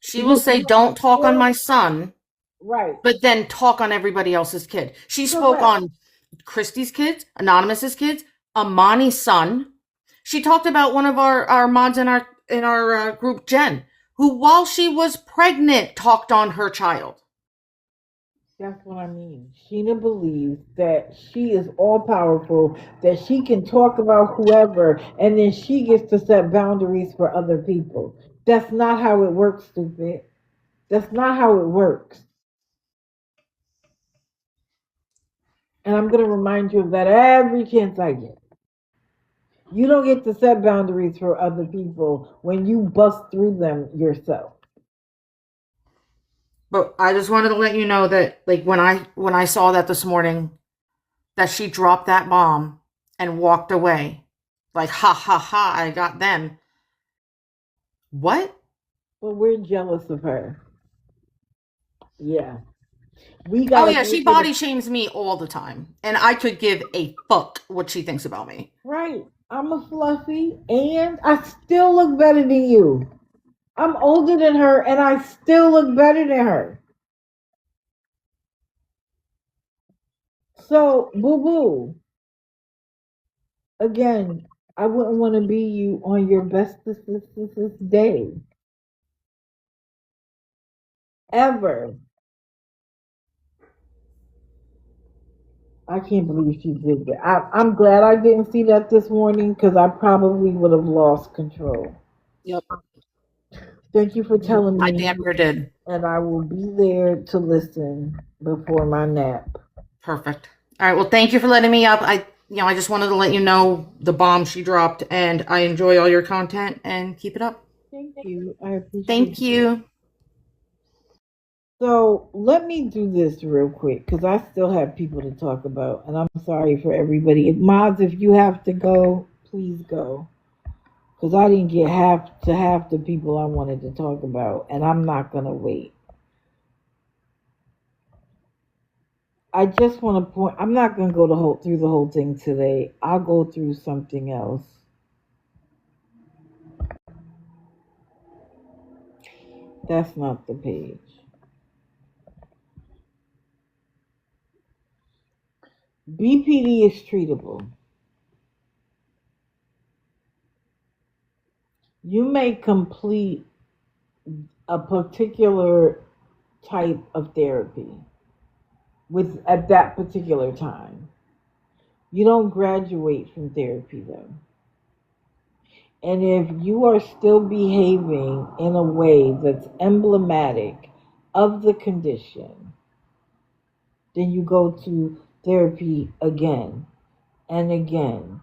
She will say, "Don't talk on my son." Right. But then talk on everybody else's kid. She spoke on Christy's kids, Anonymous's kids, Amani's son. She talked about one of our mods in our group, Jen, who, while she was pregnant, talked on her child. That's what I mean. Sheena believes that she is all powerful, that she can talk about whoever, and then she gets to set boundaries for other people. That's not how it works, stupid. That's not how it works. And I'm going to remind you of that every chance I get. You don't get to set boundaries for other people when you bust through them yourself. But I just wanted to let you know that, like, when I saw that this morning, that she dropped that bomb and walked away, like, ha ha ha, I got them. What? Well, we're jealous of her. Yeah. She body shames me all the time, and I could give a fuck what she thinks about me. Right. I'm a fluffy, and I still look better than you. I'm older than her, and I still look better than her. So, boo-boo. Again, I wouldn't want to be you on your bestest day. Ever. I can't believe she did that. I'm glad I didn't see that this morning because I probably would have lost control. Yep. Thank you for telling me. I damn sure did. And I will be there to listen before my nap. Perfect. All right. Well, thank you for letting me up. I just wanted to let you know the bomb she dropped, and I enjoy all your content, and keep it up. Thank you. I appreciate it. Thank you. So let me do this real quick because I still have people to talk about, and I'm sorry for everybody. Mods, if you have to go, please go, because I didn't get half the people I wanted to talk about, and I'm not gonna wait. I just want to point. I'm not gonna go through the whole thing today. I'll go through something else. That's not the page. BPD is treatable. You may complete a particular type of therapy with at that particular time. You don't graduate from therapy though. And if you are still behaving in a way that's emblematic of the condition, then you go to therapy again and again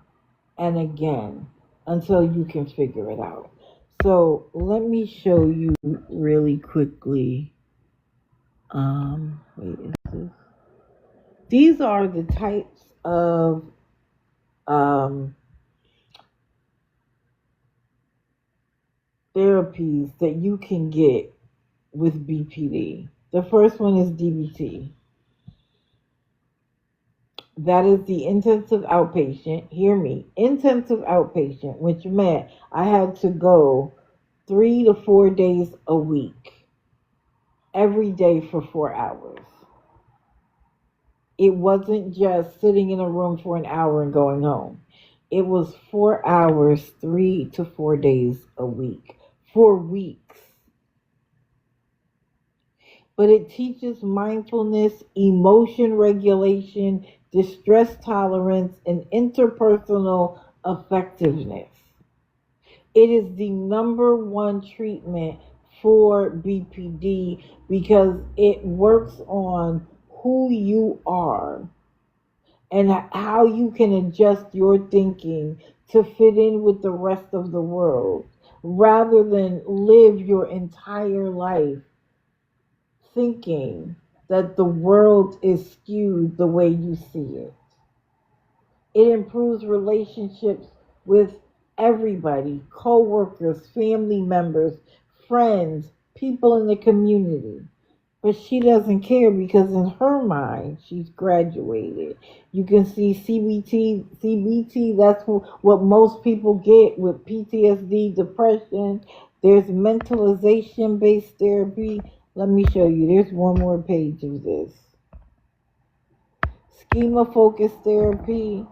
and again until you can figure it out. So let me show you really quickly. Wait, is this? These are the types of therapies that you can get with BPD. The first one is DBT. That is the intensive outpatient. Hear me, intensive outpatient, which meant I had to go 3 to 4 days a week, every day for 4 hours. It wasn't just sitting in a room for an hour and going home. It was 4 hours, 3 to 4 days a week, for weeks. But it teaches mindfulness, emotion regulation, distress tolerance, and interpersonal effectiveness. It is the number one treatment for BPD because it works on who you are and how you can adjust your thinking to fit in with the rest of the world rather than live your entire life thinking that the world is skewed the way you see it. It improves relationships with everybody, co-workers, family members, friends, people in the community. But she doesn't care because in her mind, she's graduated. You can see CBT, that's what most people get with PTSD, depression. There's mentalization-based therapy. Let me show you. There's one more page of this. Schema-focused therapy,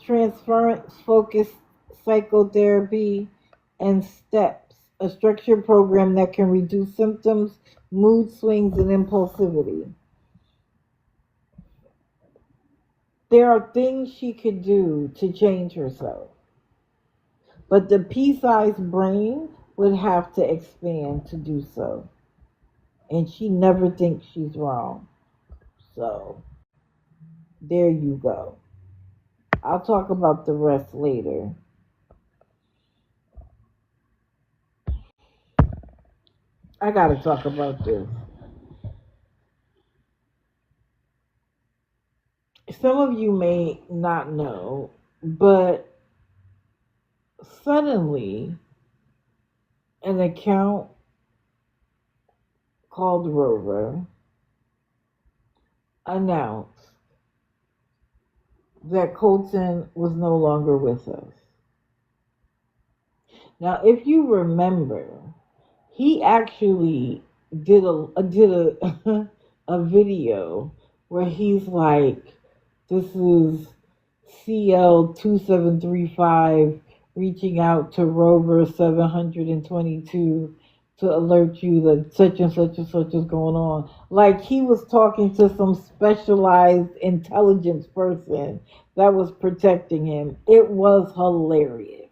transference-focused psychotherapy, and STEPS, a structured program that can reduce symptoms, mood swings, and impulsivity. There are things she could do to change herself, but the pea-sized brain would have to expand to do so. And she never thinks she's wrong. So, there you go. I'll talk about the rest later. I gotta talk about this. Some of you may not know, but suddenly an account called Rover announced that Colton was no longer with us. Now, if you remember, he actually did a a video where he's like, this is CL2735 reaching out to Rover 722 to alert you that such and such and such is going on. Like he was talking to some specialized intelligence person that was protecting him. It was hilarious.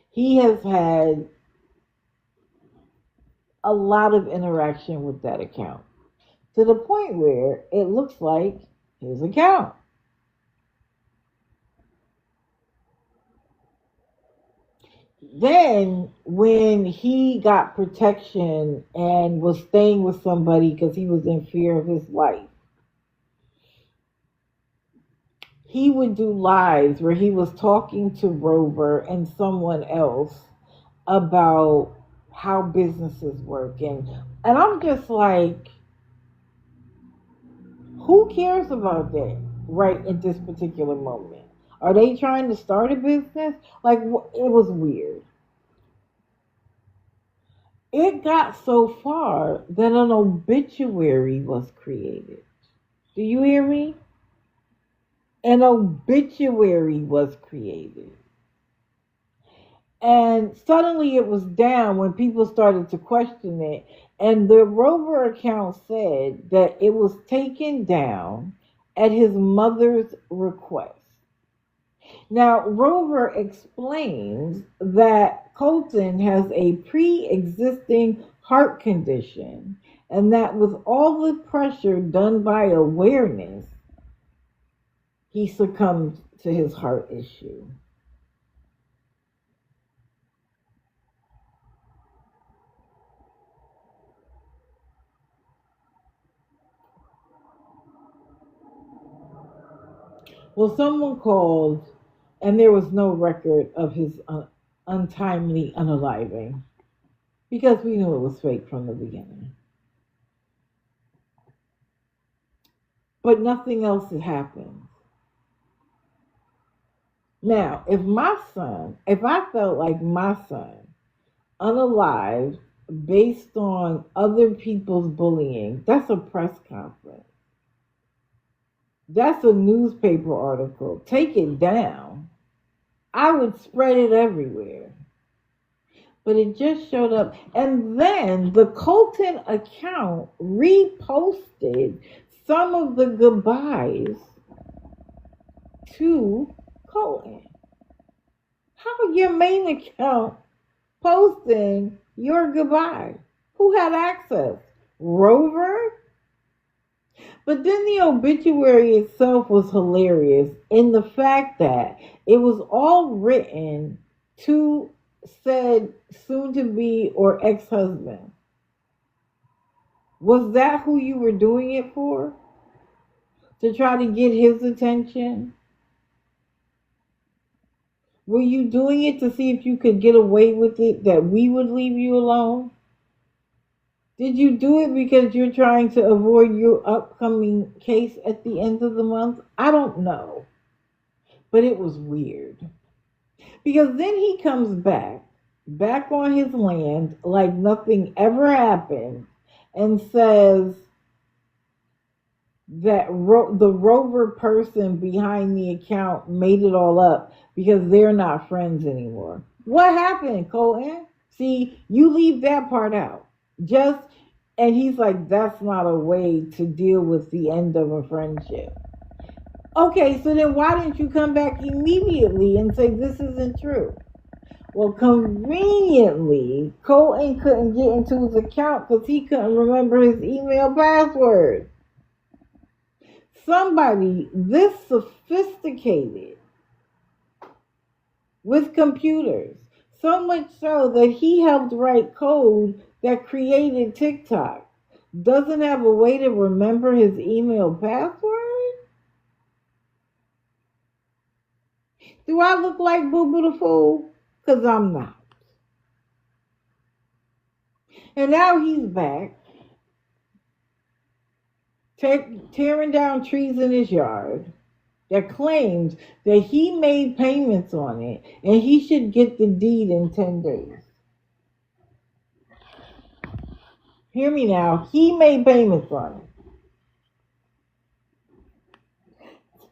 He has had a lot of interaction with that account to the point where it looks like his account. Then when he got protection and was staying with somebody because he was in fear of his life, he would do lives where he was talking to Rover and someone else about how businesses work. And I'm just like, who cares about that right at this particular moment? Are they trying to start a business? Like, it was weird. It got so far that an obituary was created. Do you hear me? An obituary was created. And suddenly it was down when people started to question it. And the Rover account said that it was taken down at his mother's request. Now, Rover explains that Colton has a pre existing heart condition and that with all the pressure done by awareness, he succumbed to his heart issue. Well, someone called, and there was no record of his untimely unaliving because we knew it was fake from the beginning. But nothing else had happened. Now, if I felt like my son unalived based on other people's bullying, that's a press conference. That's a newspaper article. Take it down. I would spread it everywhere. But it just showed up. And then the Colton account reposted some of the goodbyes to Colton. How your main account posting your goodbye? Who had access? Rover? But then the obituary itself was hilarious in the fact that it was all written to said soon to be or ex-husband. Was that who you were doing it for? To try to get his attention? Were you doing it to see if you could get away with it, that we would leave you alone? Did you do it because you're trying to avoid your upcoming case at the end of the month? I don't know. But it was weird. Because then he comes back on his land like nothing ever happened, and says that the Rover person behind the account made it all up because they're not friends anymore. What happened, Colton? See, you leave that part out. And he's like, that's not a way to deal with the end of a friendship. Okay, so then why didn't you come back immediately and say this isn't true? Well, conveniently, Colton couldn't get into his account because he couldn't remember his email password. Somebody this sophisticated with computers, so much so that he helped write code that created TikTok, doesn't have a way to remember his email password? Do I look like Boo Boo the Fool? Because I'm not. And now he's back, tearing down trees in his yard, that claims that he made payments on it and he should get the deed in 10 days. Hear me now. He made payments on it.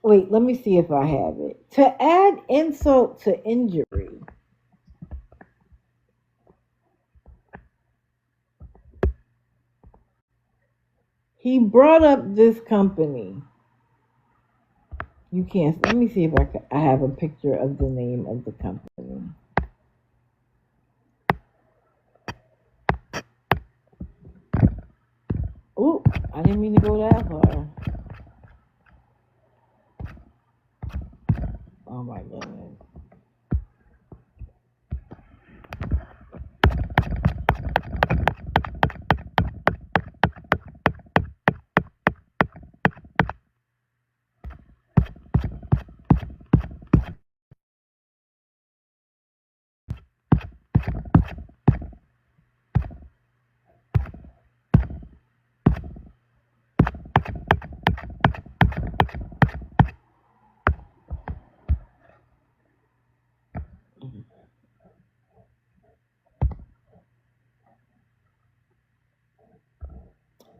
Wait, let me see if I have it. To add insult to injury, he brought up this company. You can't. Let me see if I have a picture of the name of the company. Oh, I didn't mean to go that far. Oh my goodness.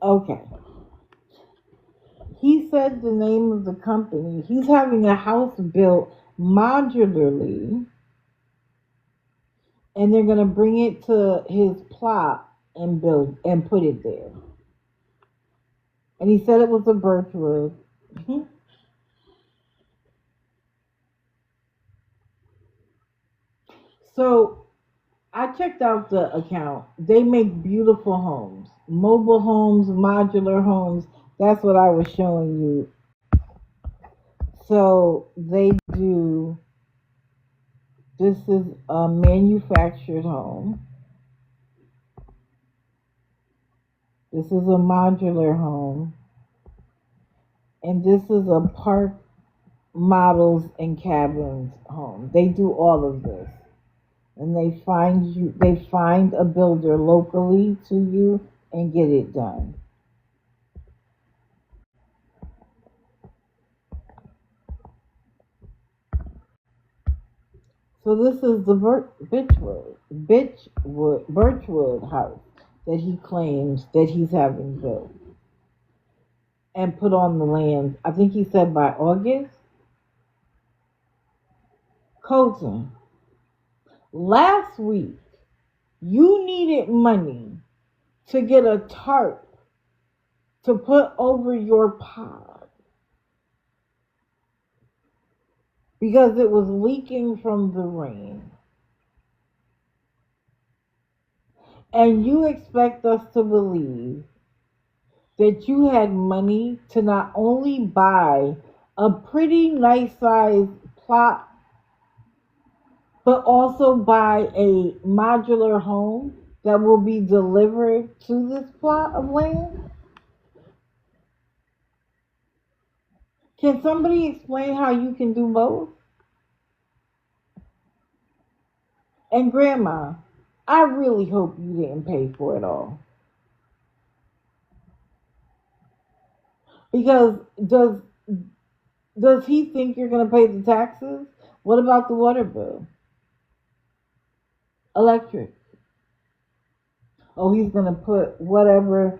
Okay. He said the name of the company. He's having a house built modularly and they're gonna bring it to his plot and build and put it there. And he said it was a birchwood. So I checked out the account. They make beautiful homes, mobile homes, modular homes. That's what I was showing you. So they do. This is a manufactured home. This is a modular home. And this is a park models and cabins home. They do all of this. And they find a builder locally to you and get it done. So this is the Birchwood house that he claims that he's having built and put on the land. I think he said by August. Colton, last week you needed money to get a tarp to put over your pod because it was leaking from the rain. And you expect us to believe that you had money to not only buy a pretty nice sized plot, but also buy a modular home that will be delivered to this plot of land? Can somebody explain how you can do both? And Grandma, I really hope you didn't pay for it all. Because does he think you're going to pay the taxes? What about the water bill? Electric. Oh, he's going to put whatever.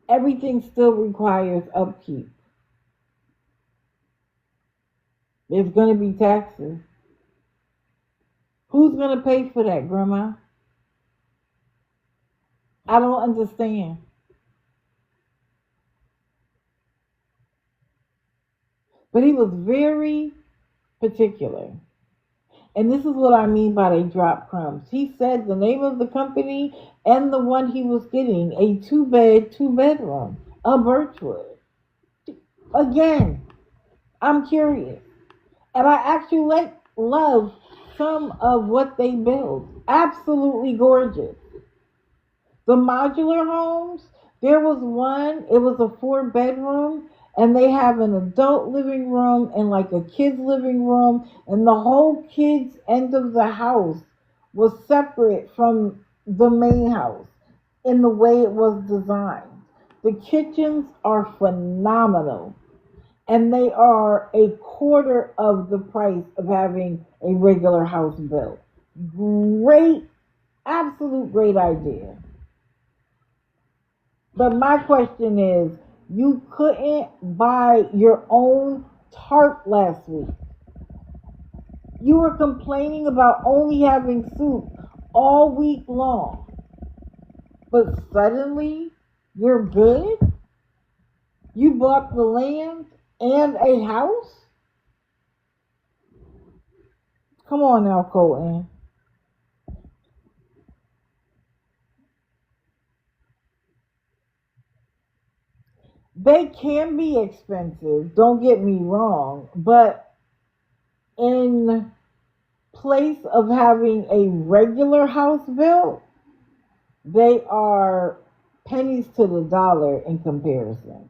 Everything still requires upkeep. There's going to be taxes. Who's going to pay for that, Grandma? I don't understand. But he was very particular. And this is what I mean by they drop crumbs. He said the name of the company and the one he was getting, a 2-bed, 2-bedroom, a Birchwood. Again, I'm curious. And I actually love some of what they build. Absolutely gorgeous. The modular homes, there was one, it was a 4-bedroom, and they have an adult living room and like a kid's living room, and the whole kid's end of the house was separate from the main house in the way it was designed. The kitchens are phenomenal, and they are a quarter of the price of having a regular house built. Great, absolute great idea. But my question is, you couldn't buy your own tarp last week. You were complaining about only having soup all week long. But suddenly, you're good? You bought the land and a house? Come on now, Colton. They can be expensive, don't get me wrong, but in place of having a regular house built, they are pennies to the dollar in comparison.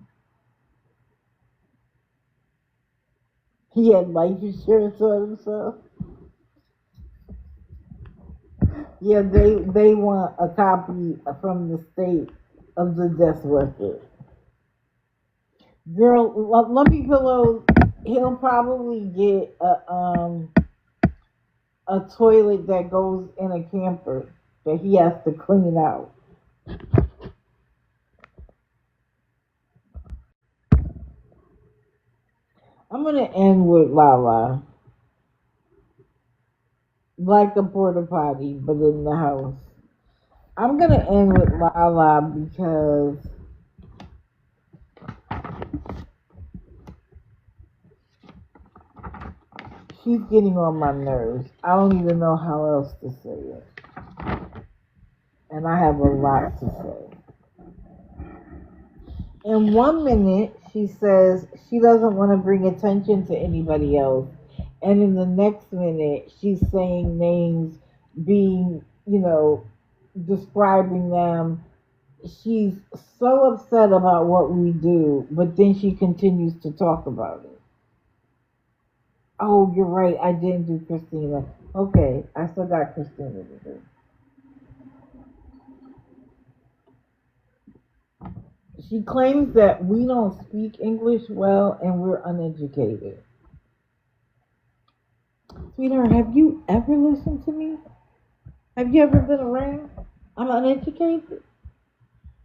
He had life insurance on himself. Yeah, they want a copy from the state of the death record. Girl, Lumpy Pillows, he'll probably get a toilet that goes in a camper that he has to clean out. I'm going to end with Lala. like a porta potty, but in the house. I'm gonna end with Lala because she's getting on my nerves. I don't even know how else to say it. And I have a lot to say. In 1 minute, she says she doesn't want to bring attention to anybody else. And in the next minute, she's saying names, being, describing them. She's so upset about what we do, but then she continues to talk about it. Oh, you're right. I didn't do Kristina. Okay, I still got Kristina to do. She claims that we don't speak English well and we're uneducated. Sweetheart, have you ever listened to me? Have you ever been around? I'm uneducated.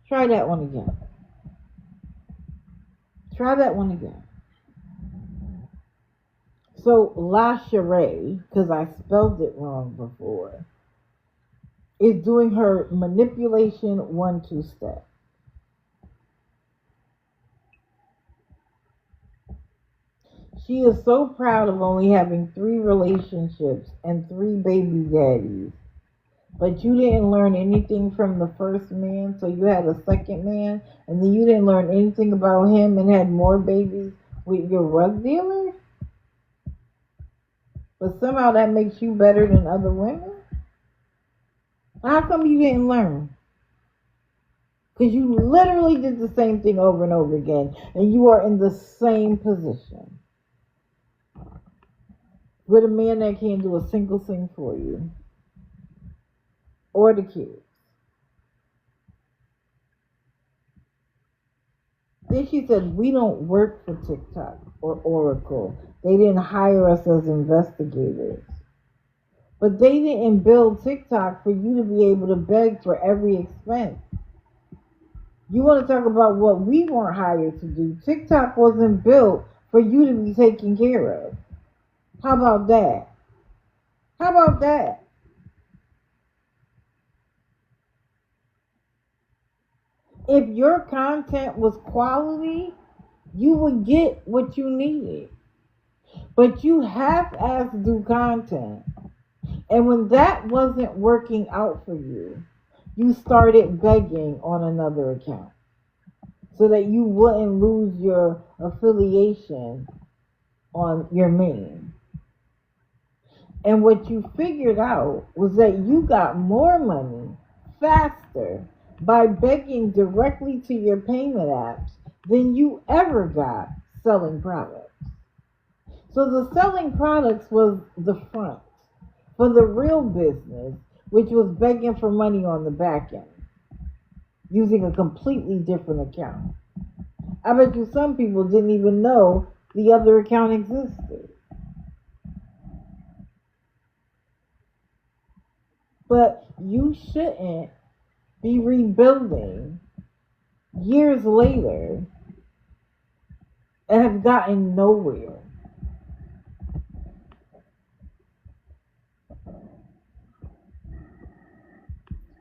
Try that one again. Try that one again. So Lashairee, because I spelled it wrong before, is doing her manipulation 1-2 step. She is so proud of only having 3 relationships and 3 baby daddies. But you didn't learn anything from the first man, so you had a second man, and then you didn't learn anything about him and had more babies with your rug dealer? But somehow that makes you better than other women? How come you didn't learn? Because you literally did the same thing over and over again, and you are in the same position with a man that can't do a single thing for you or the kids. Then she said, we don't work for TikTok or Oracle. They didn't hire us as investigators. But they didn't build TikTok for you to be able to beg for every expense. You want to talk about what we weren't hired to do? TikTok wasn't built for you to be taken care of. How about that? How about that? If your content was quality, you would get what you needed. But you half-assed do content. And when that wasn't working out for you, you started begging on another account so that you wouldn't lose your affiliation on your main. And what you figured out was that you got more money faster by begging directly to your payment apps than you ever got selling products. So the selling products was the front for the real business, which was begging for money on the back end using a completely different account. I bet you some people didn't even know the other account existed. But you shouldn't be rebuilding years later and have gotten nowhere.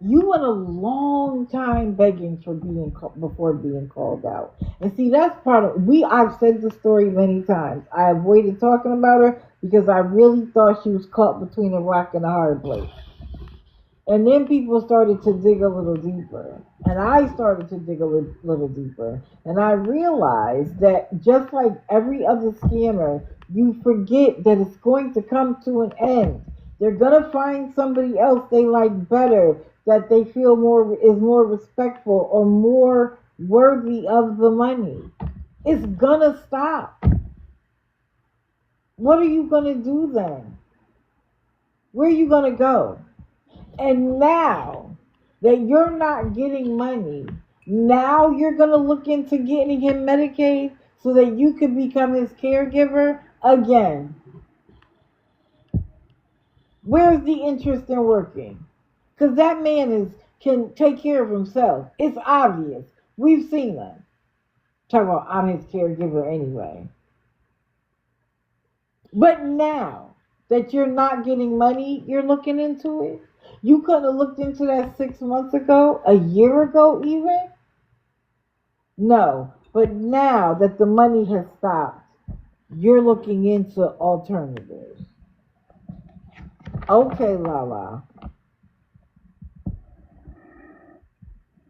You went a long time begging for before being called out. And see, that's part of I've said the story many times. I avoided talking about her because I really thought she was caught between a rock and a hard place. And then people started to dig a little deeper. And I started to dig a little deeper. And I realized that just like every other scammer, you forget that it's going to come to an end. They're going to find somebody else they like better, that they feel is more respectful or more worthy of the money. It's going to stop. What are you going to do then? Where are you going to go? And now that you're not getting money, now you're going to look into getting him Medicaid so that you can become his caregiver again. Where's the interest in working? Because that man can take care of himself. It's obvious. We've seen him. Talk about I'm his caregiver anyway. But now that you're not getting money, you're looking into it? You couldn't have looked into that 6 months ago, a year ago even? No. But now that the money has stopped, you're looking into alternatives. Okay, Lala.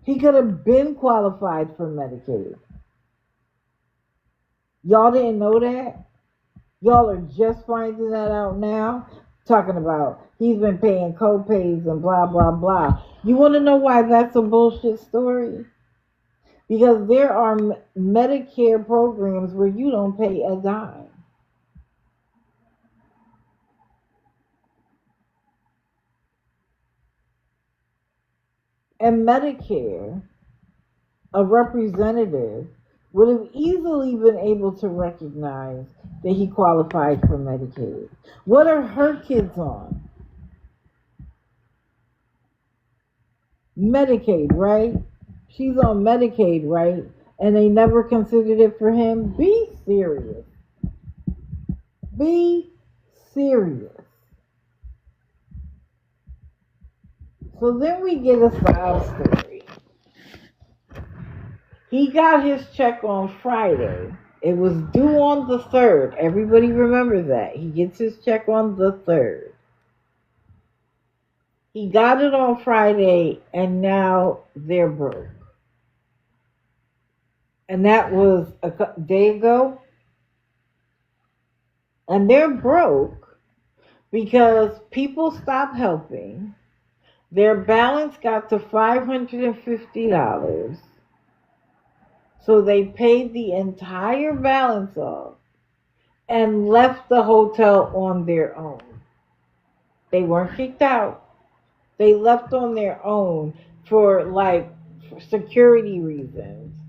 He could have been qualified for Medicaid. Y'all didn't know that? Y'all are just finding that out now? Talking about he's been paying co-pays and blah, blah, blah. You want to know why that's a bullshit story? Because there are Medicare programs where you don't pay a dime. And Medicare, a representative, would have easily been able to recognize that he qualified for Medicaid. What are her kids on? Medicaid, right? She's on Medicaid, right? And they never considered it for him? Be serious. Be serious. So then we get a side story. He got his check on Friday. It was due on the 3rd. Everybody remember that. He gets his check on the 3rd. He got it on Friday, and now they're broke. And that was a day ago. And they're broke because people stopped helping. Their balance got to $550. So they paid the entire balance off and left the hotel on their own. They weren't kicked out. They left on their own for security reasons,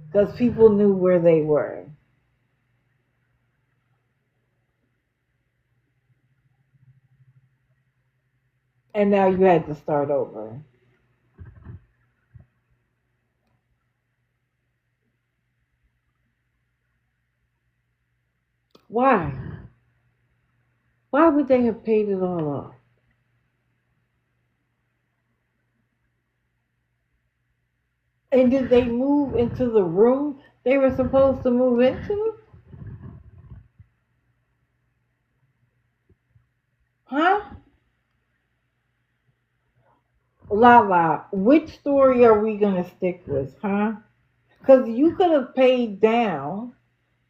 because people knew where they were. And now you had to start over. Why? Why would they have paid it all off? And did they move into the room they were supposed to move into? Huh? Lala, which story are we going to stick with, huh? Because you could have paid down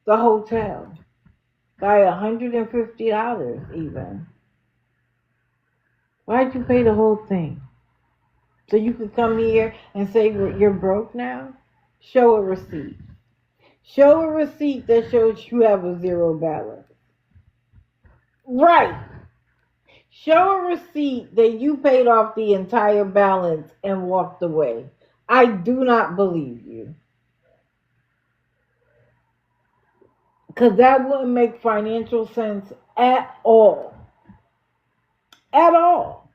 the hotel by $150 even. Why'd you pay the whole thing? So you could come here and say you're broke now? Show a receipt. Show a receipt that shows you have a zero balance. Right. Show a receipt that you paid off the entire balance and walked away. I do not believe you. Because that wouldn't make financial sense at all. At all.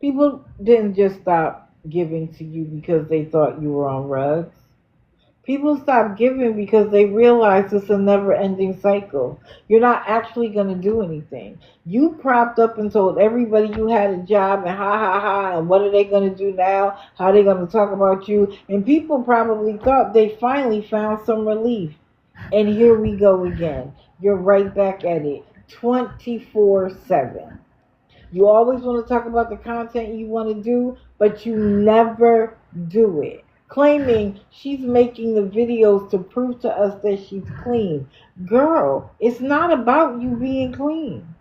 People didn't just stop giving to you because they thought you were on drugs. People stop giving because they realize it's a never-ending cycle. You're not actually going to do anything. You propped up and told everybody you had a job and ha ha ha, and what are they going to do now? How are they going to talk about you? And people probably thought they finally found some relief. And here we go again. You're right back at it 24/7. You always want to talk about the content you want to do, but you never do it. Claiming she's making the videos to prove to us that she's clean. Girl, it's not about you being clean.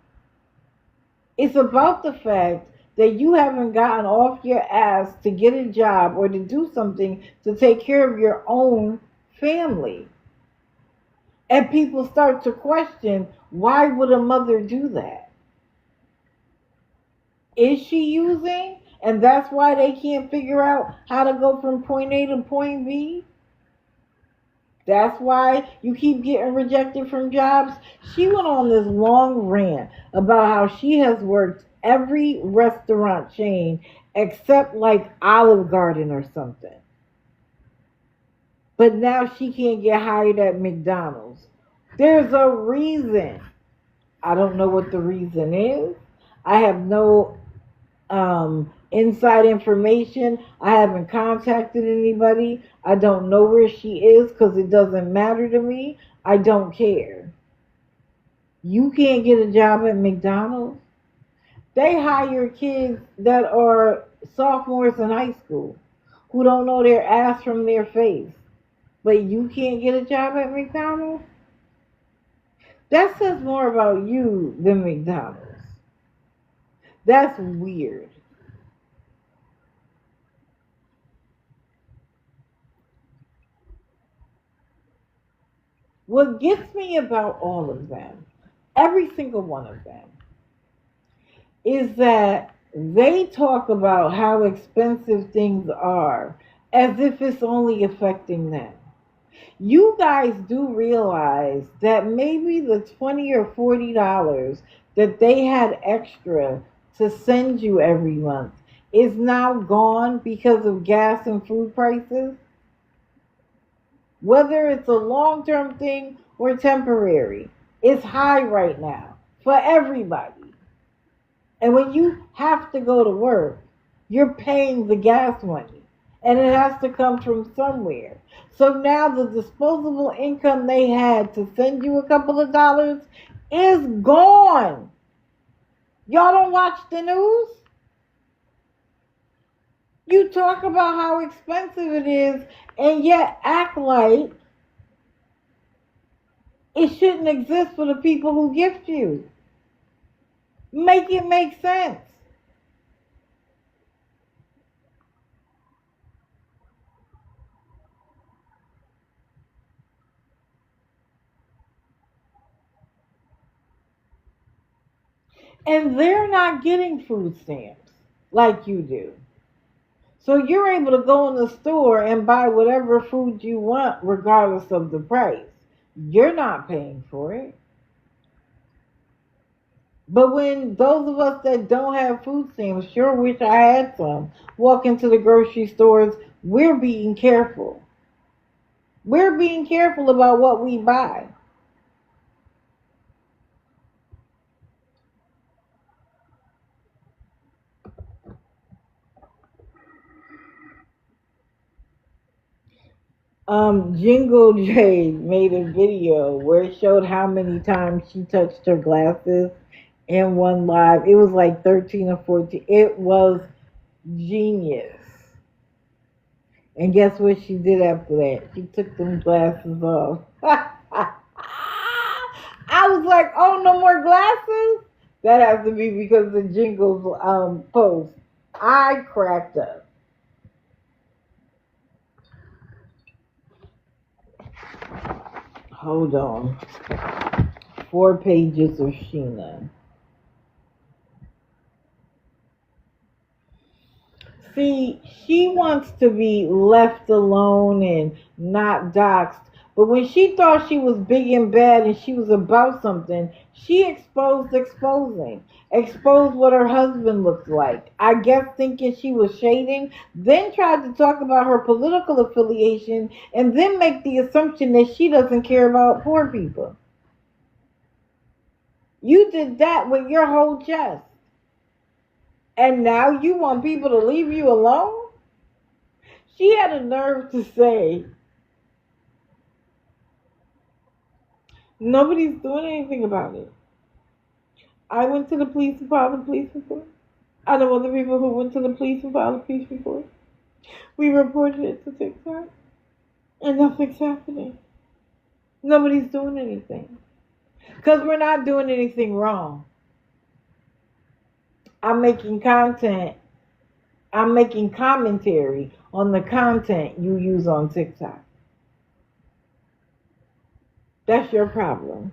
It's about the fact that you haven't gotten off your ass to get a job or to do something to take care of your own family. And people start to question, why would a mother do that? Is she using? And that's why they can't figure out how to go from point A to point B? That's why you keep getting rejected from jobs? She went on this long rant about how she has worked every restaurant chain except like Olive Garden or something. But now she can't get hired at McDonald's. There's a reason. I don't know what the reason is. I have no inside information. I haven't contacted anybody. I don't know where she is because it doesn't matter to me. I don't care. You can't get a job at McDonald's. They hire kids that are sophomores in high school who don't know their ass from their face. But you can't get a job at McDonald's? That says more about you than McDonald's. That's weird. What gets me about all of them, every single one of them, is that they talk about how expensive things are as if it's only affecting them. You guys do realize that maybe the $20 or $40 that they had extra to send you every month is now gone because of gas and food prices? Whether it's a long-term thing or temporary, it's high right now for everybody. And when you have to go to work, you're paying the gas money. And it has to come from somewhere. So now the disposable income they had to send you a couple of dollars is gone. Y'all don't watch the news? You talk about how expensive it is and yet act like it shouldn't exist for the people who gift you. Make it make sense. And they're not getting food stamps like you do. So you're able to go in the store and buy whatever food you want regardless of the price. You're not paying for it. But when those of us that don't have food stamps, sure wish I had some, walk into the grocery stores, we're being careful. We're being careful about what we buy. Jingle J made a video where it showed how many times she touched her glasses in one live. It was like 13 or 14. It was genius. And guess what she did after that? She took them glasses off. I was like, oh, no more glasses? That has to be because of the Jingles post. I cracked up. Hold on. 4 pages of Sheena. See, she wants to be left alone and not doxxed. But when she thought she was big and bad and she was about something, she exposed exposing. Exposed what her husband looked like. I guess thinking she was shading, then tried to talk about her political affiliation, and then make the assumption that she doesn't care about poor people. You did that with your whole chest. And now you want people to leave you alone? She had a nerve to say, nobody's doing anything about it. I went to the police and filed a police report. I know other people who went to the police and filed a police report. We reported it to TikTok. And nothing's happening. Nobody's doing anything. Because we're not doing anything wrong. I'm making content. I'm making commentary on the content you use on TikTok. That's your problem.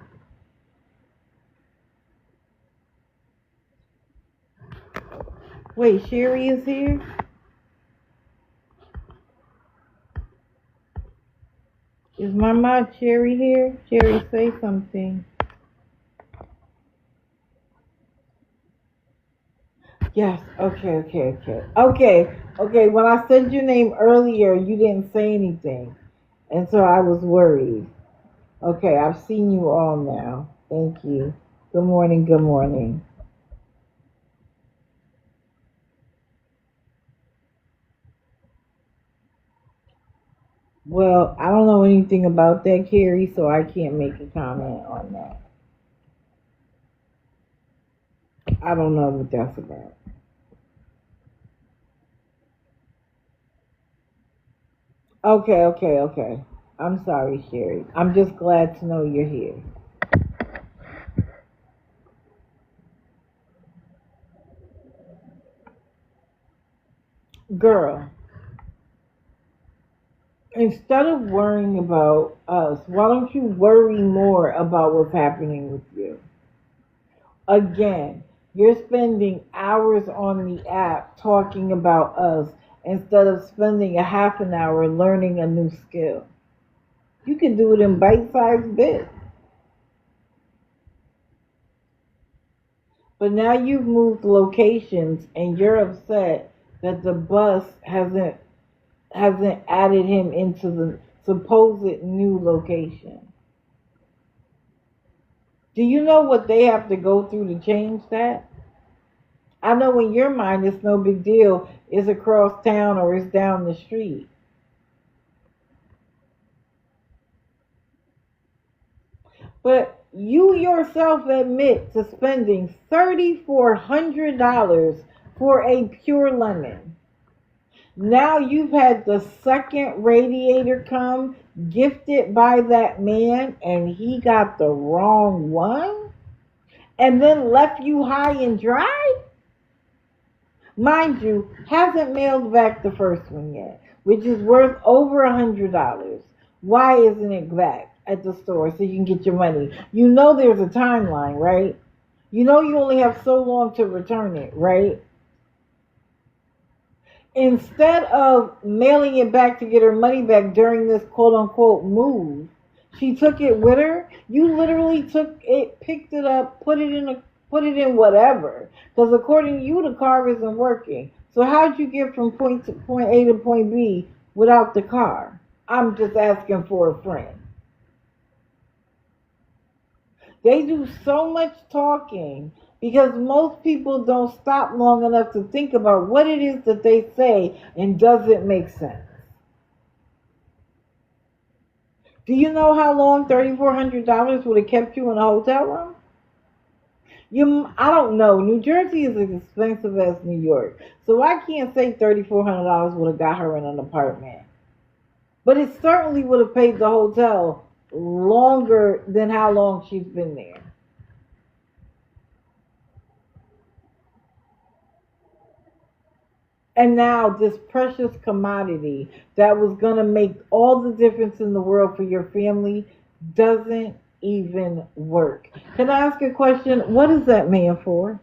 Wait, Sherry is here? Is my mod Sherry here? Sherry, say something. Yes, okay. When I said your name earlier, you didn't say anything. And so I was worried. Okay, I've seen you all now. Thank you. Good morning, good morning. Well, I don't know anything about that, Carrie, so I can't make a comment on that. I don't know what that's about. Okay. I'm sorry, Sherry. I'm just glad to know you're here. Girl, instead of worrying about us, why don't you worry more about what's happening with you? Again, you're spending hours on the app talking about us instead of spending a half an hour learning a new skill. You can do it in bite-sized bits. But now you've moved locations and you're upset that the bus hasn't added him into the supposed new location. Do you know what they have to go through to change that? I know in your mind it's no big deal. It's across town or it's down the street. But you yourself admit to spending $3,400 for a pure lemon. Now you've had the second radiator come, gifted by that man, and he got the wrong one? And then left you high and dry? Mind you, hasn't mailed back the first one yet, which is worth over $100. Why isn't it back at the store so you can get your money? You know there's a timeline, right? You know you only have so long to return it, right? Instead of mailing it back to get her money back during this quote-unquote move, she took it with her. You literally took it, picked it up, put it in whatever. Because according to you, the car isn't working. So how'd you get from point A to point B without the car? I'm just asking for a friend. They do so much talking because most people don't stop long enough to think about what it is that they say and does it make sense. Do you know how long $3,400 would have kept you in a hotel room? I don't know. New Jersey is as expensive as New York. So I can't say $3,400 would have got her in an apartment. But it certainly would have paid the hotel longer than how long she's been there. And now this precious commodity that was going to make all the difference in the world for your family doesn't even work. Can I ask a question? What is that man for?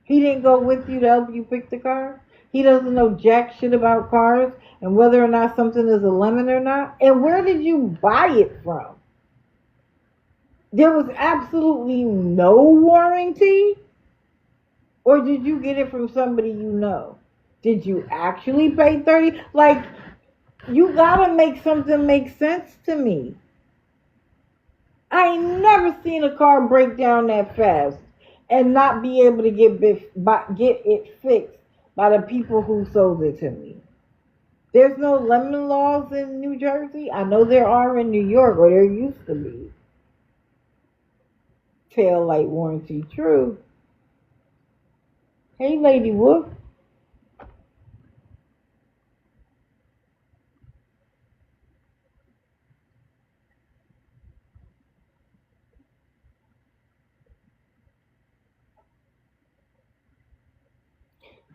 He didn't go with you to help you pick the car? He doesn't know jack shit about cars and whether or not something is a lemon or not? And where did you buy it from? There was absolutely no warranty? Or did you get it from somebody you know? Did you actually pay 30? Like, you gotta make something make sense to me. I ain't never seen a car break down that fast and not be able to get it fixed by the people who sold it to me. There's no lemon laws in New Jersey. I know there are in New York, or there used to be. Tail light warranty, true. Hey, Lady Wolf.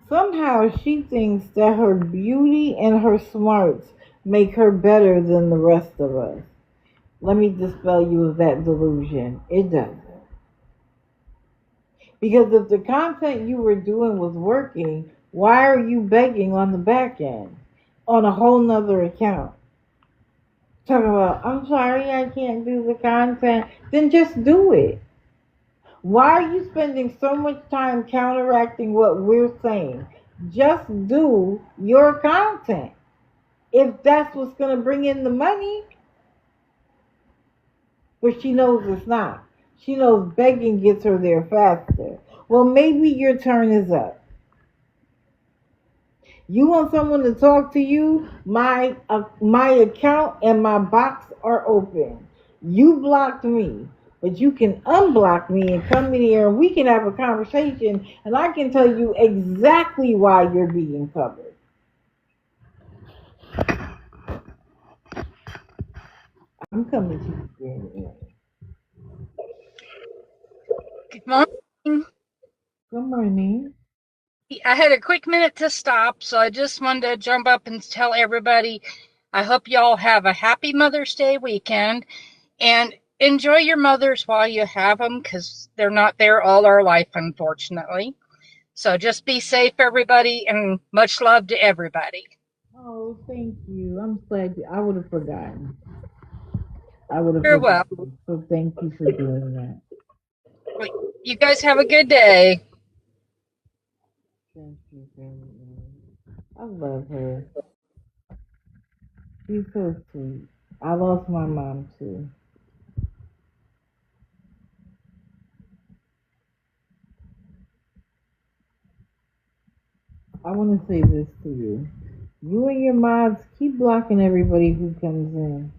Somehow she thinks that her beauty and her smarts make her better than the rest of us. Let me dispel you of that delusion. It doesn't. Because if the content you were doing was working, why are you begging on the back end? On a whole nother account. Talking about, I'm sorry I can't do the content. Then just do it. Why are you spending so much time counteracting what we're saying? Just do your content. if that's what's going to bring in the money. But she knows it's not. She knows begging gets her there faster. Well, maybe your turn is up. You want someone to talk to you? My account and my box are open. You blocked me, but you can unblock me and come in here and we can have a conversation and I can tell you exactly why you're being covered. I'm coming to you. Good morning. Good morning. I had a quick minute to stop, so I just wanted to jump up and tell everybody I hope y'all have a happy Mother's Day weekend and enjoy your mothers while you have them because they're not there all our life, unfortunately. So just be safe, everybody, and much love to everybody. Oh, thank you. I'm glad I would have forgotten. I would have You're welcome. forgotten. So thank you for doing that. You guys have a good day. Thank you very much. I love her. She's so sweet. I lost my mom too. I want to say this to you. You and your mods keep blocking everybody who comes in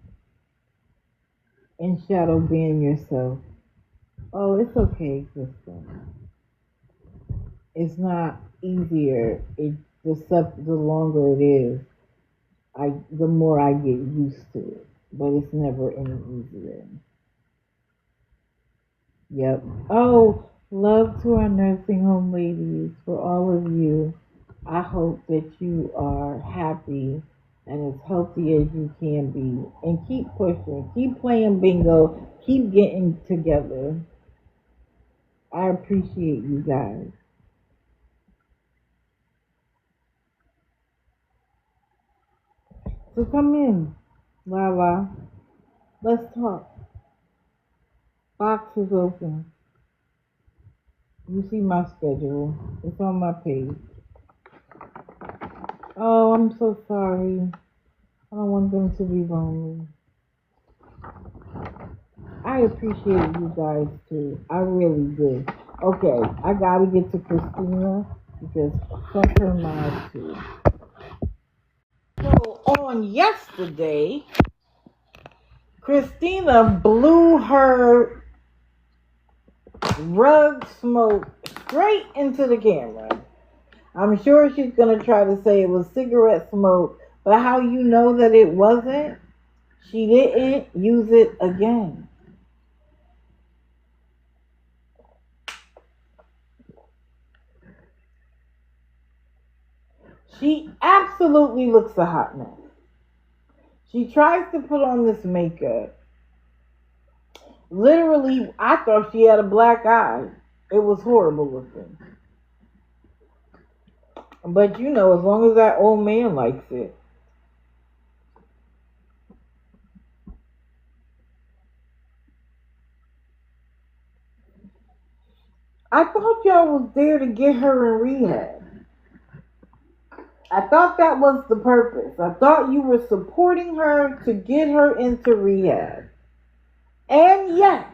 and shadow ban yourself. Oh, it's okay, Kristen. It's not easier. The longer it is, the more I get used to it. But it's never any easier. Yep. Oh, love to our nursing home ladies, for all of you. I hope that you are happy and as healthy as you can be. And keep pushing. Keep playing bingo. Keep getting together. I appreciate you guys. So come in, Lala. Let's talk. Box is open. You see my schedule. It's on my page. Oh, I'm so sorry. I don't want them to be lonely. I appreciate you guys too. I really do. Okay, I gotta get to Kristina because fuck her mouth too. So on yesterday, Kristina blew her rug smoke straight into the camera. I'm sure she's gonna try to say it was cigarette smoke, but how you know that it wasn't? She didn't use it again. She absolutely looks a hot mess. She tries to put on this makeup. Literally, I thought she had a black eye. It was horrible looking. But you know, as long as that old man likes it. I thought y'all was there to get her in rehab. I thought that was the purpose. I thought you were supporting her to get her into rehab. And yet,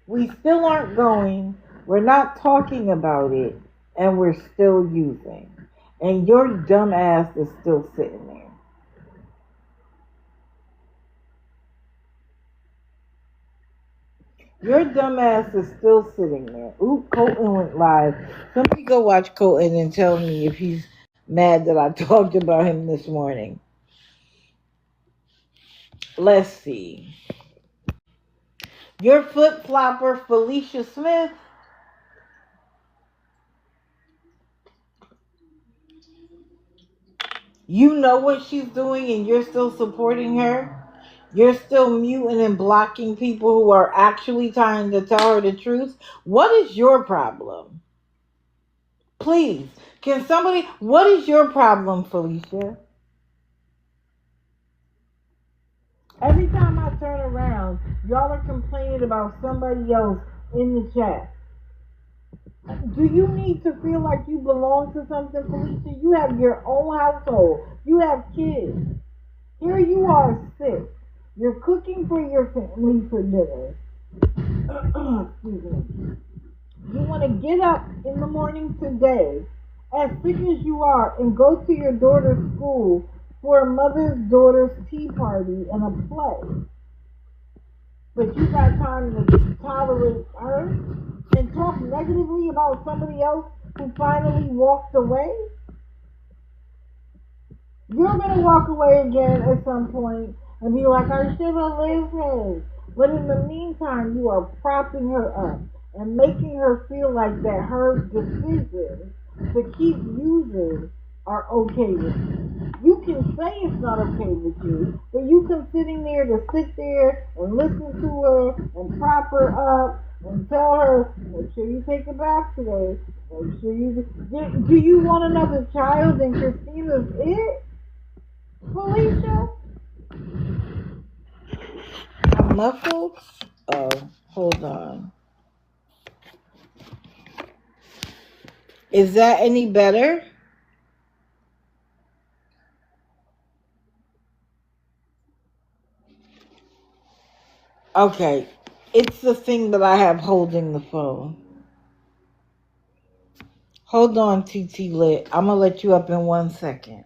we still aren't going. We're not talking about it. And we're still using. And your dumb ass is still sitting there. Your dumb ass is still sitting there. Ooh, Colton went live. Somebody go watch Colton and tell me if he's mad that I talked about him this morning. Let's see. Your flip-flopper, Felicia Smith. You know what she's doing and you're still supporting her? You're still muting and blocking people who are actually trying to tell her the truth? What is your problem? Please, can somebody, what is your problem, Felicia? Every time I turn around, y'all are complaining about somebody else in the chat. Do you need to feel like you belong to something, Felicia? You have your own household. You have kids. Here you are sick. You're cooking for your family for dinner. Excuse me. You want to get up in the morning today, as sick as you are, and go to your daughter's school for a mother's daughter's tea party and a play. But you got time to tolerate her and talk negatively about somebody else who finally walked away? You're going to walk away again at some point and be like, I should have lived her. But in the meantime, you are propping her up and making her feel like that her decisions to keep using are okay with you. You can say it's not okay with you, but you can sitting there to sit there and listen to her and prop her up and tell her, make sure you take a bath today. Make sure you do you want another child and Kristina's it? Felicia? I'm muffled? Oh, hold on. Is that any better? Okay. It's the thing that I have holding the phone. Hold on, TT Lit. I'm going to let you up in 1 second.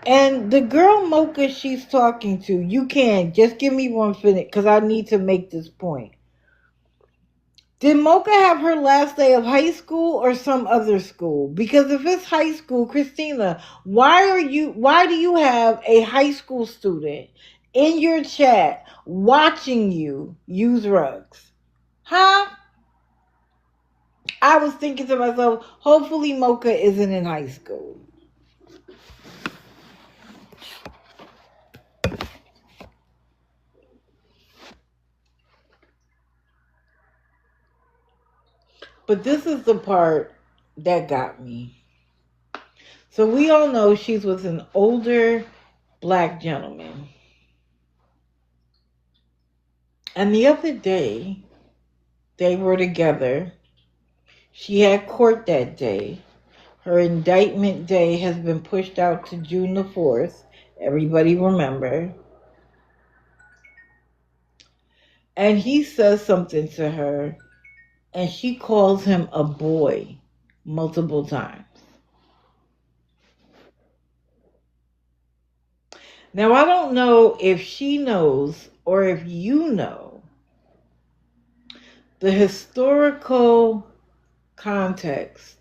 And the girl Mocha she's talking to, you can. Just give me 1 minute because I need to make this point. Did Mocha have her last day of high school or some other school? Because if it's high school, Kristina, why do you have a high school student in your chat watching you use rugs? Huh? I was thinking to myself, hopefully Mocha isn't in high school. But this is the part that got me. So we all know she's with an older black gentleman. And the other day, they were together. She had court that day. Her indictment day has been pushed out to June the 4th. Everybody remember. And he says something to her, and she calls him a boy multiple times. Now, I don't know if she knows or if you know the historical context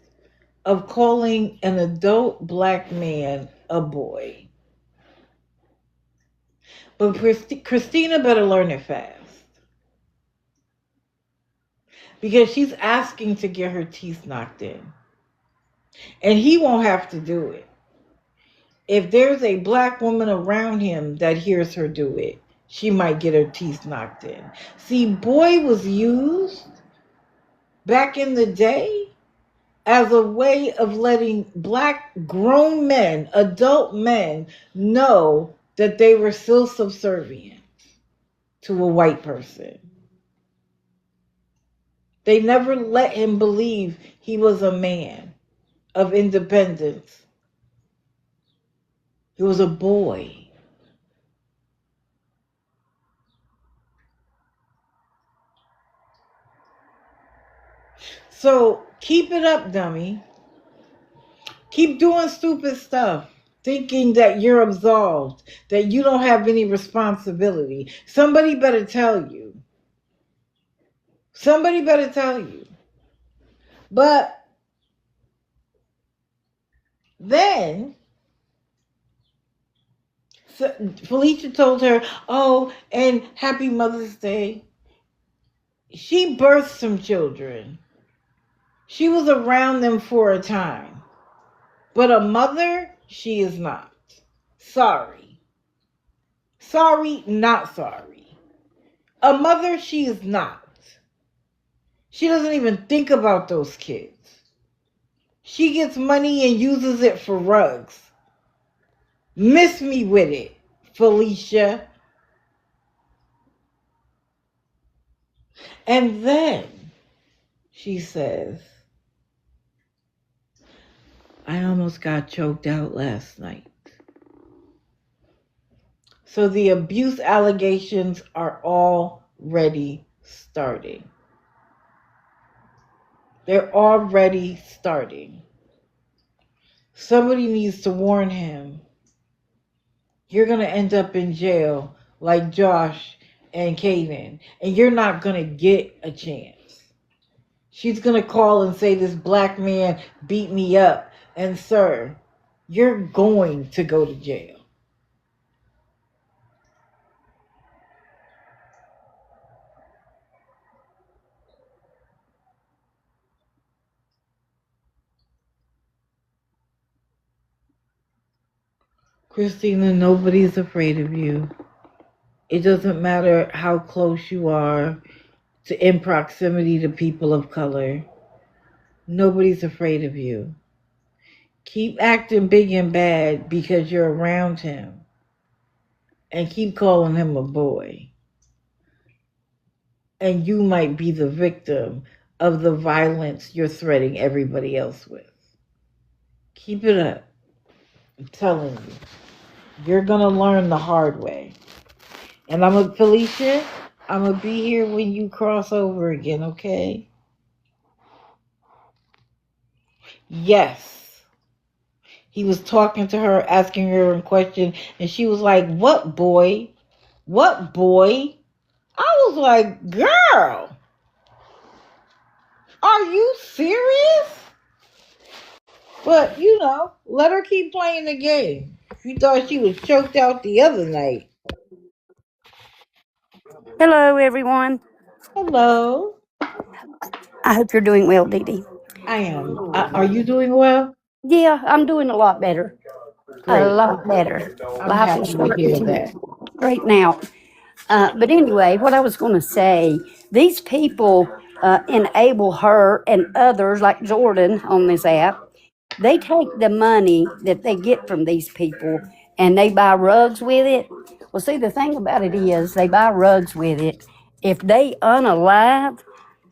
of calling an adult black man a boy. But Kristina better learn it fast. Because she's asking to get her teeth knocked in. And he won't have to do it. If there's a black woman around him that hears her do it, she might get her teeth knocked in. See, boy was used back in the day as a way of letting black grown men, adult men, know that they were still subservient to a white person. They never let him believe he was a man of independence. He was a boy. So keep it up, dummy. Keep doing stupid stuff, thinking that you're absolved, that you don't have any responsibility. Somebody better tell you. Somebody better tell you. But then Felicia told her, oh, and happy Mother's Day. She birthed some children. She was around them for a time. But a mother, she is not. Sorry. Sorry, not sorry. A mother, she is not. She doesn't even think about those kids. She gets money and uses it for rugs. Miss me with it, Felicia. And then she says, I almost got choked out last night. So the abuse allegations are already starting. They're already starting. Somebody needs to warn him. You're going to end up in jail like Josh and Kaden, and you're not going to get a chance. She's going to call and say, this black man beat me up. And sir, you're going to go to jail. Kristina, nobody's afraid of you. It doesn't matter how close you are in proximity to people of color. Nobody's afraid of you. Keep acting big and bad because you're around him. And keep calling him a boy. And you might be the victim of the violence you're threatening everybody else with. Keep it up. I'm telling you. You're going to learn the hard way. And Felicia, I'm going to be here when you cross over again, okay? Yes. He was talking to her, asking her a question, and she was like, what boy? What boy? I was like, girl, are you serious? But, let her keep playing the game. She thought she was choked out the other night. Hello, everyone. Hello. I hope you're doing well, Dee Dee. I am. Are you doing well? Yeah, I'm doing a lot better. A Great. lot better. I'm Life is happy to starting hear to that. straighten out. But anyway, what I was going to say, these people enable her and others like Jordan on this app. They take the money that they get from these people and they buy rugs with it. Well, see, the thing about it is they buy rugs with it. If they unalive,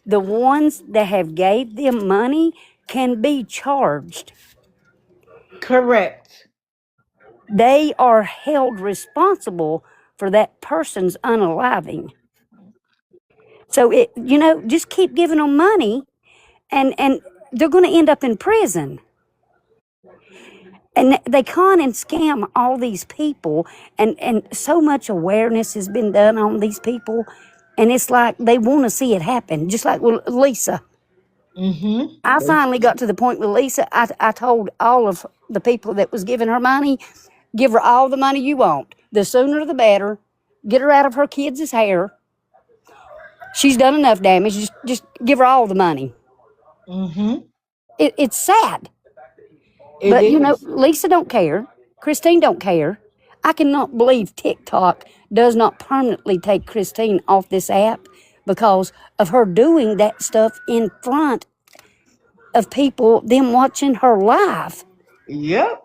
the ones that have gave them money can be charged. Correct. They are held responsible for that person's unaliving. So just keep giving them money, and they're going to end up in prison. And they con and scam all these people, and so much awareness has been done on these people, and it's like they want to see it happen, just like with Lisa. Mm-hmm. I finally got to the point with Lisa. I told all of the people that was giving her money, give her all the money you want. The sooner the better. Get her out of her kids' hair. She's done enough damage. Just give her all the money. Mm-hmm. It's sad. It But, is. Lisa don't care. Christine don't care. I cannot believe TikTok does not permanently take Christine off this app because of her doing that stuff in front of people, them watching her live. Yep.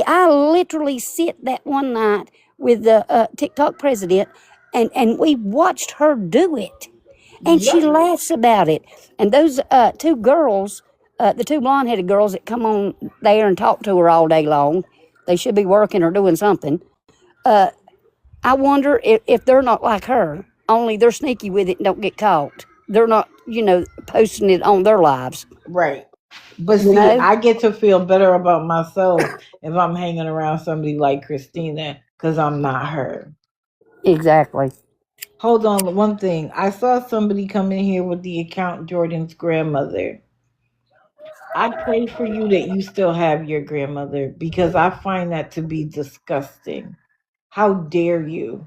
I literally sit that one night with the TikTok president, and we watched her do it, and she Yep. laughs about it. And those two girls, the two blonde-headed girls that come on there and talk to her all day long, they should be working or doing something. I wonder if they're not like her, only they're sneaky with it and don't get caught. They're not, posting it on their lives. Right. But You see, know? I get to feel better about myself if I'm hanging around somebody like Kristina because I'm not her. Exactly. Hold on, one thing. I saw somebody come in here with the account Jordan's grandmother. I pray for you that you still have your grandmother because I find that to be disgusting. How dare you?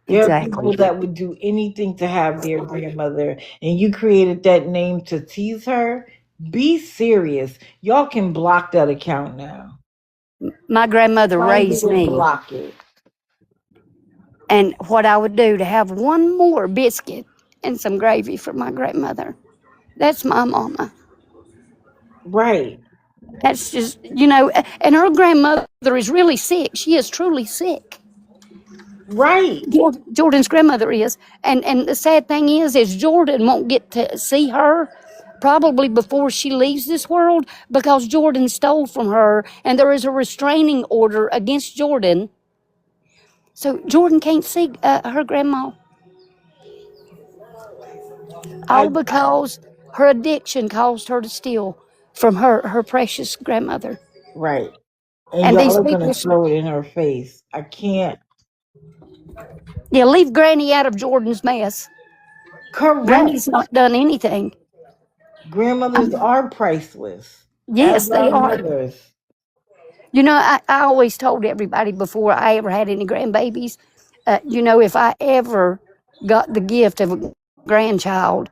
There are people Exactly. that would do anything to have their grandmother, and you created that name to tease her. Be serious. Y'all can block that account now. My grandmother Find it raised and me. block it. And what I would do to have one more biscuit and some gravy for my grandmother. That's my mama. Right. That's just, and her grandmother is really sick. She is truly sick. Right. Jordan's grandmother is. And the sad thing is Jordan won't get to see her probably before she leaves this world because Jordan stole from her and there is a restraining order against Jordan. So Jordan can't see her grandma. All I because her addiction caused her to steal from her precious grandmother. right. And And y'all these are gonna people, throw it in her face. I can't. yeah, leave Granny out of Jordan's mess. Correct. Granny's not done anything. Grandmothers are priceless, Yes, as they are are. mothers. You know, I always told everybody before I ever had any grandbabies, if I ever got the gift of a grandchild,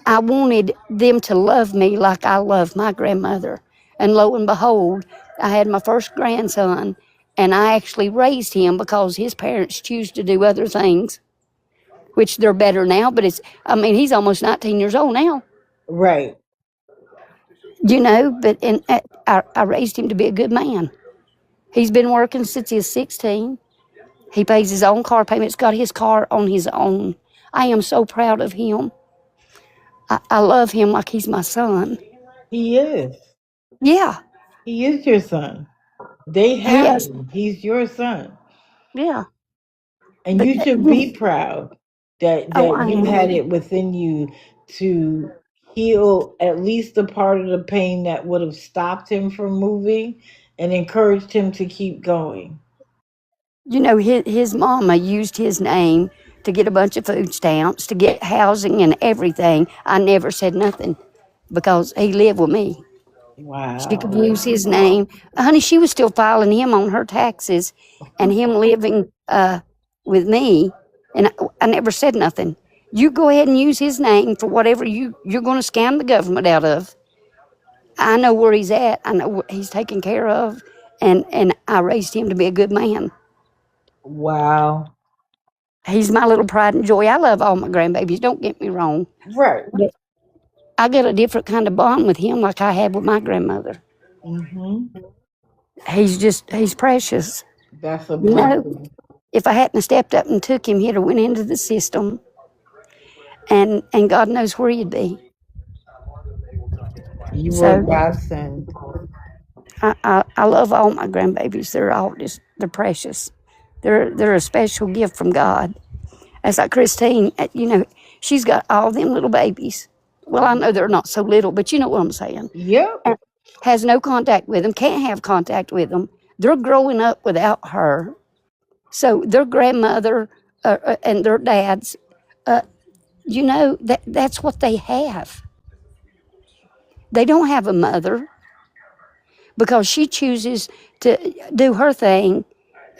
I wanted them to love me like I loved my grandmother. And lo and behold, I had my first grandson, and I actually raised him because his parents choose to do other things, which they're better now, but he's almost 19 years old now. Right. I raised him to be a good man. He's been working since he was 16. He pays his own car payments, got his car on his own. I am so proud of him. I love him like he's my son. He is. Yeah, He is your son. They he have has. him. He's your son. Yeah, And but you should be proud that oh, that I you am. had it within you to heal at least the part of the pain that would have stopped him from moving and encouraged him to keep going. His mama used his name to get a bunch of food stamps, to get housing and everything. I never said nothing because he lived with me. She could Wow. use his name. Honey, she was still filing him on her taxes and him living with me. And I never said nothing. You go ahead and use his name for whatever you're going to scam the government out of. I know where he's at. I know what he's taken care of. And I raised him to be a good man. Wow. He's my little pride and joy. I love all my grandbabies. Don't get me wrong. Right. But I got a different kind of bond with him like I had with my grandmother. Mm-hmm. He's precious. That's a You know, blessing. if I hadn't stepped up and took him, he'd have went into the system, and God knows where he'd be. You were a So godsend. I love all my grandbabies. They're precious. They're a special gift from God. That's like Christine. She's got all them little babies. Well, I know they're not so little, but you know what I'm saying. Yep. Has no contact with them. Can't have contact with them. They're growing up without her. So their grandmother and their dads, that's what they have. They don't have a mother because she chooses to do her thing,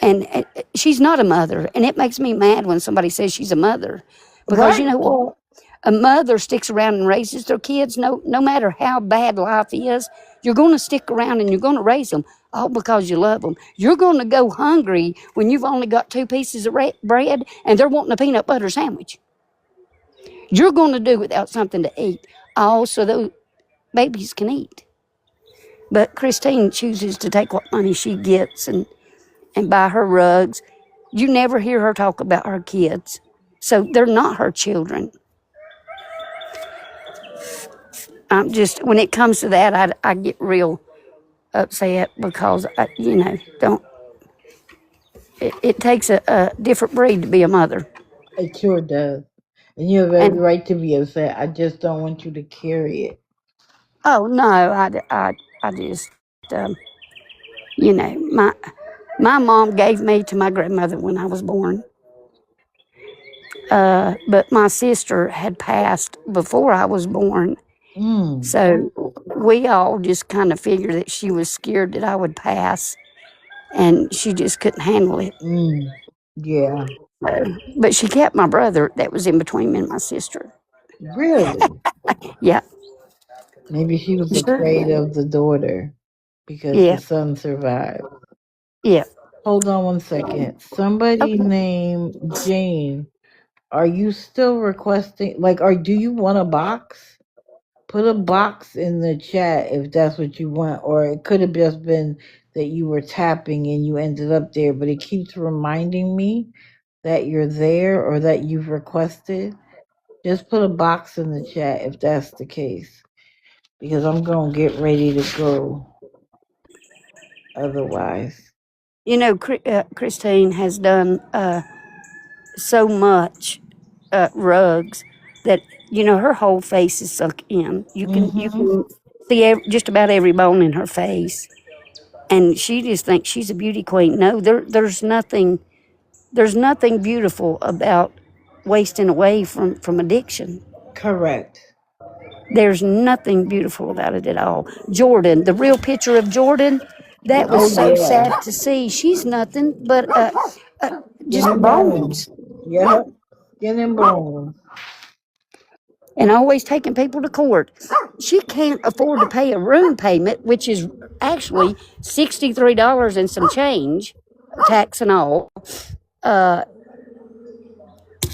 and she's not a mother. And it makes me mad when somebody says she's a mother, because you Right. know what? A mother sticks around and raises their kids. No matter how bad life is, you're going to stick around and you're going to raise them all because you love them. You're going to go hungry when you've only got 2 pieces of bread and they're wanting a peanut butter sandwich. You're going to do without something to eat, all so those babies can eat. But Christine chooses to take what money she gets and buy her rugs. You never hear her talk about her kids. So they're not her children. When it comes to that, I get real upset because, it takes a different breed to be a mother. It sure does. And you have every And, right to be upset. I just don't want you to carry it. oh, no, I just, you know, my mom gave me to my grandmother when I was born. But my sister had passed before I was born. Mm. So we all just kind of figured that she was scared that I would pass and she just couldn't handle it. Mm. Yeah. But she kept my brother that was in between me and my sister. Really? Yeah. Maybe she was Sure. afraid of the daughter because the Yeah. son survived. Yeah. Hold on one second. Somebody Okay. named Jane. Are you still requesting, do you want a box? Put a box in the chat if that's what you want, or it could have just been that you were tapping and you ended up there, but it keeps reminding me that you're there or that you've requested, just put a box in the chat if that's the case. Because I'm going to get ready to go otherwise. You know, Christine has done so much rugs that, you know, her whole face is sunk in. You can see just about every bone in her face. And she just thinks she's a beauty queen. No, there's nothing beautiful about wasting away from addiction. Correct. There's nothing beautiful about it at all. Jordan, the real picture of Jordan, that was so sad to see. She's nothing but just bones. Yeah, skin and bones. And always taking people to court. She can't afford to pay a room payment, which is actually $63 and some change, tax and all.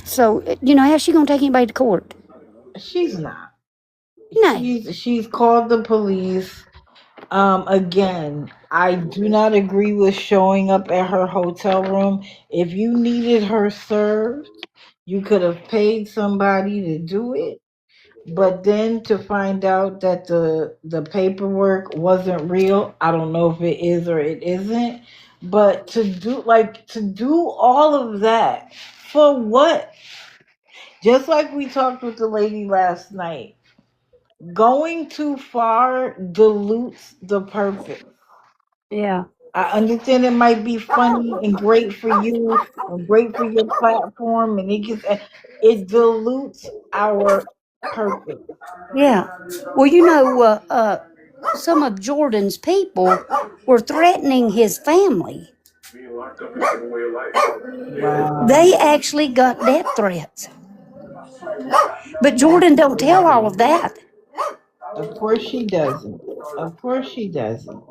So, you know, how's she going to take anybody to court? She's not. No. She's called the police. Again, I do not agree with showing up at her hotel room. If you needed her served, you could have paid somebody to do it. But then to find out that the paperwork wasn't real, I don't know if it is or it isn't. But to do all of that for what? Just like we talked with the lady last night, going too far dilutes the purpose. Yeah. I understand it might be funny and great for you and great for your platform, and it dilutes our purpose. Yeah. Well, you know, some of Jordan's people were threatening his family. Wow. They actually got death threats. But Jordan don't tell all of that. Of course she doesn't. Of course she doesn't.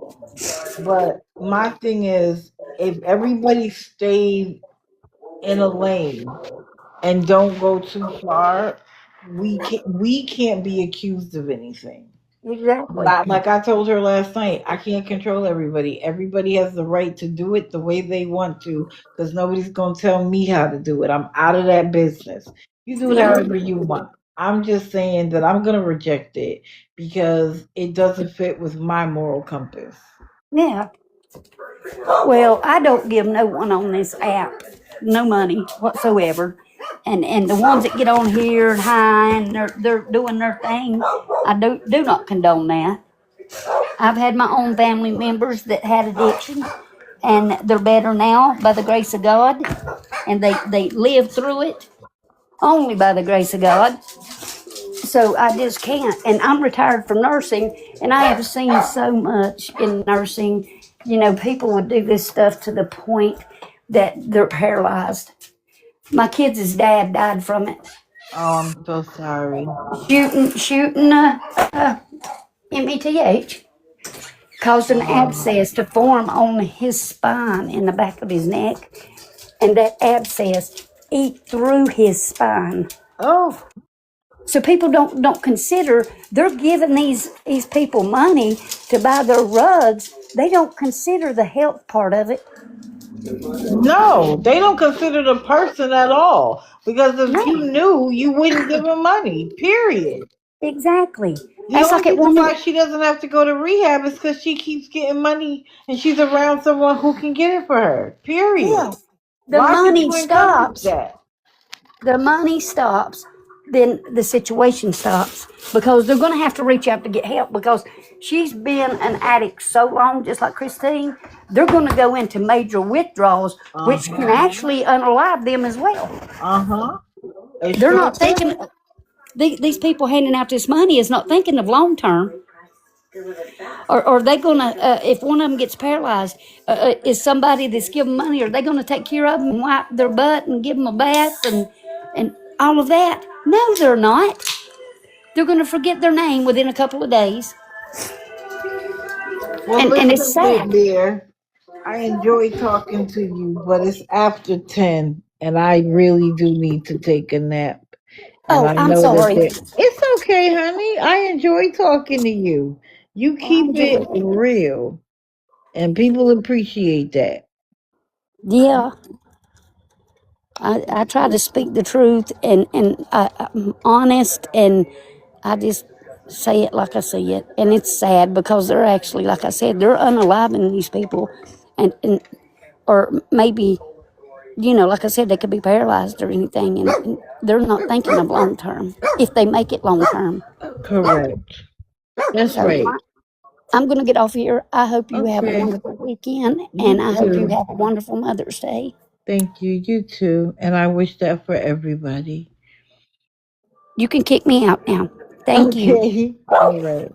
But my thing is, if everybody stayed in a lane and don't go too far, we can't be accused of anything. Exactly. Like I told her last night, I can't control everybody. Everybody has the right to do it the way they want to, because nobody's gonna tell me how to do it. I'm out of that business. You do it however you want. I'm just saying that I'm gonna reject it because it doesn't fit with my moral compass. Yeah. Well, I don't give no one on this app no money whatsoever. And the ones that get on here and high and they're doing their thing, I do not condone that. I've had my own family members that had addiction, and they're better now by the grace of God, and they lived through it only by the grace of God. So I just can't. And I'm retired from nursing, and I have seen so much in nursing. You know, people would do this stuff to the point that they're paralyzed. My kids' dad died from it. Oh, I'm so sorry. Shooting METH caused an abscess to form on his spine in the back of his neck, and that abscess ate through his spine. Oh, so people don't consider they're giving these people money to buy their rugs. They don't consider the health part of it. no, they don't consider the person at all. Because if you knew, you wouldn't give them money. Period. Exactly. The only reason why she doesn't have to go to rehab is because she keeps getting money and she's around someone who can get it for her. Period. Yeah. The money stops. The money stops. Then the situation stops because they're going to have to reach out to get help because she's been an addict so long, just like Christine. They're going to go into major withdrawals, which can actually unalive them as well. They're not thinking. These people handing out this money is not thinking of long term. Or are they going to, if one of them gets paralyzed, is somebody that's giving money, are they going to take care of them and wipe their butt and give them a bath and all of that? No, they're not. They're going to forget their name within a couple of days. Well, and it's sad. Dear, I enjoy talking to you, but it's after 10, and I really do need to take a nap. And I'm sorry. It's okay, honey. I enjoy talking to you. You keep it real, and people appreciate that. Yeah. I try to speak the truth, and I'm honest, and I just say it like I see it. And it's sad because they're actually, like I said, they're unaliving these people, and or maybe, like I said, they could be paralyzed or anything, and they're not thinking of long term if they make it long term. Correct. That's So right. I'm going to get off here. I hope you have a Okay. wonderful weekend, You and I hope you too. have a wonderful Mother's Day. Thank you. You too. And I wish that for everybody. You can kick me out now. Thank you. Okay. All right.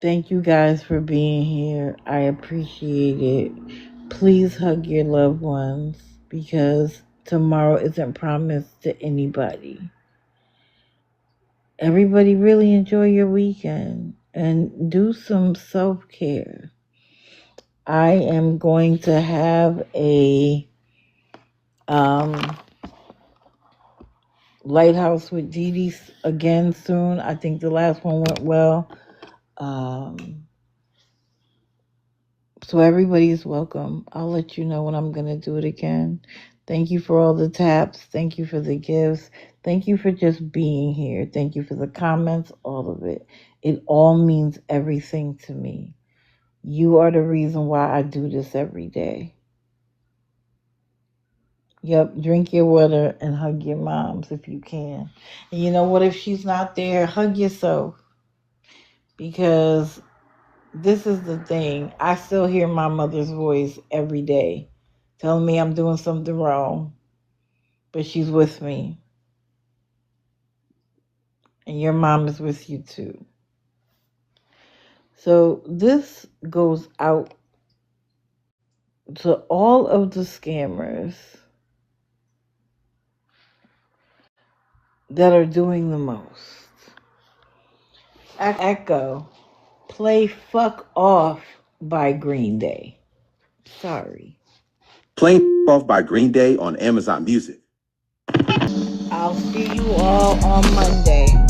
Thank you guys for being here. I appreciate it. Please hug your loved ones because tomorrow isn't promised to anybody. Everybody really enjoy your weekend and do some self-care. I am going to have a Lighthouse with Dee Dee again soon. I think the last one went well. So everybody's welcome. I'll let you know when I'm going to do it again. Thank you for all the taps. Thank you for the gifts. Thank you for just being here. Thank you for the comments, all of it. It all means everything to me. You are the reason why I do this every day. Yep, drink your water and hug your moms if you can. And you know what? If she's not there, hug yourself. Because this is the thing. I still hear my mother's voice every day telling me I'm doing something wrong. But she's with me. And your mom is with you too. So this goes out to all of the scammers that are doing the most. Echo, play Fuck Off by Green Day. Sorry. Play Off by Green Day on Amazon Music. I'll see you all on Monday.